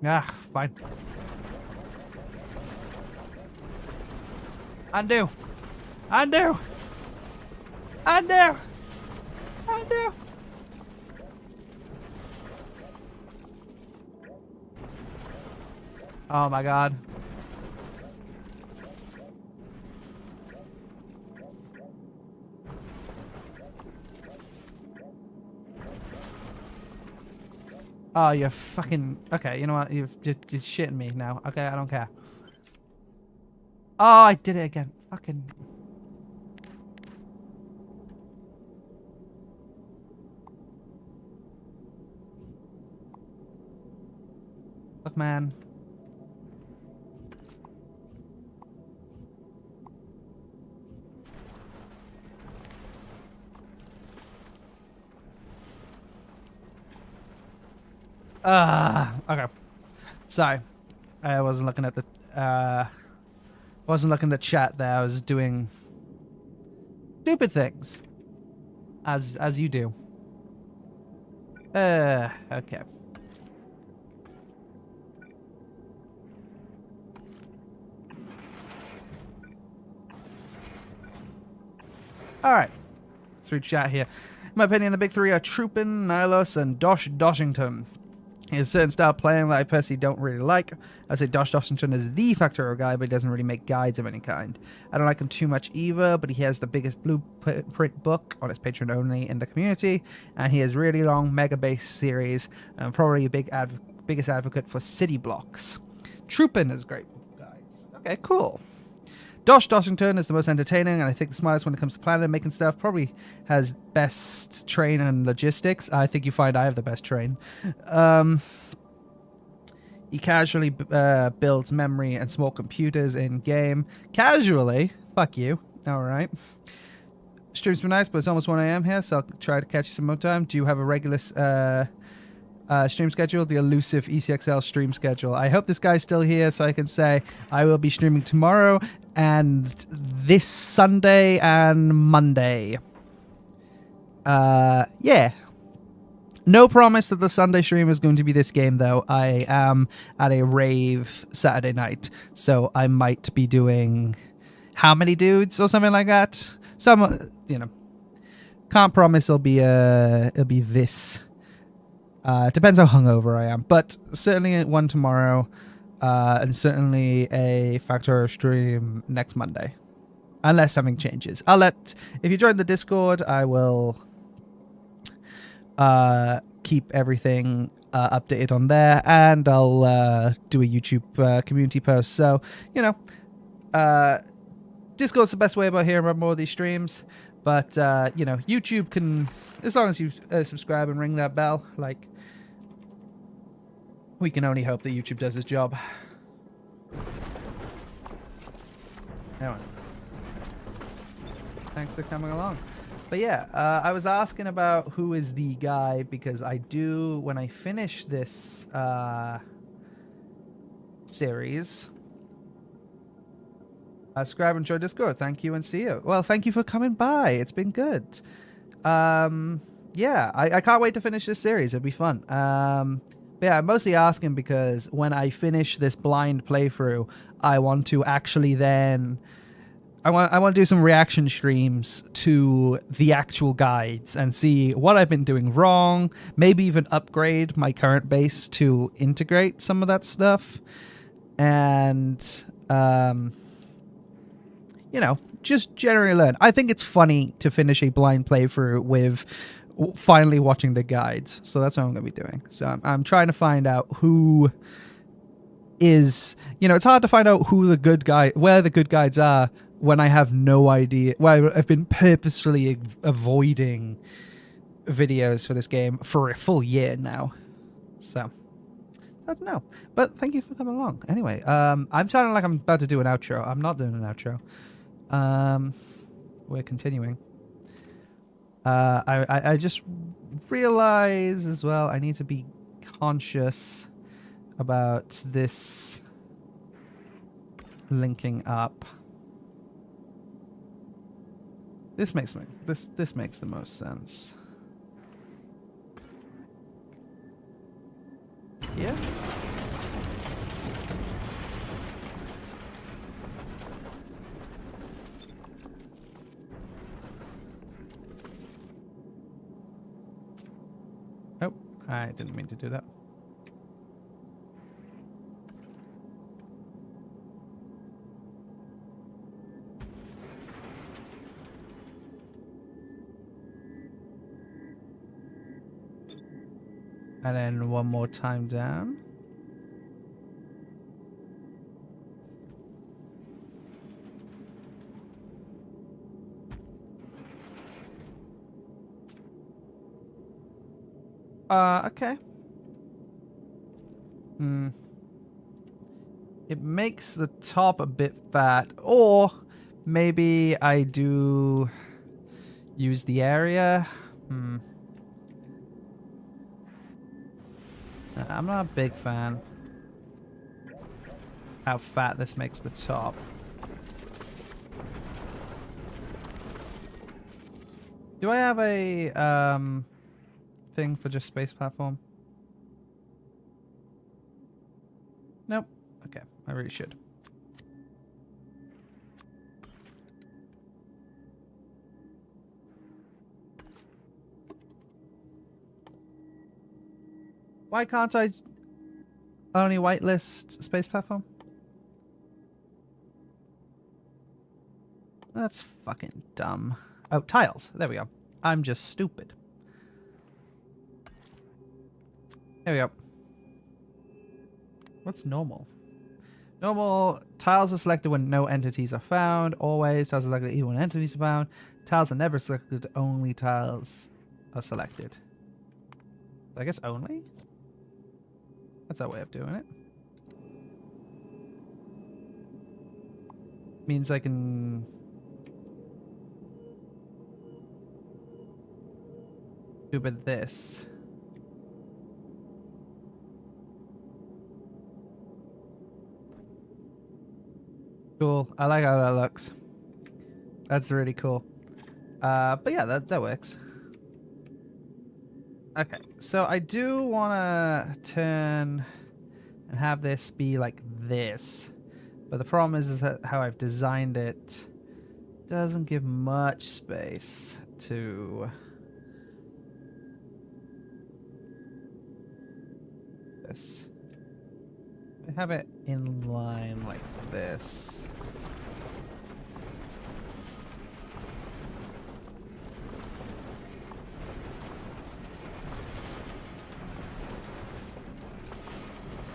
Speaker 1: Ah, fine. Undo! Undo! Undo! Undo! Oh my god. Oh, you're fucking... Okay, you know what? You're shitting me now. Okay, I don't care. Oh, I did it again. Fucking... Look, man. Okay. Sorry. I wasn't looking at the, wasn't looking at the chat there. I was doing stupid things. As you do. Okay. Alright. Through chat here. In my opinion, the big three are Troopin, Nylos, and Dosh Doshington. He has a certain style of playing that I personally don't really like. I say Dosh Doshington is the Factorio guy, but he doesn't really make guides of any kind. I don't like him too much either, but he has the biggest blueprint book on his Patreon only in the community, and he has really long mega base series, and probably a biggest advocate for city blocks. Troopin is great guides. Okay, cool. Dosh Doshington is the most entertaining, and I think the smartest when it comes to planning and making stuff. Probably has best train and logistics. I think you find I have the best train. He casually builds memory and small computers in game. Casually? Fuck you. Alright. Stream's been nice, but it's almost 1 AM here, so I'll try to catch you some more time. Do you have a regular stream schedule? The elusive ECXL stream schedule. I hope this guy's still here so I can say I will be streaming tomorrow and this Sunday and Monday. Yeah. No promise that the Sunday stream is going to be this game, though. I am at a rave Saturday night, so I might be doing how many dudes or something like that. Some, you know. Can't promise it'll be this. Depends how hungover I am, but certainly one tomorrow, and certainly a Factorio stream next Monday, unless something changes. If you join the Discord, I will keep everything updated on there, and I'll do a YouTube community post. So, you know, Discord's the best way about hearing about more of these streams, but you know, YouTube can, as long as you subscribe and ring that bell, like, we can only hope that YouTube does its job. Anyway, thanks for coming along. But yeah, I was asking about who is the guy, because I do, when I finish this series, subscribe and join Discord. Thank you and see you. Well, thank you for coming by. It's been good. Yeah, I can't wait to finish this series. It'll be fun. But yeah, I'm mostly asking because when I finish this blind playthrough, I want to actually then... I want to do some reaction streams to the actual guides and see what I've been doing wrong. Maybe even upgrade my current base to integrate some of that stuff. And, you know, just generally learn. I think it's funny to finish a blind playthrough with finally watching the guides. So that's what I'm going to be doing. So I'm trying to find out who is... You know, it's hard to find out who the good guy... where the good guides are when I have no idea. Well, I've been purposefully avoiding videos for this game for a full year now. So, I don't know. But thank you for coming along. Anyway, I'm sounding like I'm about to do an outro. I'm not doing an outro. We're continuing. I just realize as well I need to be conscious about this linking up. This makes the most sense. Yeah. Oh, I didn't mean to do that. And then one more time down. Okay. It makes the top a bit fat, or maybe I do use the area. I'm not a big fan how fat this makes the top. Do I have a thing for just space platform? Nope. Okay, I really should. Why can't I only whitelist space platform? That's fucking dumb. Oh, tiles. There we go. I'm just stupid. There we go. What's normal? Normal, tiles are selected when no entities are found. Always, tiles are selected even when entities are found. Tiles are never selected, only tiles are selected. I guess only? That's our way of doing it. Means I can... do a bit of this. Cool. I like how that looks. That's really cool. But yeah, that works. Okay, so I do want to turn and have this be like this. But the problem is how I've designed it. doesn't give much space to this. I have it in line like this.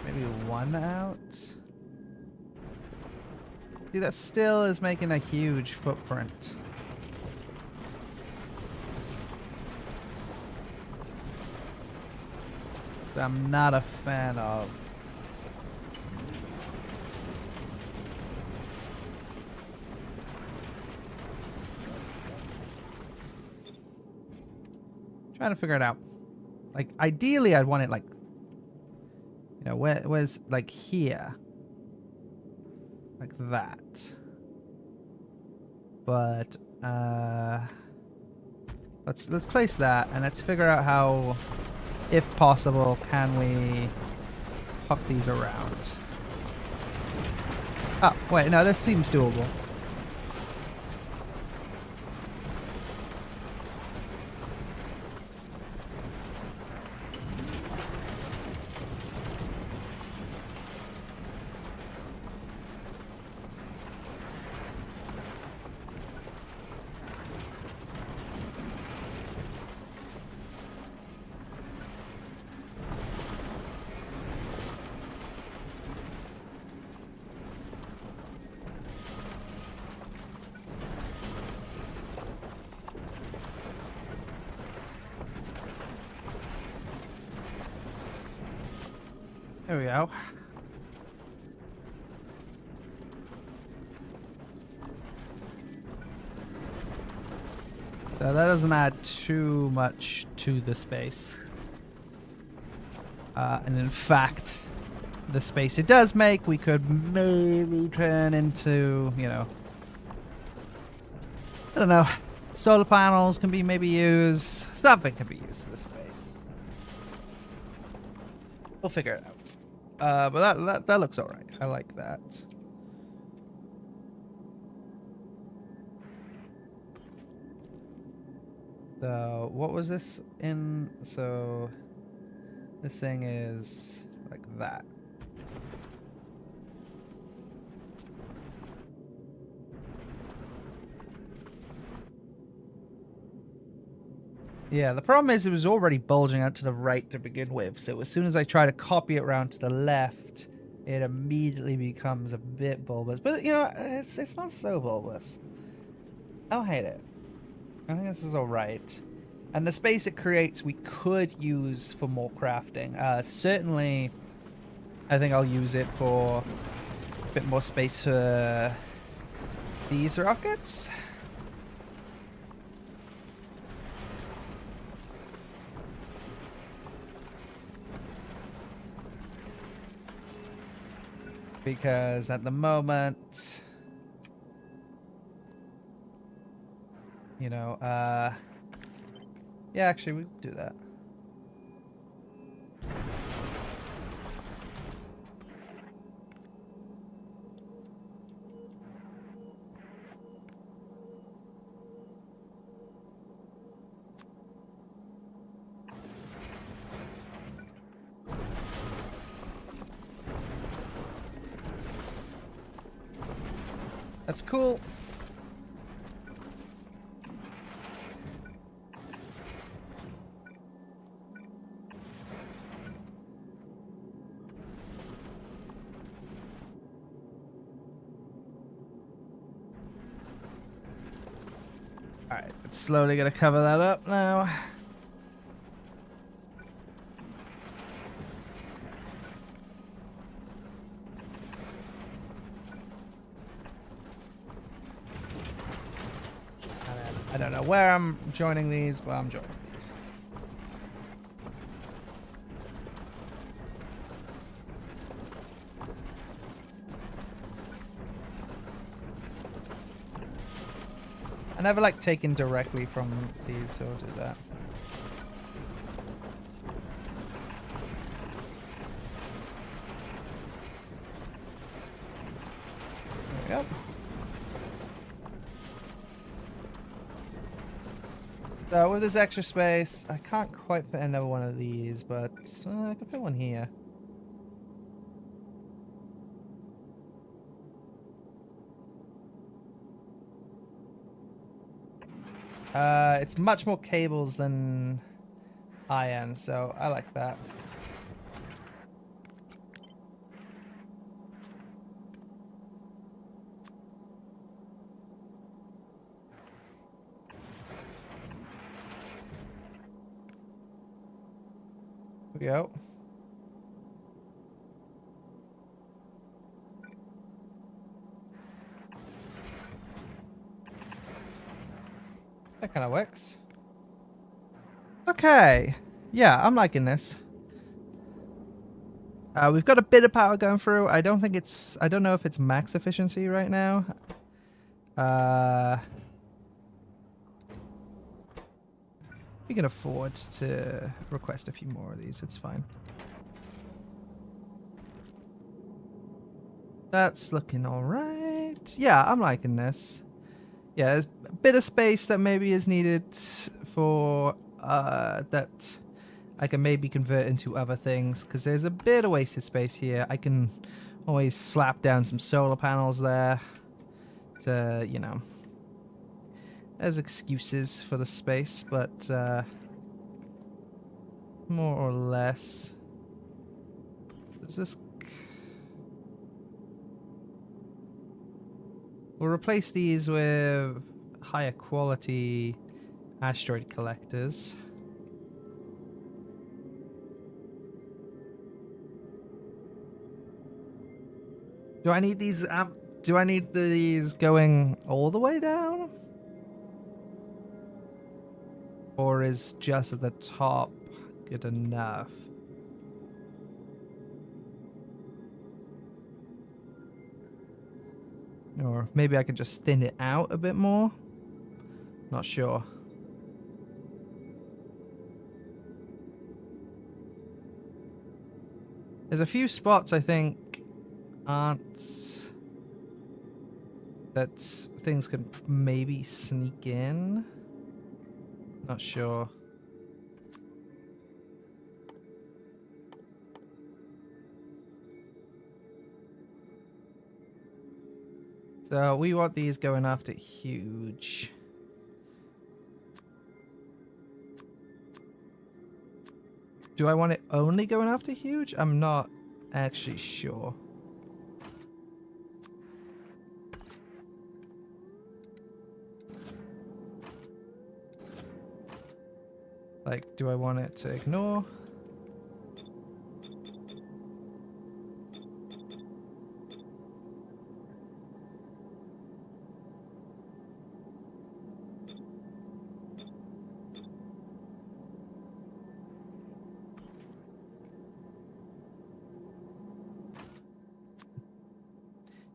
Speaker 1: Maybe one out. See, that still is making a huge footprint. That I'm not a fan of. Trying to figure it out. Like, ideally, I'd want it like, you know, where's like here, like that. But let's place that, and let's figure out how, if possible, can we huck these around. Oh wait, no, this seems doable. There we go. So that doesn't add too much to the space. And in fact, the space it does make, we could maybe turn into, you know, I don't know, solar panels can be maybe used, something can be used for this space. We'll figure it out. But that looks alright. I like that. So what was this in? So this thing is like that. Yeah, the problem is it was already bulging out to the right to begin with, so as soon as I try to copy it around to the left, it immediately becomes a bit bulbous. But, you know, it's not so bulbous. I don't hate it. I think this is alright. And the space it creates we could use for more crafting. Certainly, I think I'll use it for a bit more space for these rockets. Because at the moment, you know, yeah, actually, we can do that. That's cool. Alright, it's slowly gonna cover that up now. I don't know where I'm joining these, but I'm joining these. I never like taking directly from these, so I'll do that. There we go. So with this extra space, I can't quite fit another one of these, but I can fit one here. It's much more cables than iron, so I like that. Here we go. That kind of works. Okay. Yeah, I'm liking this. We've got a bit of power going through. I don't know if it's max efficiency right now. We can afford to request a few more of these. It's fine. That's looking alright. Yeah, I'm liking this. Yeah, there's a bit of space that maybe is needed for that I can maybe convert into other things, because there's a bit of wasted space here. I can always slap down some solar panels there to, you know, as excuses for the space, but more or less. Does this... We'll replace these with higher quality asteroid collectors. Do I need these going all the way down? Or is just at the top good enough? Or maybe I could just thin it out a bit more? Not sure. There's a few spots I think aren't... that things could maybe sneak in. Not sure. So we want these going after huge. Do I want it only going after huge? I'm not actually sure. Like, do I want it to ignore?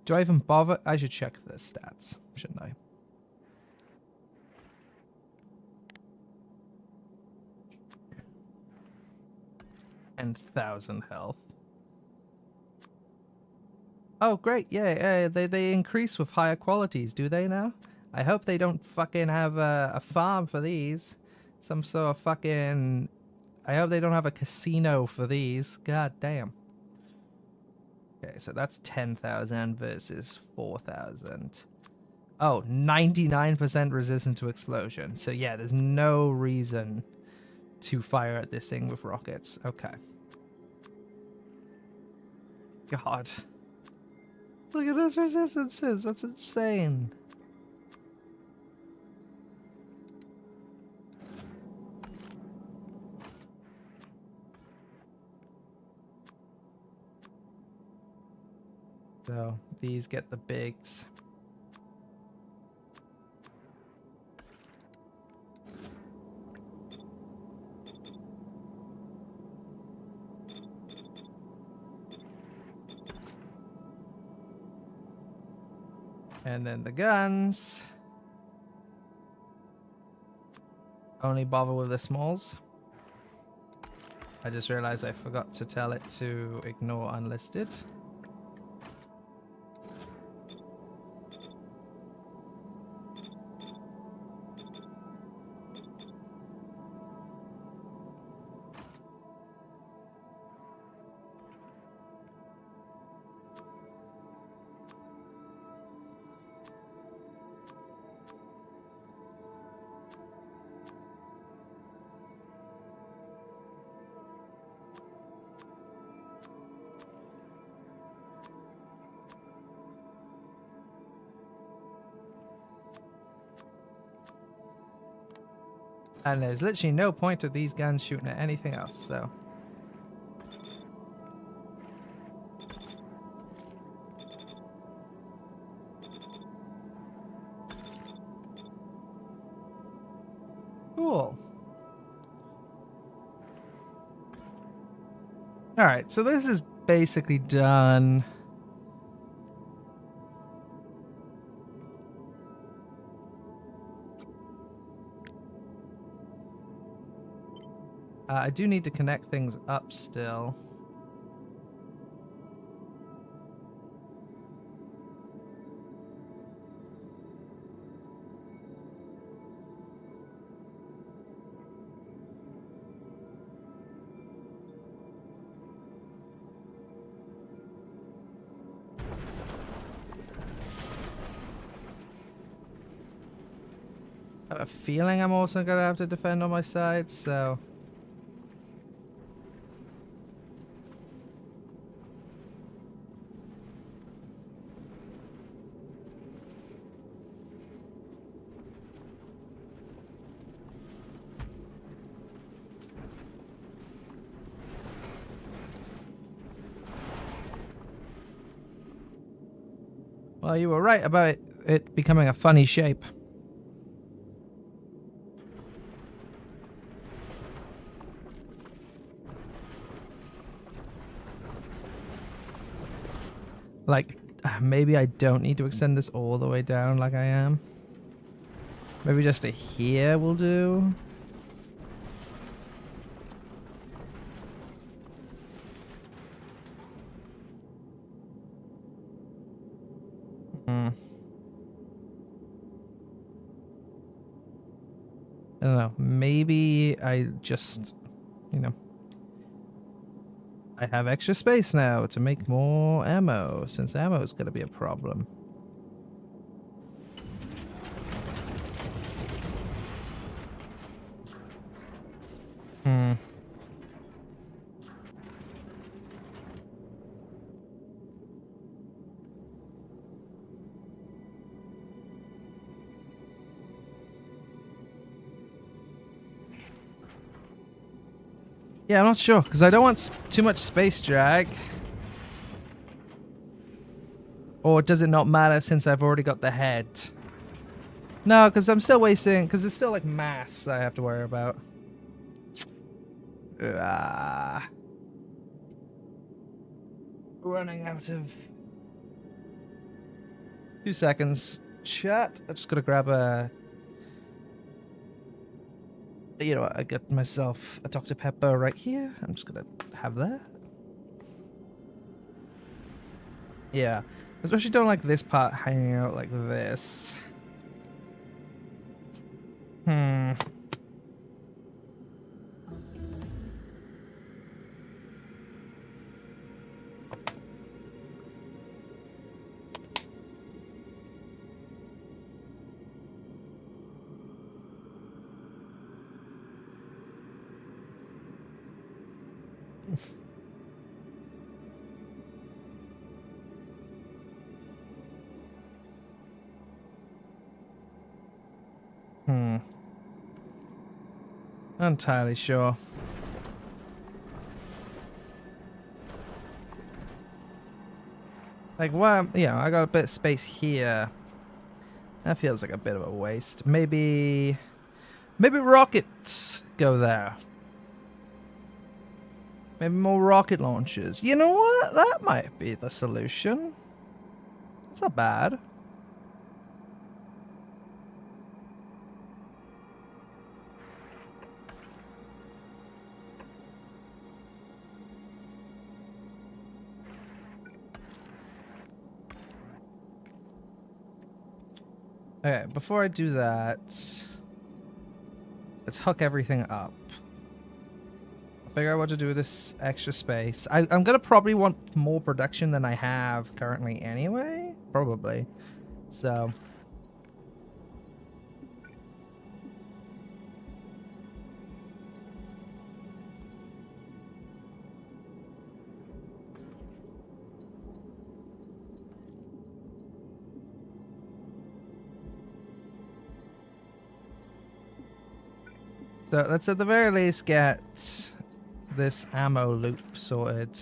Speaker 1: Do I even bother? I should check the stats, shouldn't I? And 1,000 health. Oh, great. Yeah, they increase with higher qualities, do they now? I hope they don't fucking have a farm for these. Some sort of fucking... I hope they don't have a casino for these. God damn. Okay, so that's 10,000 versus 4,000. Oh, 99% resistant to explosion. So yeah, there's no reason to fire at this thing with rockets. Okay. God. Look at those resistances. That's insane. So these get the bigs. And then the guns. Only bother with the smalls. I just realized I forgot to tell it to ignore unlisted. And there's literally no point of these guns shooting at anything else, so. Cool. Alright, so this is basically done. I do need to connect things up still. I have a feeling I'm also gonna have to defend on my side, so. Well, you were right about it becoming a funny shape. Like, maybe I don't need to extend this all the way down like I am. Maybe just to here will do. Hmm. I don't know. Maybe I just, you know, I have extra space now to make more ammo, since ammo is going to be a problem. Hmm. Yeah, I'm not sure, because I don't want too much space drag. Or does it not matter since I've already got the head? No, because I'm still wasting, because it's still like mass I have to worry about. Running out of 2 seconds. Chat. I just gotta grab a. You know what? I got myself a Dr. Pepper right here. I'm just gonna have that. Yeah. Especially don't like this part hanging out like this. Hmm. Hmm. Not entirely sure. Like, well, you know, I got a bit of space here. That feels like a bit of a waste. Maybe rockets go there. Maybe more rocket launchers. You know what? That might be the solution. It's not bad. Okay, before I do that, let's hook everything up. I'll figure out what to do with this extra space. I'm gonna probably want more production than I have currently anyway. Probably. So. So let's at the very least get this ammo loop sorted.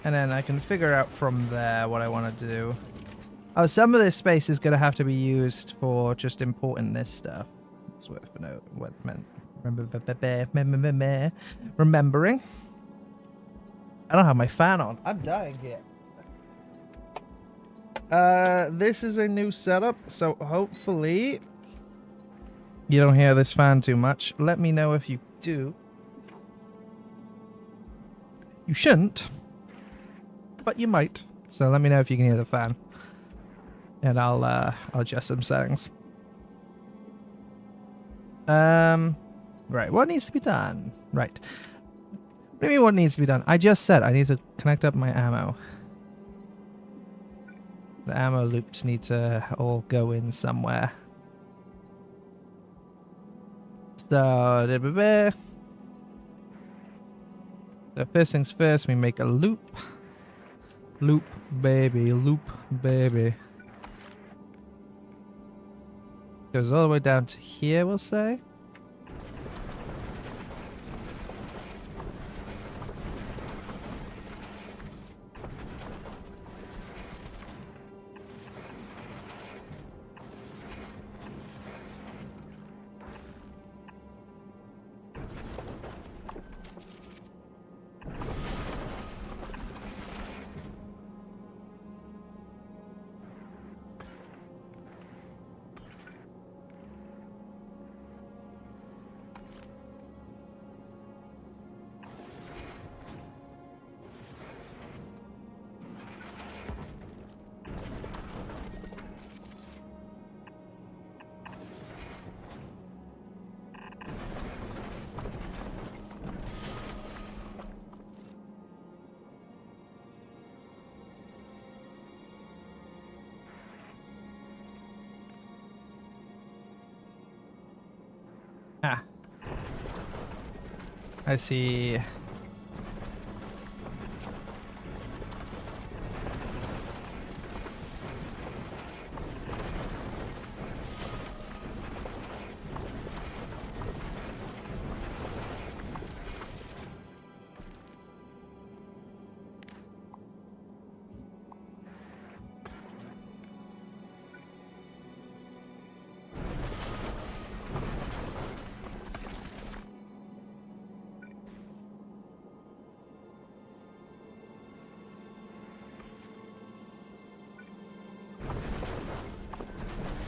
Speaker 1: And then I can figure out from there what I want to do. Oh, some of this space is going to have to be used for just importing this stuff. That's worth a note. What meant. Remembering. I don't have my fan on. I'm dying here. This is a new setup, so hopefully you don't hear this fan too much. Let me know if you do. You shouldn't, but you might. So let me know if you can hear the fan, and I'll adjust some settings. Right. What needs to be done? Right. What do you mean what needs to be done? I just said I need to connect up my ammo. The ammo loops need to all go in somewhere. So first things first, we make a loop. Loop, baby. Loop, baby. Goes all the way down to here, we'll say. Ah. I see.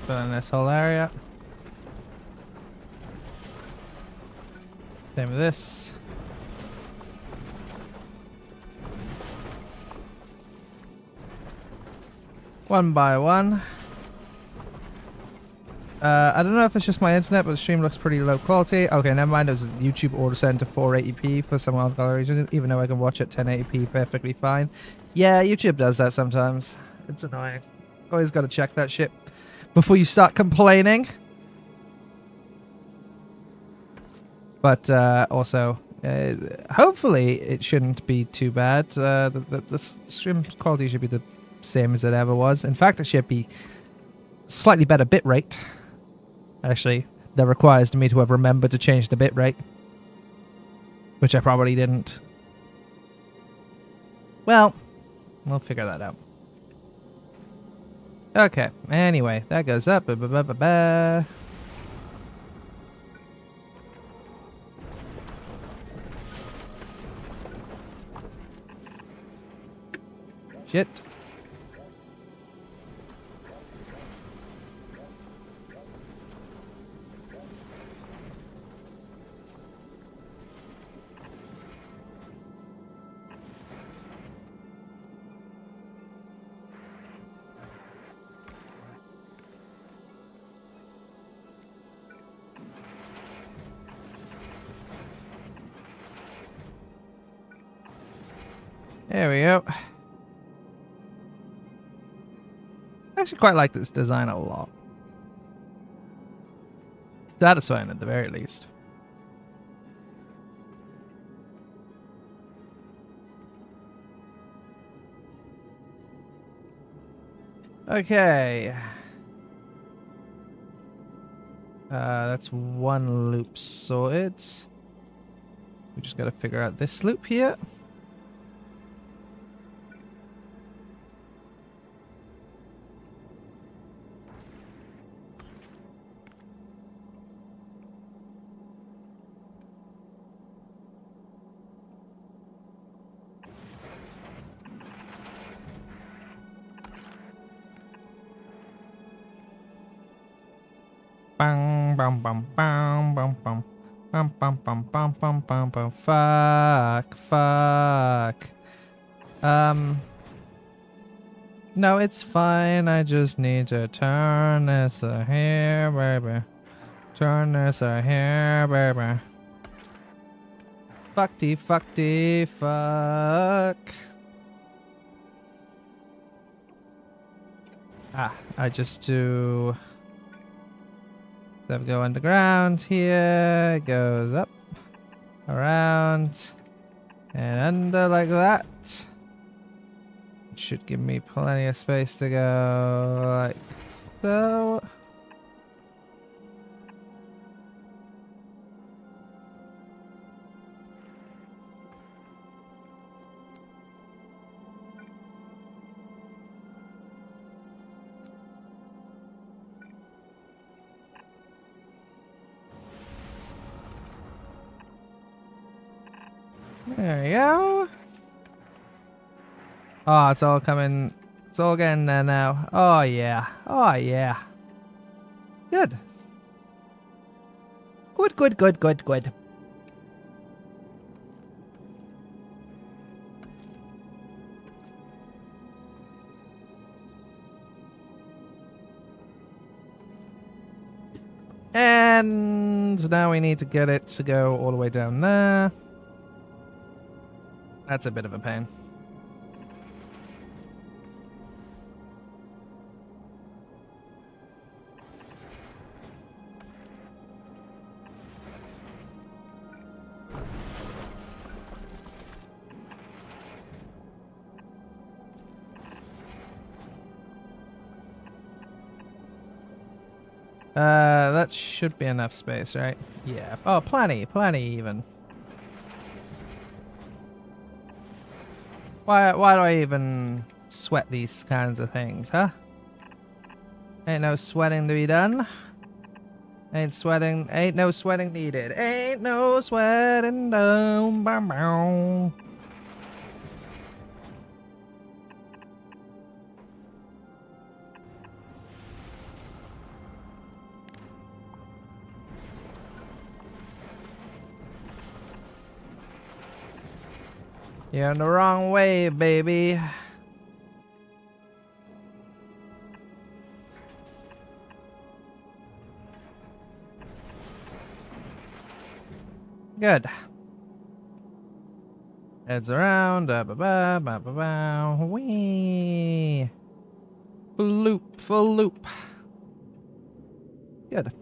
Speaker 1: Fill in this whole area. Same with this. One by one. I don't know if it's just my internet, but the stream looks pretty low quality. Okay, never mind. It was YouTube auto set to 480p for some other reason, even though I can watch at 1080p perfectly fine. Yeah, YouTube does that sometimes. It's annoying. Always got to check that shit before you start complaining. But also, hopefully it shouldn't be too bad. The stream quality should be the same as it ever was. In fact, it should be slightly better bitrate. Actually, that requires me to have remembered to change the bitrate, which I probably didn't. Well, we'll figure that out. Okay, anyway, that goes up. Shit. There we go. I actually quite like this design a lot. Satisfying at the very least. Okay. That's one loop sorted. We just gotta figure out this loop here. Bang, bam, bam, bam, bam, bam. Bum, bum, bum, bum, bum, bum, bum. Fuck, fuck. No, it's fine. I just need to turn this here, baby. Turn this here, baby. Fuckty, fuck. Ah, I just do. So we go underground here. It goes up, around, and under like that. It should give me plenty of space to go like so. There we go. Oh, it's all coming. It's all getting there now. Oh, yeah. Oh, yeah. Good. Good, good, good, good, good. And now we need to get it to go all the way down there. That's a bit of a pain. That should be enough space, right? Yeah. Oh, plenty even. Why do I even sweat these kinds of things, huh? Ain't no sweating to be done. Ain't no sweating needed. Ain't no sweating done. Bow, bow. You're in the wrong way, baby. Good. Heads around. Ba ba ba ba ba ba. Wee. Full loop. Full loop. Good.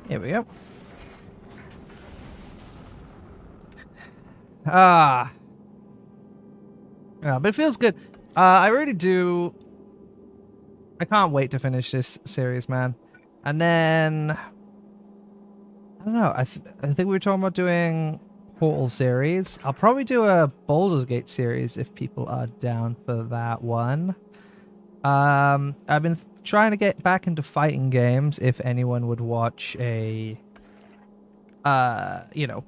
Speaker 1: Here we go. Ah. Yeah, but it feels good. I really do. I can't wait to finish this series, man. And then I don't know. I think we were talking about doing Portal series. I'll probably do a Baldur's Gate series if people are down for that one. I've been trying to get back into fighting games. If anyone would watch a, you know,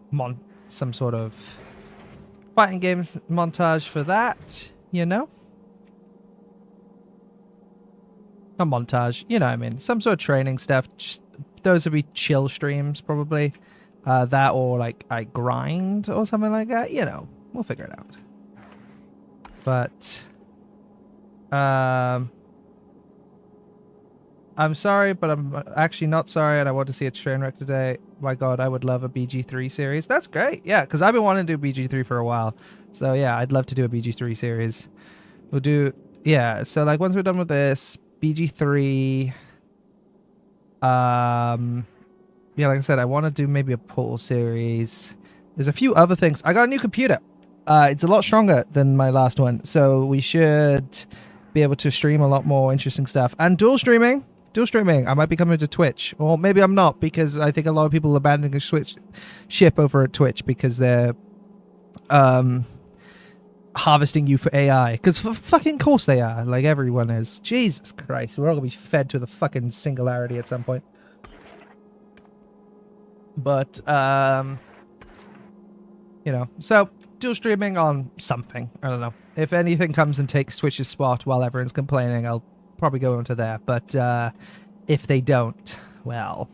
Speaker 1: some sort of fighting game montage for that, you know? A montage, you know what I mean. Some sort of training stuff. Just, those would be chill streams, probably. That or like I grind or something like that. You know, we'll figure it out. But I'm sorry, but I'm actually not sorry, and I want to see a train wreck today. My God, I would love a BG3 series. That's great. Yeah, because I've been wanting to do BG3 for a while. So yeah, I'd love to do a BG3 series. We'll do, yeah. So like once we're done with this BG3, yeah, like I said, I want to do maybe a Portal series. There's a few other things. I got a new computer. It's a lot stronger than my last one, so we should be able to stream a lot more interesting stuff. And dual streaming. Dual streaming. I might be coming to Twitch, or maybe I'm not, because I think a lot of people are abandoning a Switch ship over at Twitch because they're harvesting you for AI. Because for fucking course they are. Like everyone is. Jesus Christ, we're all gonna be fed to the fucking singularity at some point. But you know, so dual streaming on something. I don't know. If anything comes and takes Twitch's spot while everyone's complaining, I'll probably go onto there. But if they don't, well,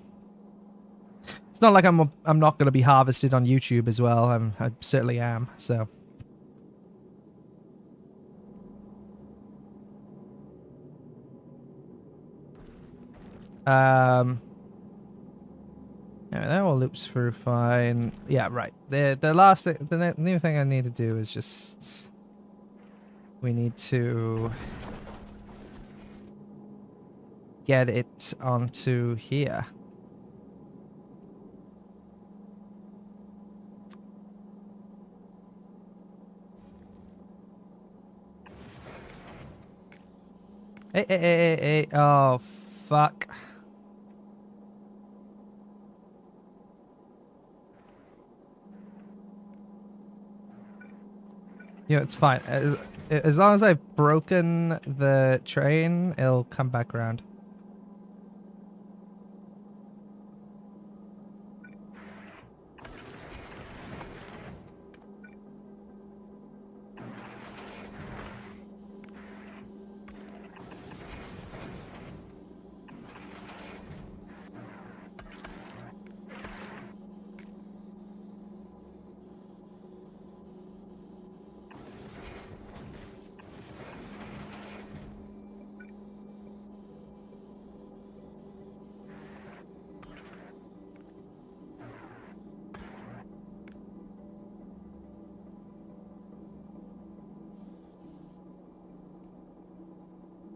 Speaker 1: it's not like I'm not going to be harvested on YouTube as well. I certainly am. So. Yeah, that all loops through fine. Yeah, right. The last thing, the new thing I need to do is just we need to get it onto here. Hey. Oh, fuck. You know, it's fine. As long as I've broken the train, it'll come back around.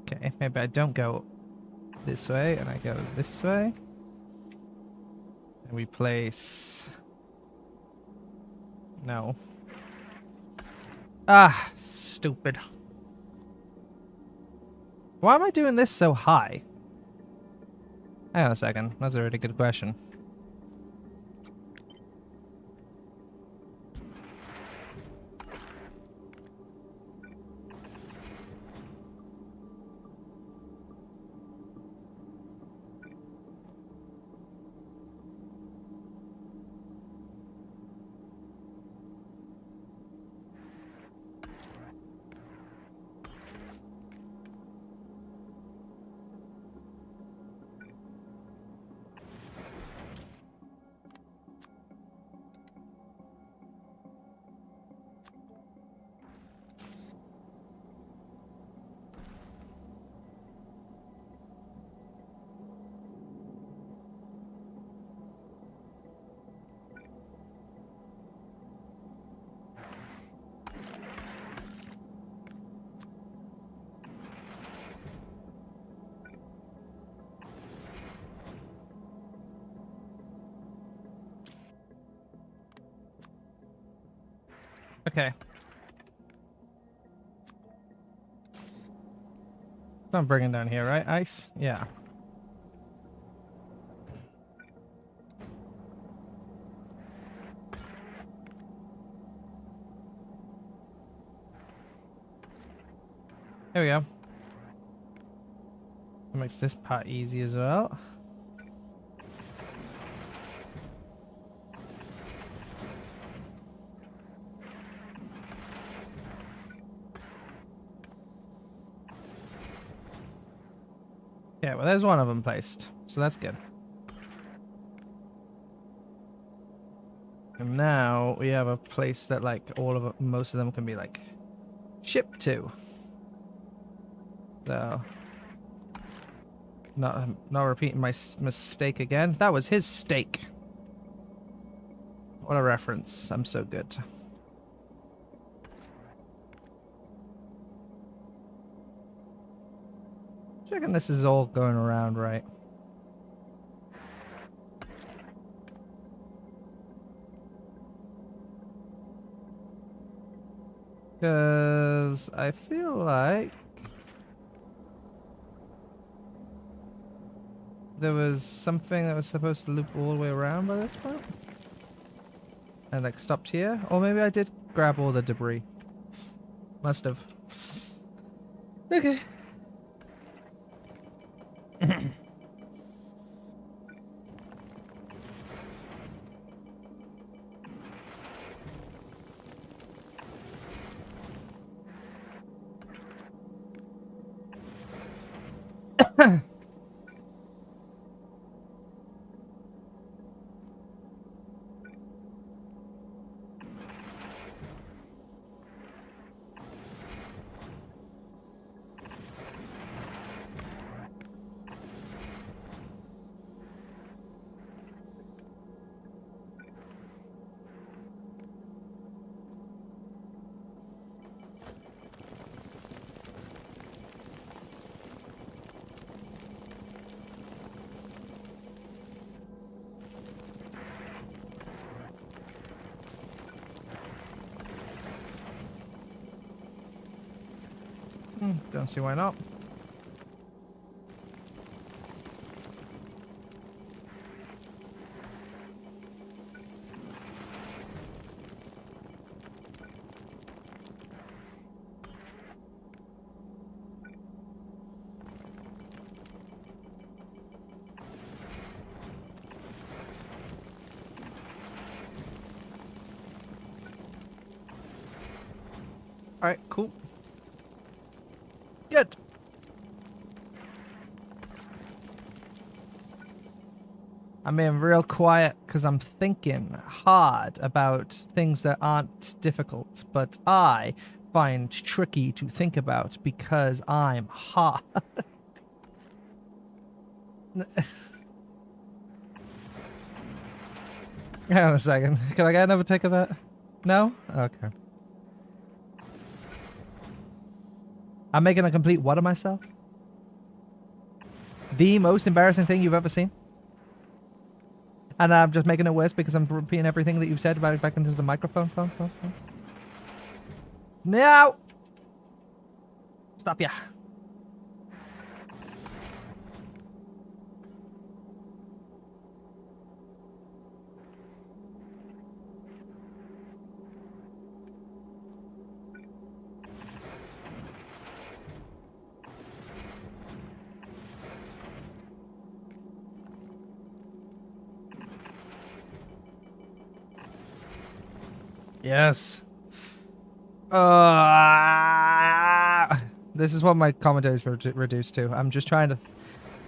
Speaker 1: Okay, maybe I don't go this way and I go this way. And we place... No. Ah, stupid. Why am I doing this so high? Hang on a second. That's a really good question. Okay. I'm bringing down here, right? Ice? Yeah. There we go. That makes this part easy as well. Yeah, well, there's one of them placed, so that's good. And now we have a place that like most of them can be like shipped to. So not repeating my mistake again. That was his steak. What a reference. I'm so good. Checking this is all going around right. Because I feel like there was something that was supposed to loop all the way around by this point. And like stopped here. Or maybe I did grab all the debris. Must have. Okay. Don't see why not. Alright, cool. Good. I'm being real quiet because I'm thinking hard about things that aren't difficult, but I find tricky to think about because I'm hard. Hang on a second. Can I get another take of that? No? Okay. I'm making a complete what of myself? The most embarrassing thing you've ever seen? And I'm just making it worse because I'm repeating everything that you've said about it back into the microphone. Phone. No! Stop ya. Yes. This is what my commentary is reduced to. I'm just trying to...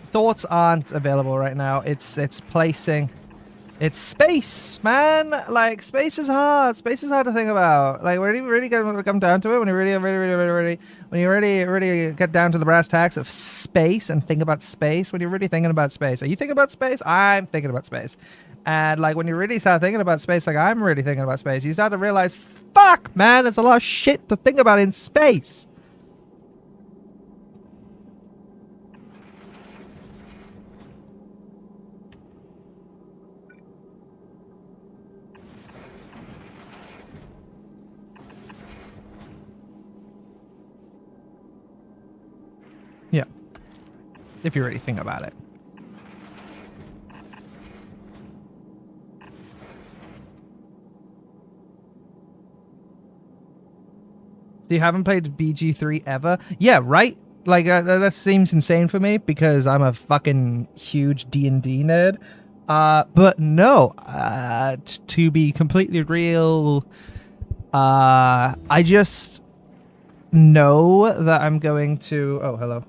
Speaker 1: Thoughts aren't available right now. It's placing... It's space, man! Like, space is hard. Space is hard to think about. Like, when you really come down to it, when you really get down to the brass tacks of space and think about space, when you're really thinking about space. Are you thinking about space? I'm thinking about space. And, like, when you really start thinking about space, like I'm really thinking about space, you start to realize, fuck, man, there's a lot of shit to think about in space. Yeah. If you really think about it. So you haven't played BG3 ever? Yeah, right? Like, that seems insane for me because I'm a fucking huge D&D nerd. But no, to be completely real, I just know that I'm going to... Oh, hello.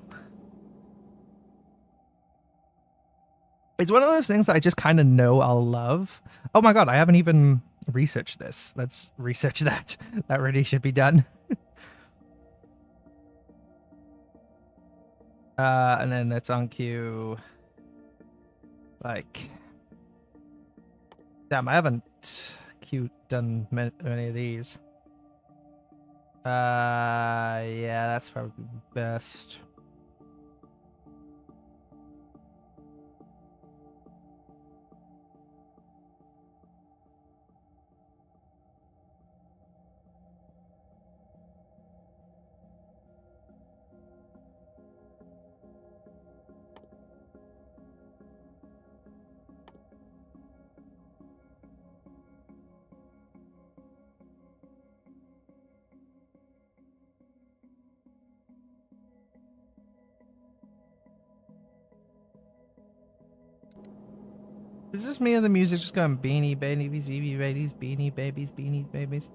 Speaker 1: It's one of those things that I just kind of know I'll love. Oh my god, I haven't even researched this. Let's research that. That really should be done. And then it's on queue. Like, damn, I haven't done many of these. Yeah, that's probably best. Is this me and the music just going beanie babies, beanie babies, beanie babies, beanie babies?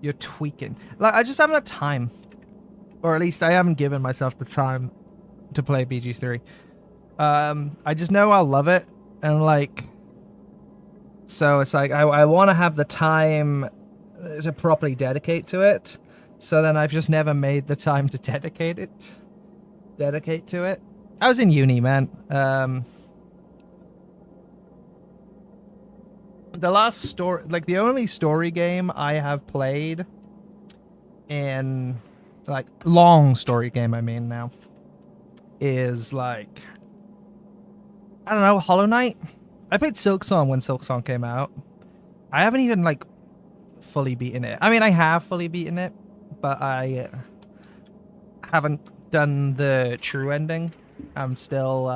Speaker 1: You're tweaking. Like, I just haven't had time. Or at least I haven't given myself the time to play BG3. I just know I'll love it. And like, so it's like, I want to have the time to properly dedicate to it. So then I've just never made the time to dedicate to it. I was in uni, man. The last story, like the only story game I have played in, like, long story game, I mean now, is like, I don't know, Hollow Knight? I played Silksong when Silksong came out. I haven't even, like, fully beaten it. I mean, I have fully beaten it, but I haven't done the true ending. I'm still,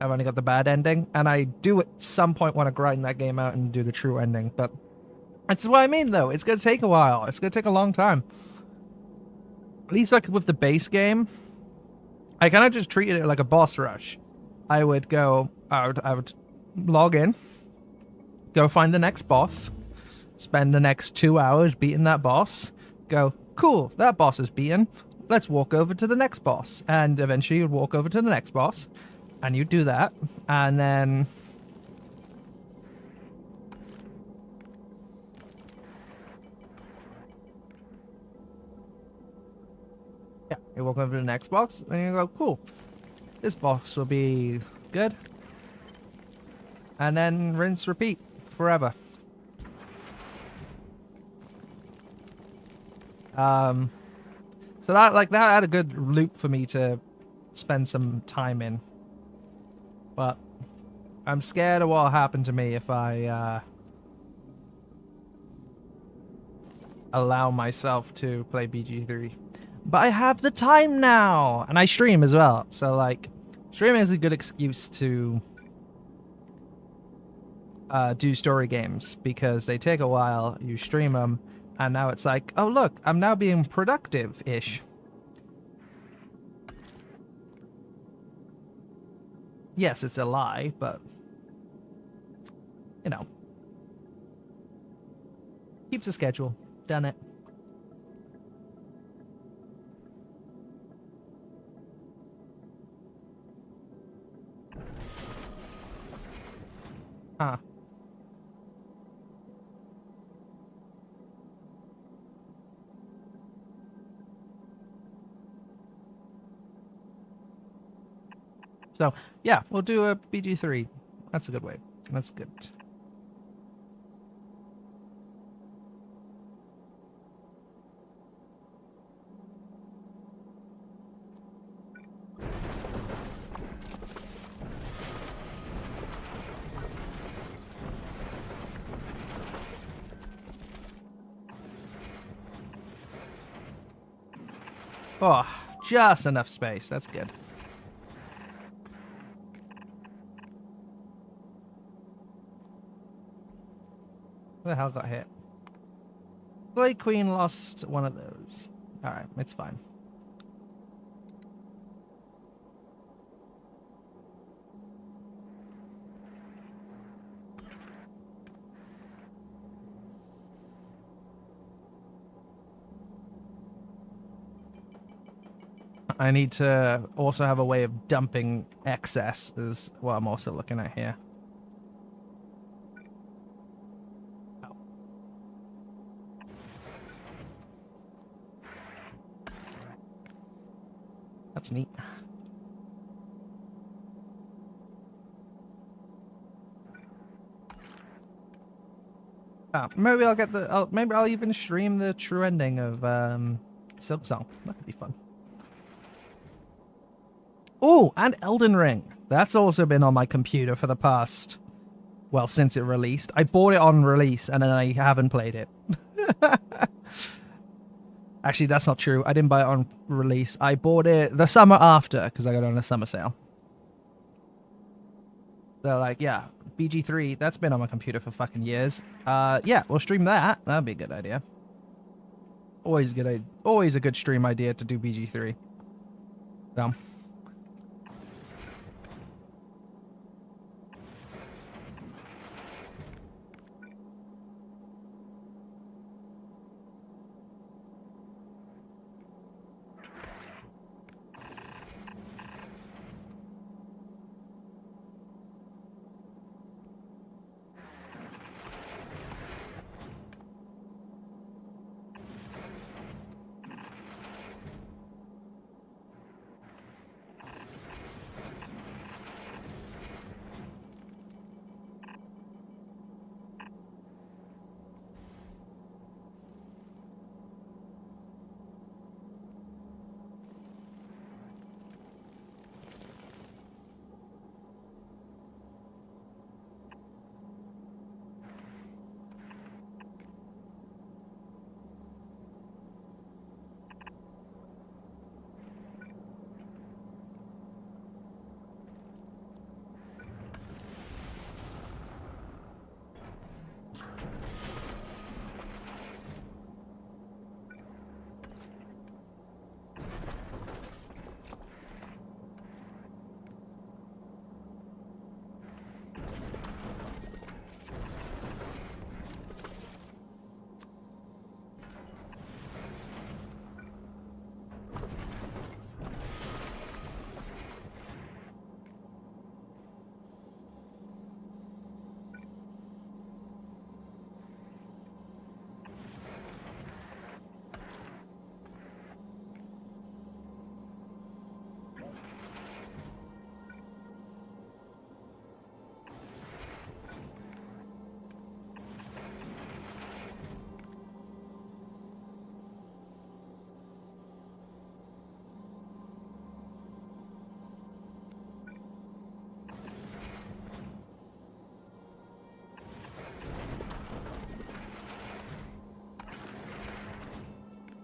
Speaker 1: I've only got the bad ending, and I do at some point want to grind that game out and do the true ending, but that's what I mean, though. It's going to take a while. It's going to take a long time. At least, like, with the base game, I kind of just treated it like a boss rush. I would log in, go find the next boss, spend the next 2 hours beating that boss, go, cool, that boss is beaten, let's walk over to the next boss, and eventually you'd walk over to the next boss, and you do that, and then yeah, you walk over to the next boss, and you go, cool, this boss will be good, and then rinse, repeat, forever. So that had a good loop for me to spend some time in. But I'm scared of what'll happen to me if I allow myself to play BG3. But I have the time now! And I stream as well. So, like, streaming is a good excuse to do story games, because they take a while, you stream them, and now it's like, oh look, I'm now being productive-ish. Yes, it's a lie, but, you know. Keeps a schedule. Done it. Huh. So, yeah, we'll do a BG3. That's a good way. That's good. Oh, just enough space. That's good. Who the hell got hit? Blade Queen lost one of those. Alright, it's fine. I need to also have a way of dumping excess is what I'm also looking at here. Oh. That's neat. Maybe I'll get the. Maybe I'll even stream the true ending of Silk Song. That could be fun. Oh, and Elden Ring. That's also been on my computer for the past. Well, since it released. I bought it on release and then I haven't played it. Actually, that's not true. I didn't buy it on release. I bought it the summer after because I got it on a summer sale. So, like, yeah, BG3, that's been on my computer for fucking years. Yeah, we'll stream that. That'd be a good idea. Always a good stream idea to do BG3. So.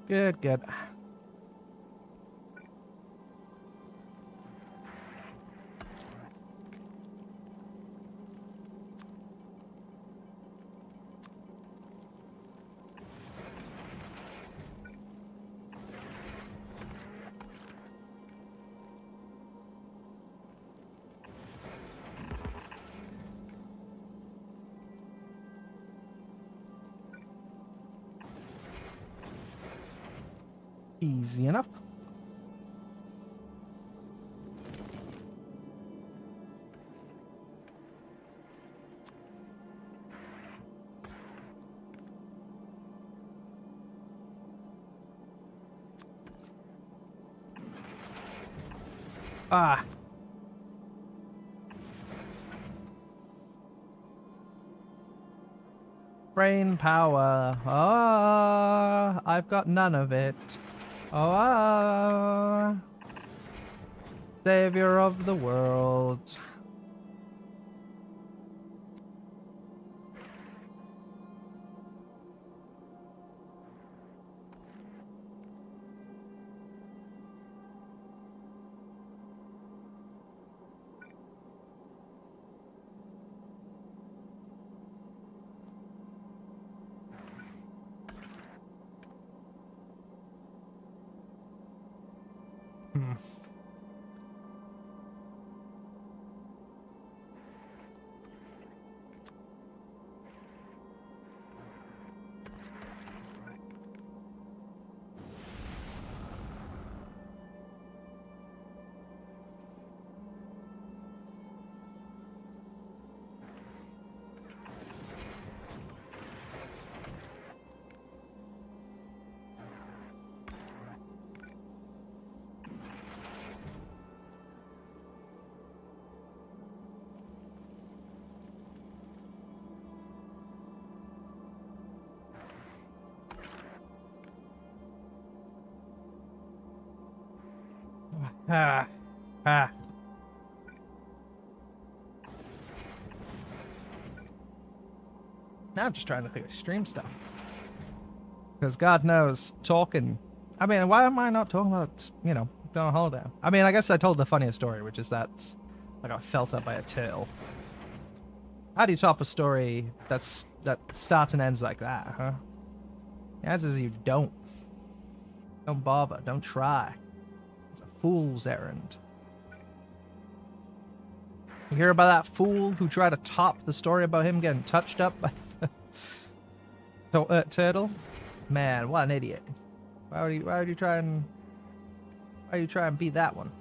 Speaker 1: Good, good. Easy enough. Ah. Brain power. Ah, I've got none of it. Oh, savior of the world. Ah. Ah. Now I'm just trying to think of stream stuff. Because God knows, talking... I mean, why am I not talking about, you know, going on holiday? I mean, I guess I told the funniest story, which is that I got felt up by a turtle. How do you top a story that starts and ends like that, huh? The answer is you don't. Don't bother. Don't try. It's a fool's errand. You hear about that fool who tried to top the story about him getting touched up by the turtle? Man, what an idiot. Why would you try and beat that one?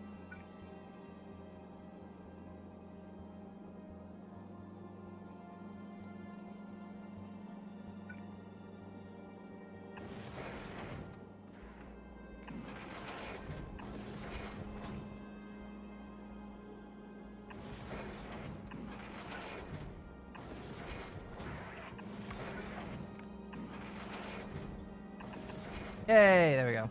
Speaker 1: Yay, there we go.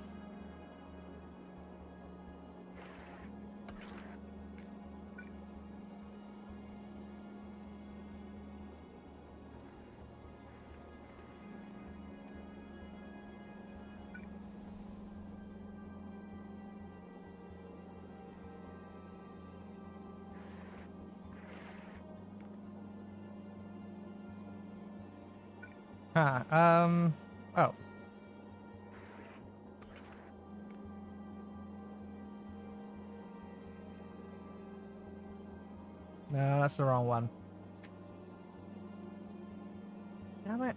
Speaker 1: Oh. No, that's the wrong one. Damn it.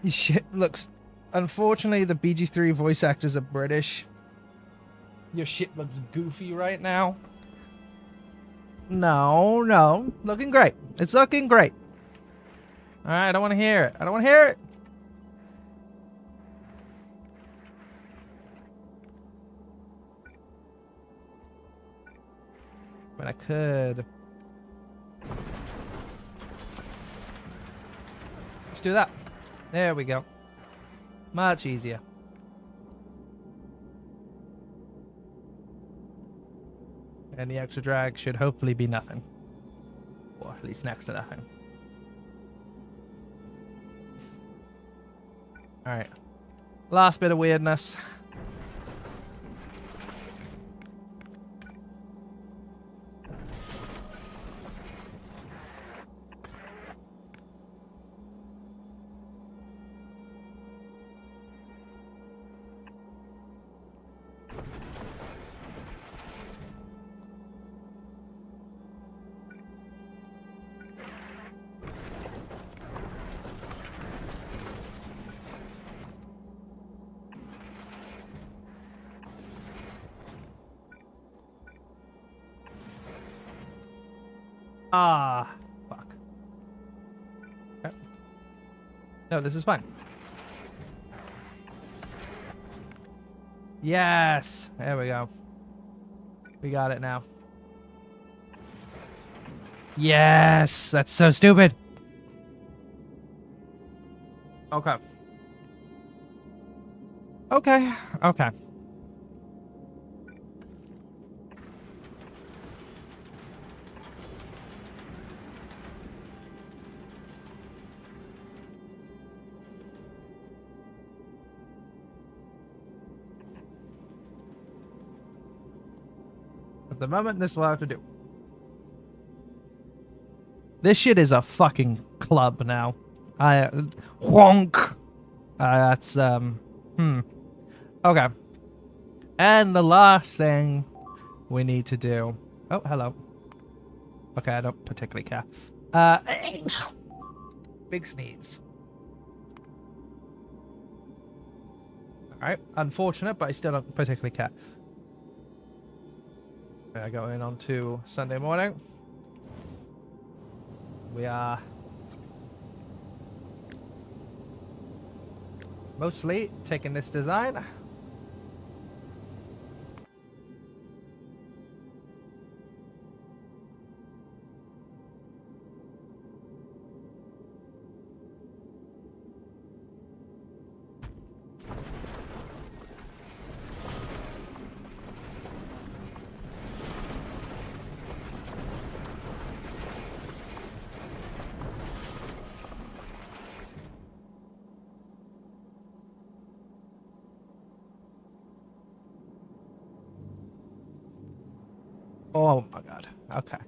Speaker 1: Shit looks... Unfortunately, the BG3 voice actors are British. Your shit looks goofy right now. No. Looking great. It's looking great. Alright, I don't want to hear it. I don't want to hear it. But I could... Let's do that. There we go. Much easier. And the extra drag should hopefully be nothing. Or at least next to nothing. Alright. Last bit of weirdness. Ah, fuck. Okay. No, this is fine. Yes! There we go. We got it now. Yes! That's so stupid! Okay. Okay. Okay. At the moment, this will have to do. This shit is a fucking club now. Wonk! That's, Okay. And the last thing we need to do... Oh, hello. Okay, I don't particularly care. Big sneeze. Alright, unfortunate, but I still don't particularly care. I go in on to Sunday morning. We are mostly taking this design. Oh my god. Okay.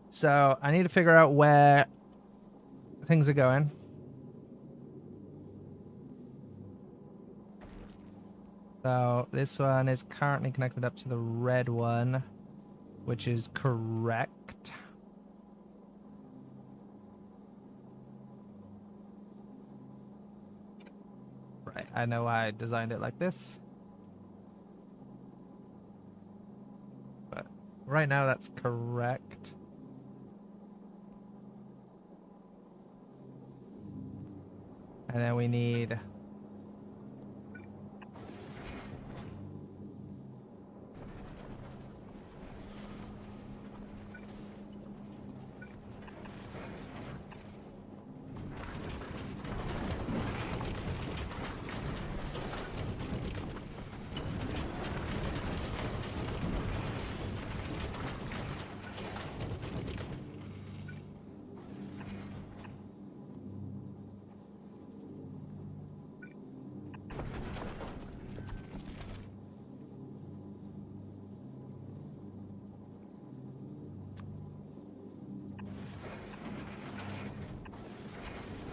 Speaker 1: So I need to figure out where things are going. So this one is currently connected up to the red one, which is correct. Right, I know why I designed it like this. But right now that's correct. And then we need...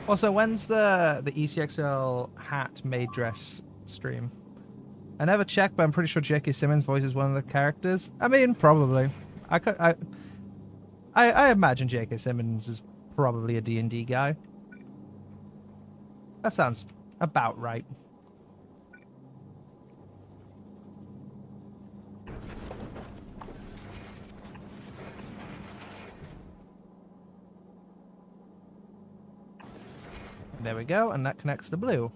Speaker 1: Also, when's the ECXL hat made dress stream? I never checked, but I'm pretty sure J.K. Simmons voices one of the characters. I mean, probably. I imagine J.K. Simmons is probably a D&D guy. That sounds about right. There we go, and that connects to blue.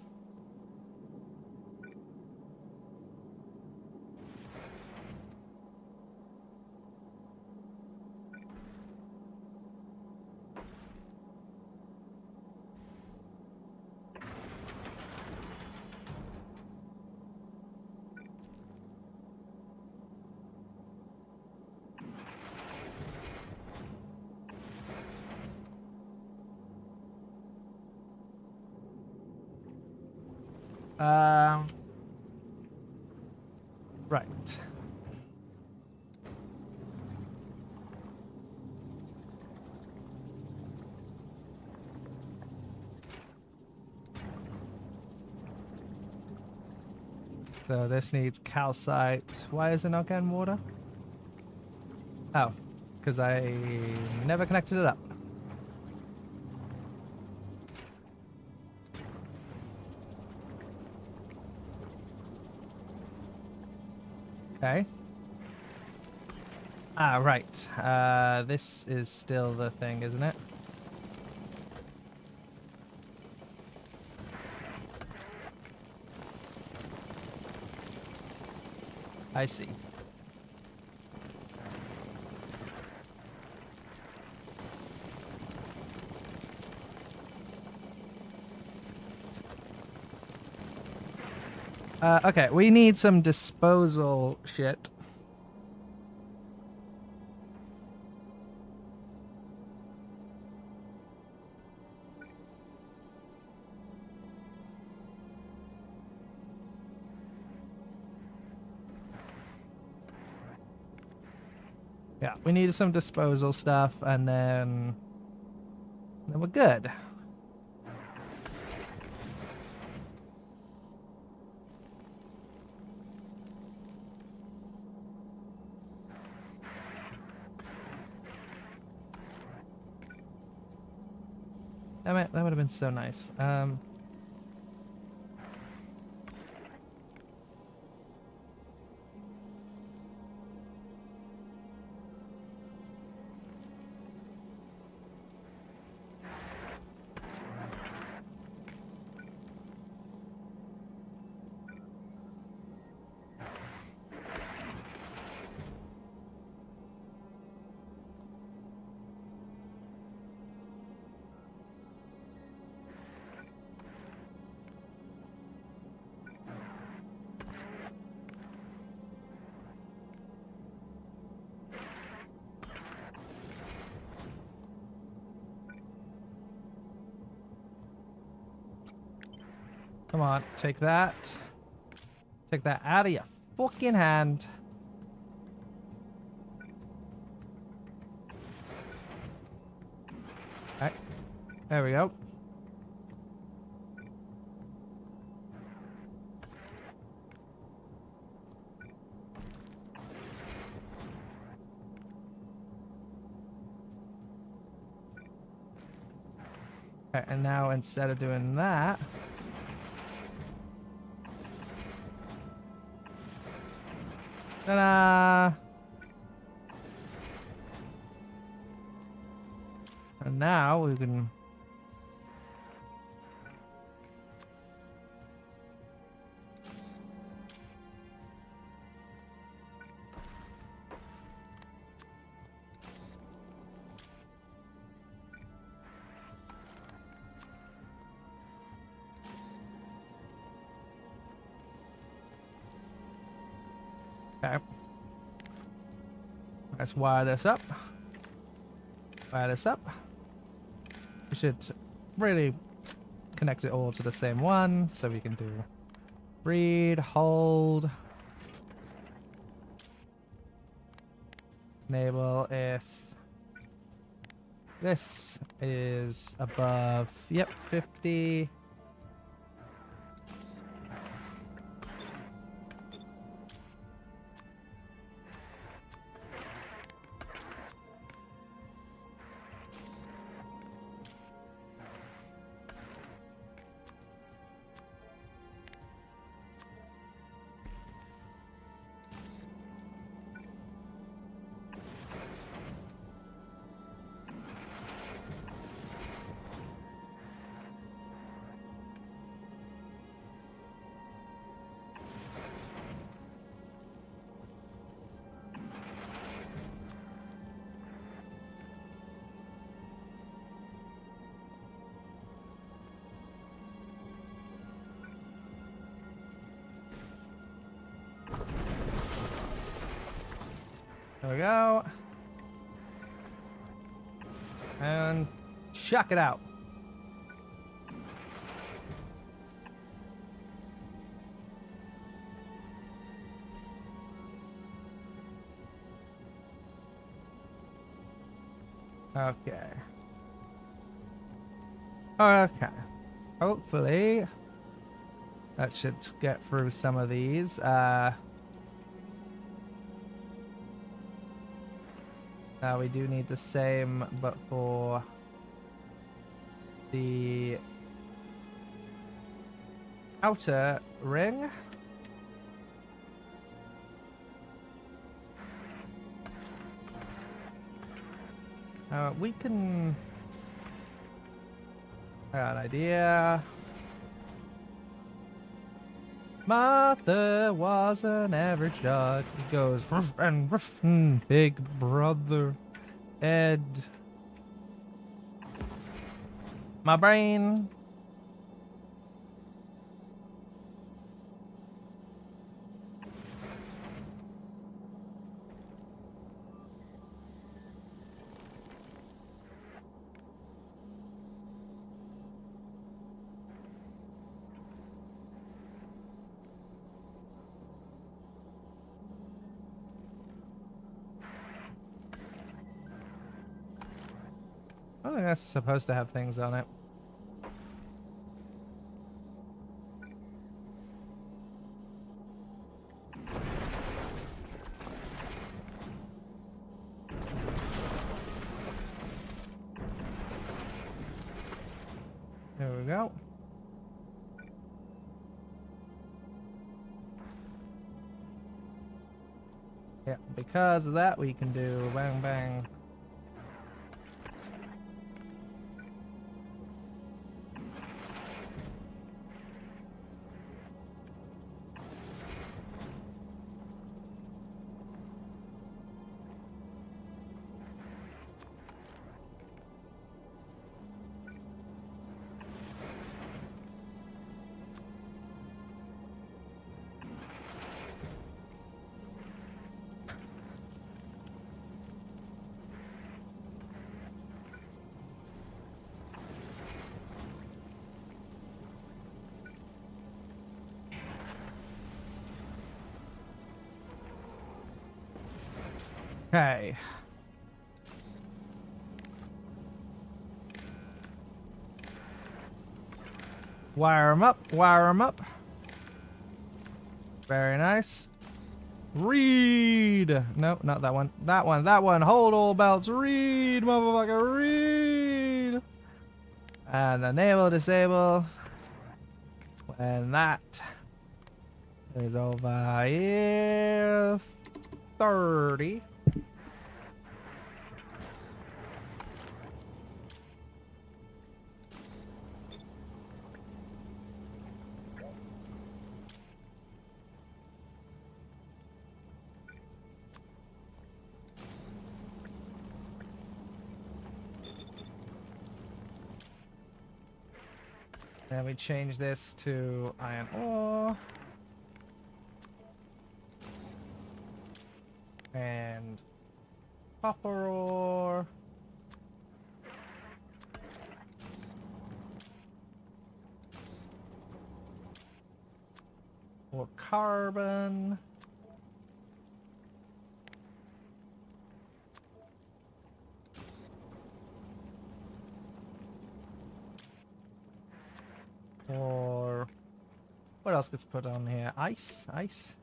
Speaker 1: Right. So this needs calcite. Why is it not getting water? Oh, because I never connected it up. Okay. Ah, right. This is still the thing, isn't it? I see. Okay, we need some disposal shit. Yeah, we need some disposal stuff, and then we're good. Damn it, that would have been so nice. Come on, take that. Take that out of your fucking hand. Alright. There we go. Okay, and now instead of doing that, ta-da! And now we can okay. Let's wire this up. Wire this up. We should really connect it all to the same one, so we can do read, hold, enable if this is above, yep, 50. There we go. And chuck it out. Okay. Okay. Hopefully that should get through some of these. We do need the same, but for the outer ring. We can... I got an idea. Martha was an average dog. He goes ruff and ruff, big brother Ed. My brain. I think that's supposed to have things on it. There we go. Yeah, because of that we can do bang bang. Okay. Wire them up, wire them up. Very nice. Read! No, not that one. That one, that one. Hold all belts. Read, motherfucker, read! And enable, disable. And that is over here. 30. Then we change this to iron ore. And copper ore. Or carbon. Or what else gets put on here? Ice, ice.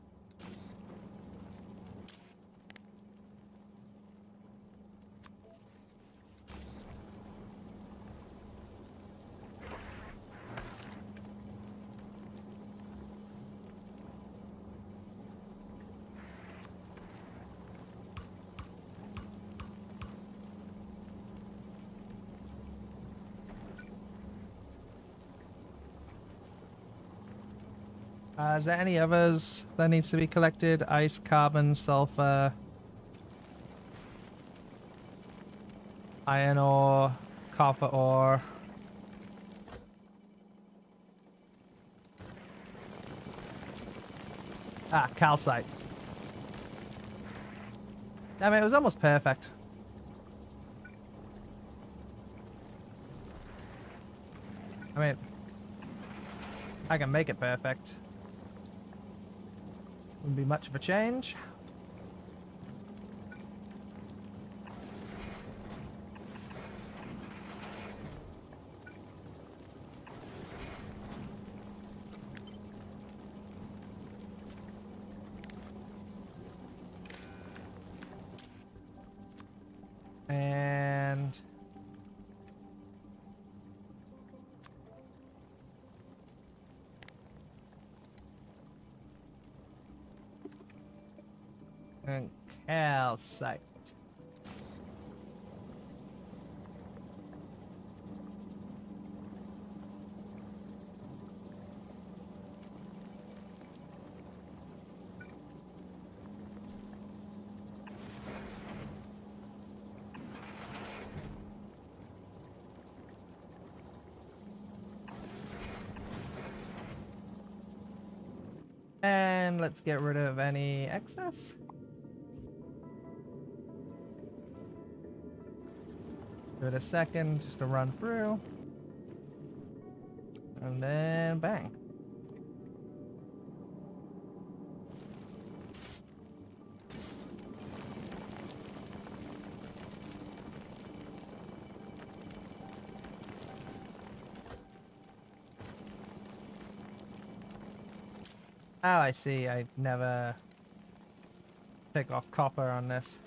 Speaker 1: Is there any others that needs to be collected? Ice, carbon, sulfur, iron ore, copper ore. Ah, calcite. I mean, it was almost perfect. I mean, I can make it perfect. Wouldn't be much of a change. And calcite. And let's get rid of any excess. Give it a second just to run through. And then bang. Oh, I see. I never take off copper on this.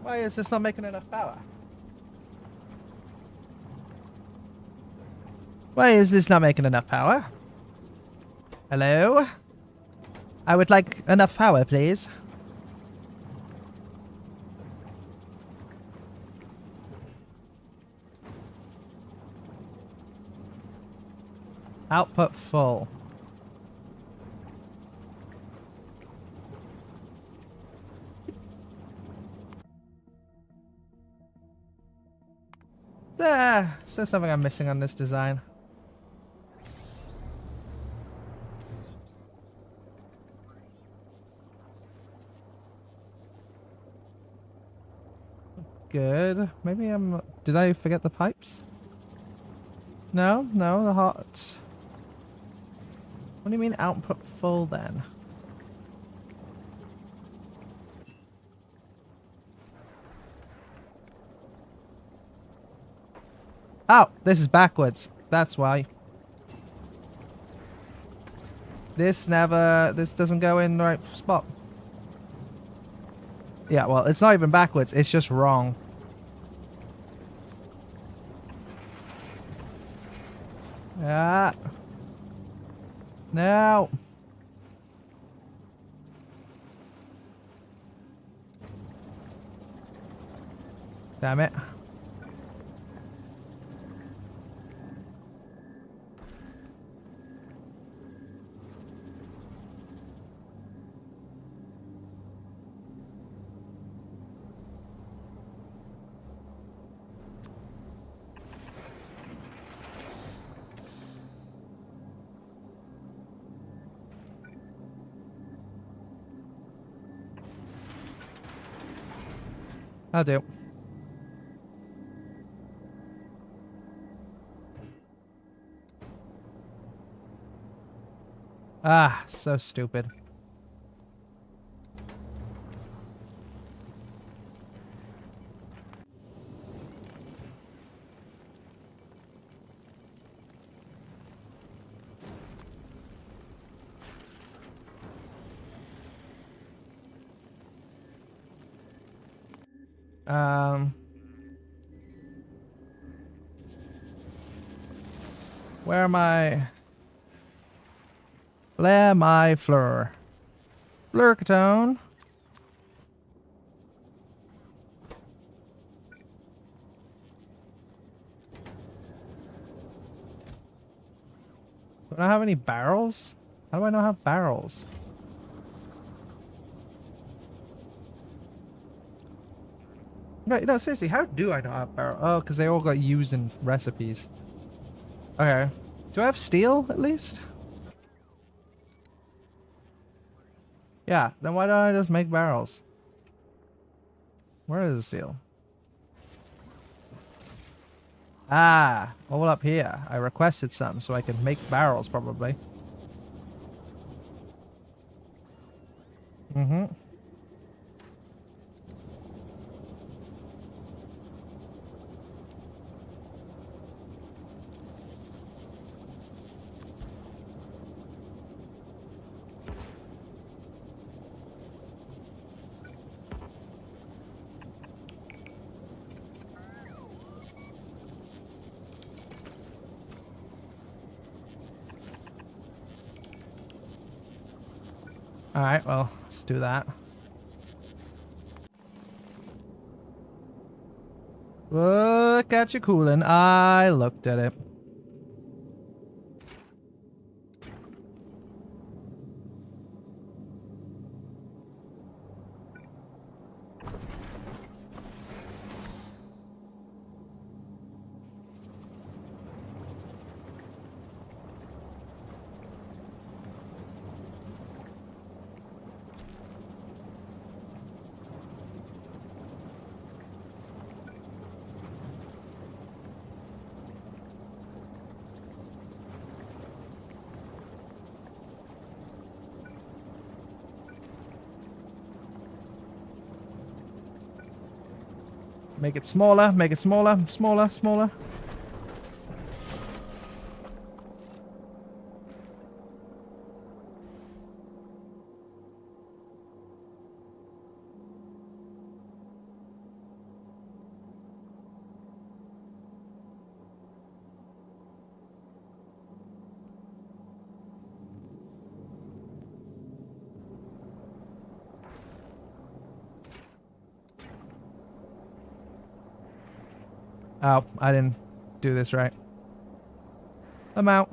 Speaker 1: Why is this not making enough power? Why is this not making enough power? Hello? I would like enough power, please. Output full. Is there something I'm missing on this design? good. Maybe I'm... Did I forget the pipes? No, no, the hot... What do you mean output full then? Oh, this is backwards. That's why. This doesn't go in the right spot. Yeah, well, it's not even backwards. It's just wrong. Ah. No. Damn it. I'll do. Ah, so stupid. Where am I? Where my fleur? Flurkatone. Do I have any barrels? How do I not have barrels? No, seriously, how do I not have barrels? Oh, because they all got used in recipes. Okay. Do I have steel, at least? Yeah, then why don't I just make barrels? Where is the steel? Ah, all up here. I requested some so I can make barrels, probably. Mm-hmm. Alright, well, let's do that. Look at you cooling. I looked at it. Make it smaller, make it smaller, smaller, smaller. Oh, I didn't do this right. I'm out.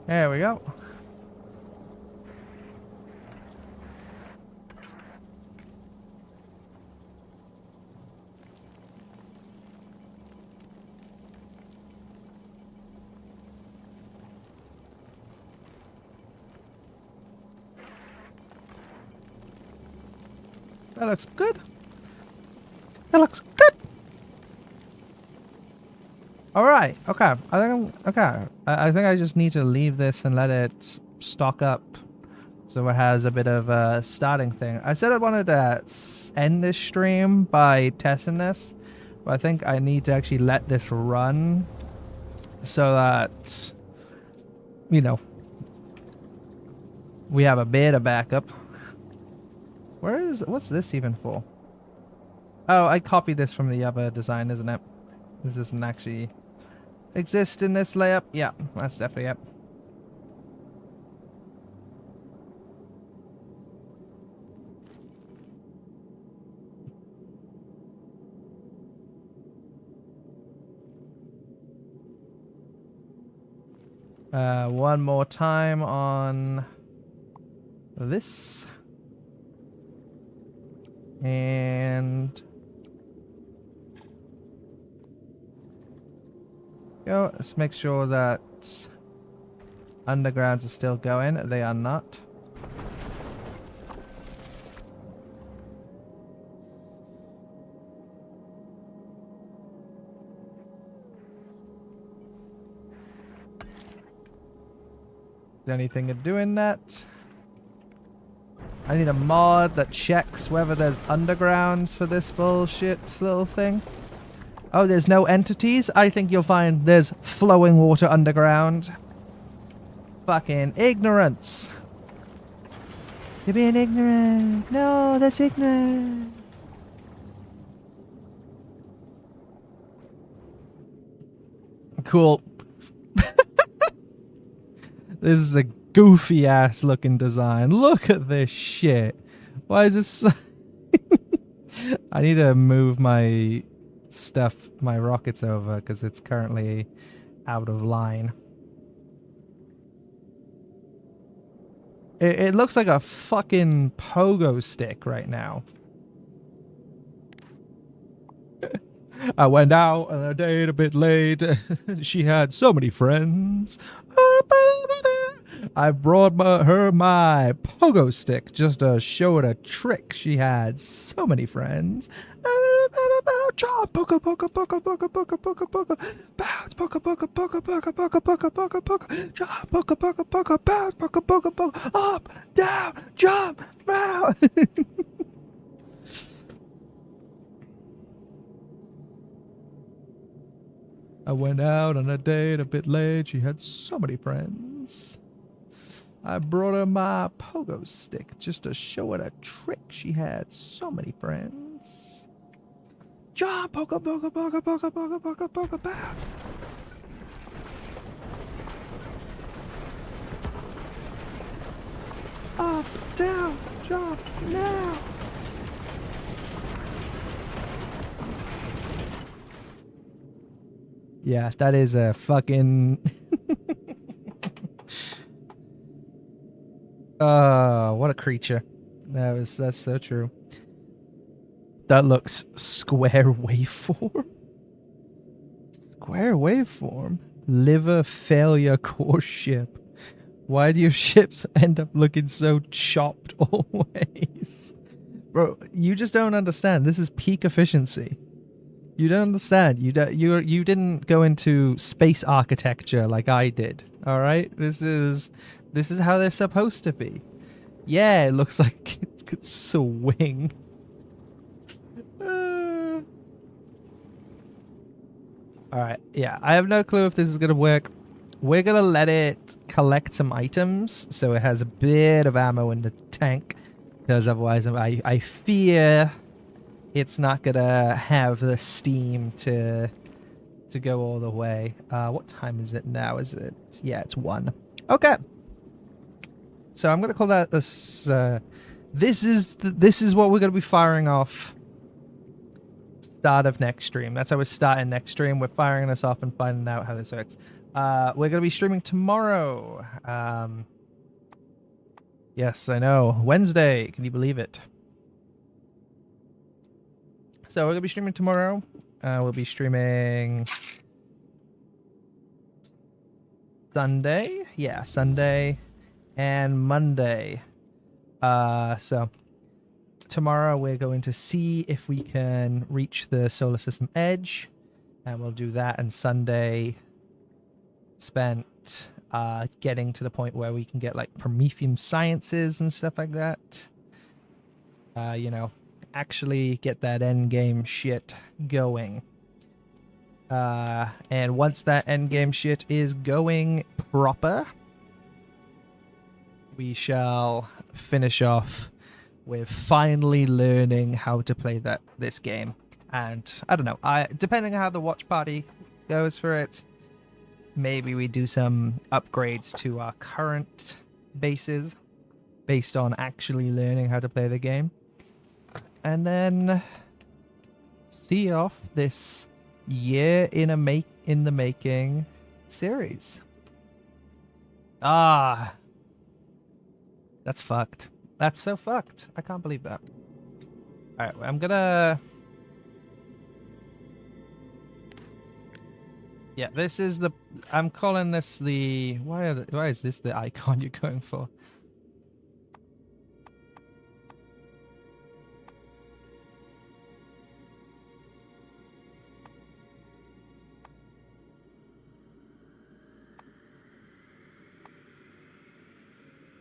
Speaker 1: There we go. That looks good. That looks good. All right. Okay. I think okay. I think I just need to leave this and let it stock up, so it has a bit of a starting thing. I said I wanted to end this stream by testing this, but I think I need to actually let this run so that, you know, we have a bit of backup. What's this even for? Oh, I copied this from the other design, isn't it? This doesn't actually exist in this layup. Yeah, that's definitely it. One more time on this. And go. Let's make sure that undergrounds are still going. They are not. Is there anything in doing that? I need a mod that checks whether there's undergrounds for this bullshit little thing. Oh, there's no entities? I think you'll find there's flowing water underground. Fucking ignorance. You're being ignorant. No, that's ignorant. Cool. This is a goofy ass looking design. Look at this shit. Why is this so I need to move my stuff, my rockets over, because it's currently out of line. It looks like a fucking pogo stick right now. I went out on a date a bit late. She had so many friends. I brought her my pogo stick just to show it a trick. She had so many friends. Jump, pogo, pogo, pogo, pogo, pogo, pogo, pogo, bounce, pogo, pogo, pogo, pogo, pogo, pogo, pogo, pogo, jump, pogo, pogo, pogo, bounce, pogo, pogo, pogo, up, down, jump, round. I went out on a date a bit late. She had so many friends. I brought her my pogo stick just to show it a trick. She had so many friends. Jump, pogo, pogo, pogo, pogo, pogo, pogo, pogo, bounce. Up, down, jump, now. Yeah, that is a fucking... what a creature. That's so true. That looks square waveform. Square waveform? Liver failure core ship. Why do your ships end up looking so chopped always? Bro, you just don't understand. This is peak efficiency. You don't understand. You didn't go into space architecture like I did. All right? This is how they're supposed to be. Yeah, it looks like it could swing. All right. Yeah, I have no clue if this is going to work. We're going to let it collect some items so it has a bit of ammo in the tank, because otherwise I fear it's not going to have the steam to go all the way. What time is it now? Is it? Yeah, it's 1. Okay. So I'm going to call that this. This is what we're going to be firing off. Start of next stream. That's how we're starting next stream. We're firing this off and finding out how this works. We're going to be streaming tomorrow. Yes, I know. Wednesday. Can you believe it? So we're going to be streaming tomorrow. We'll be streaming Sunday. Yeah, Sunday and Monday. So tomorrow we're going to see if we can reach the solar system edge, and we'll do that. And Sunday spent getting to the point where we can get like Promethean sciences and stuff like that. You know, actually get that end game shit going. And once that end game shit is going proper, we shall finish off with finally learning how to play this game. And I don't know, depending on how the watch party goes for it, maybe we do some upgrades to our current bases based on actually learning how to play the game. And then see off this year in the making series. That's fucked. That's so fucked. I can't believe that. Alright, I'm gonna... Yeah, this is the... I'm calling this the... Why is this the icon you're going for?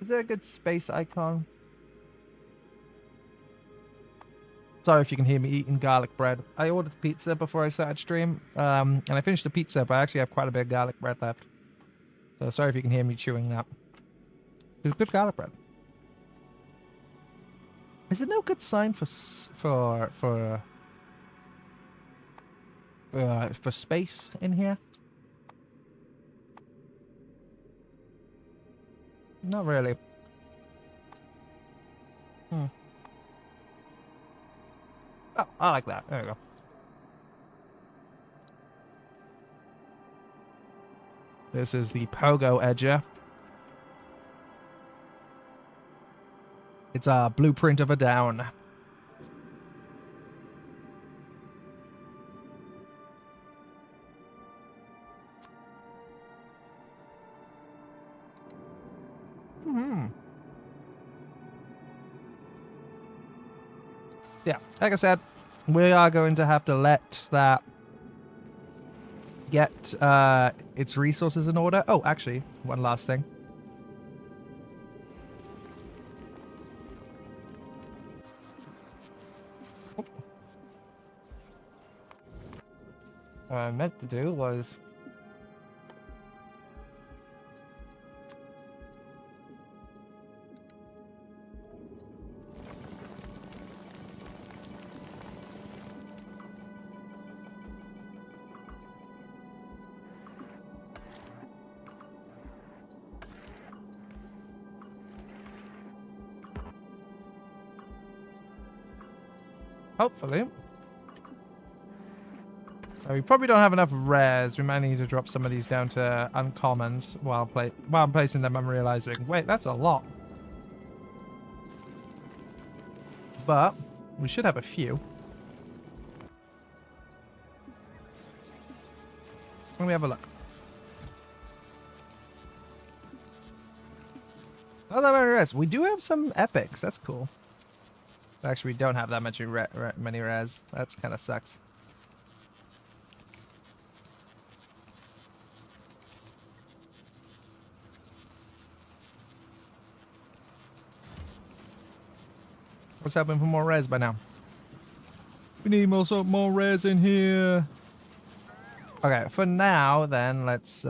Speaker 1: Is there a good space icon? Sorry if you can hear me eating garlic bread. I ordered pizza before I started stream, and I finished the pizza, but I actually have quite a bit of garlic bread left. So sorry if you can hear me chewing that. It's good garlic bread. Is it no good sign for space in here? Not really. Oh, I like that. There we go. This is the Pogo Edger. It's a blueprint of a down. Yeah, like I said, we are going to have to let that get its resources in order. Oh, actually, one last thing. What I meant to do was... Hopefully. We probably don't have enough rares. We might need to drop some of these down to uncommons while I'm placing them. I'm realizing, wait, that's a lot. But we should have a few. Let me have a look. Not that many rares. We do have some epics. That's cool. Actually, we don't have that many rares. That's kind of sucks. What's happening for more rares by now? We need more rares in here. Okay, for now, then, let's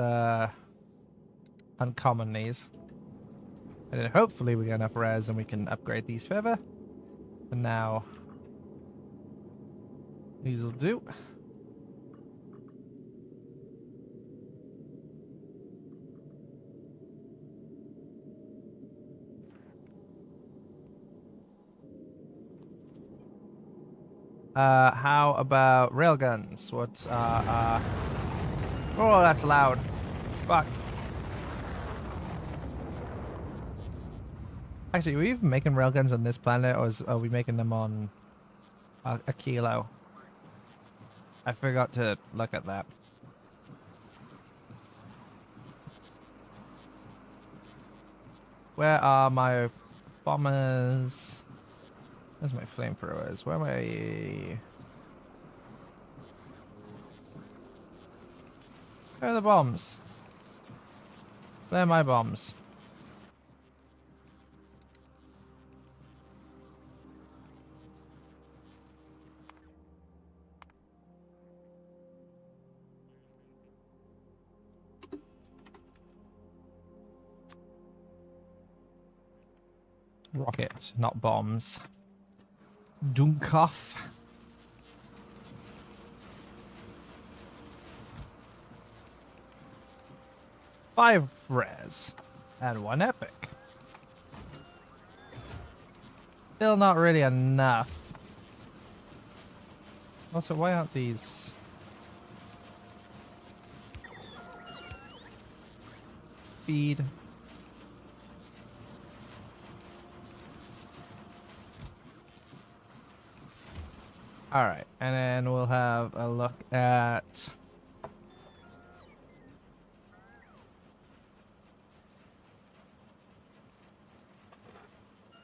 Speaker 1: uncommon these. And then hopefully we get enough rares and we can upgrade these further. For now, these will do. How about railguns? What, oh, that's loud. Fuck. Actually, are we even making railguns on this planet, or are we making them on a kilo? I forgot to look at that. Where are my bombers? Where's my flamethrowers? Where am I? Where are the bombs? Where are my bombs? Rockets, not bombs. Dunkoff. Five rares and one epic. Still not really enough. Also, why aren't these? Speed. Alright, and then we'll have a look at...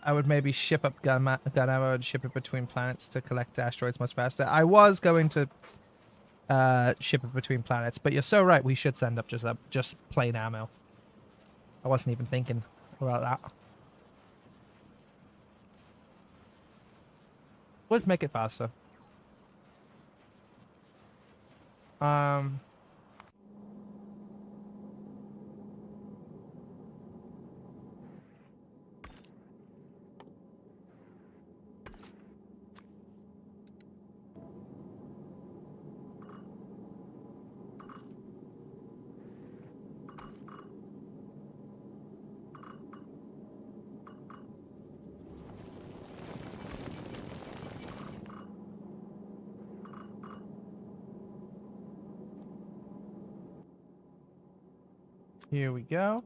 Speaker 1: I would maybe ship up gun ammo and ship it between planets to collect asteroids much faster. I was going to ship it between planets, but you're so right, we should send up just plain ammo. I wasn't even thinking about that. Would make it faster. Here we go.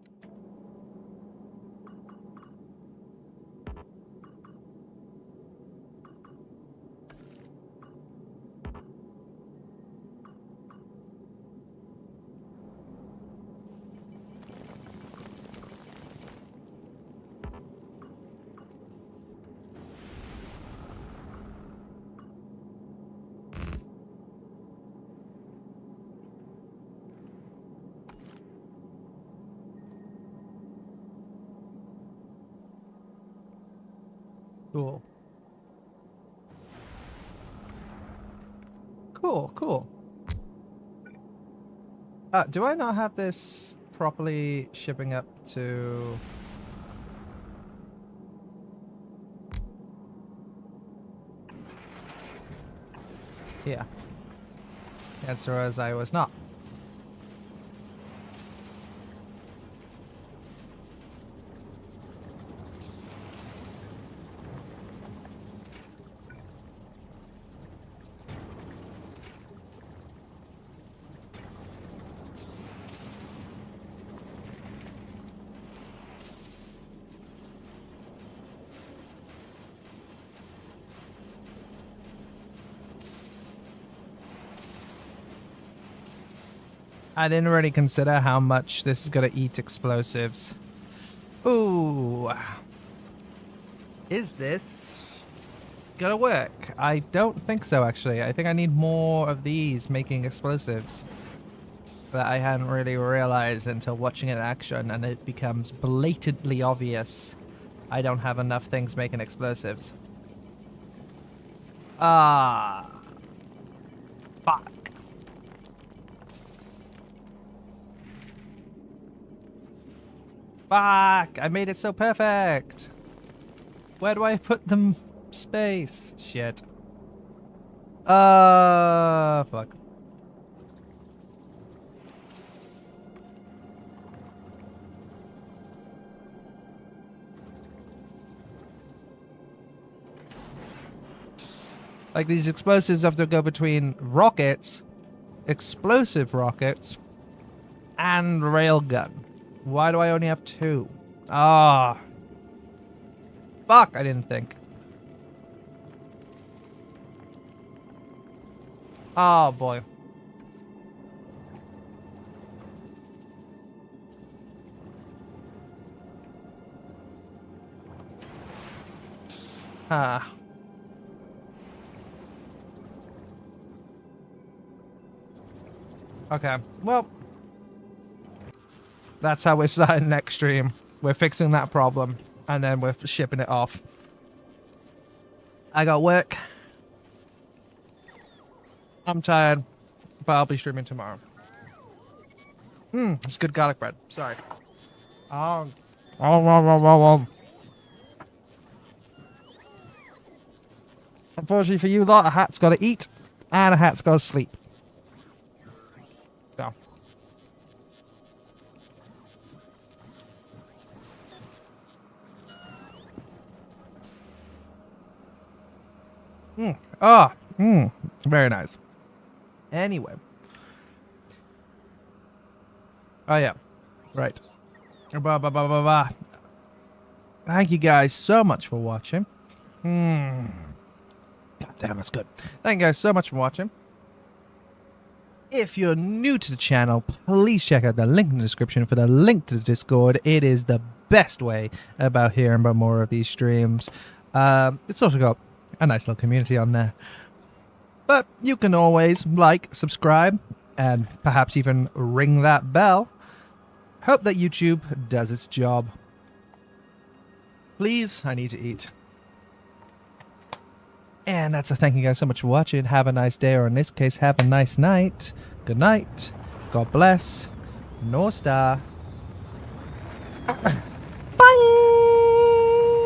Speaker 1: Cool. Cool. Do I not have this properly shipping up to... Yeah. The answer was I was not. I didn't really consider how much this is going to eat explosives. Ooh. Is this gonna work? I don't think so, actually. I think I need more of these making explosives that I hadn't really realized until watching it in action, and it becomes blatantly obvious I don't have enough things making explosives. Ah. Fuck. Fuck! I made it so perfect! Where do I put them? Space. Shit. Fuck. Like, these explosives have to go between rockets, explosive rockets, and railgun. Why do I only have two? Ah. Fuck, I didn't think. Oh, boy. Ah. Okay, well, that's how we're starting next stream. We're fixing that problem, and then we're shipping it off. I got work. I'm tired, but I'll be streaming tomorrow. It's good garlic bread. Sorry. Unfortunately for you lot, a hat's got to eat, and a hat's got to sleep. So. Very nice. Anyway. Oh, yeah. Right. Thank you guys so much for watching. God damn, that's good. Thank you guys so much for watching. If you're new to the channel, please check out the link in the description for the link to the Discord. It is the best way about hearing about more of these streams. It's also got a nice little community on there. But you can always like, subscribe, and perhaps even ring that bell. Hope that YouTube does its job. Please, I need to eat. And that's a thank you guys so much for watching. Have a nice day, or in this case, have a nice night. Good night. God bless. North Star.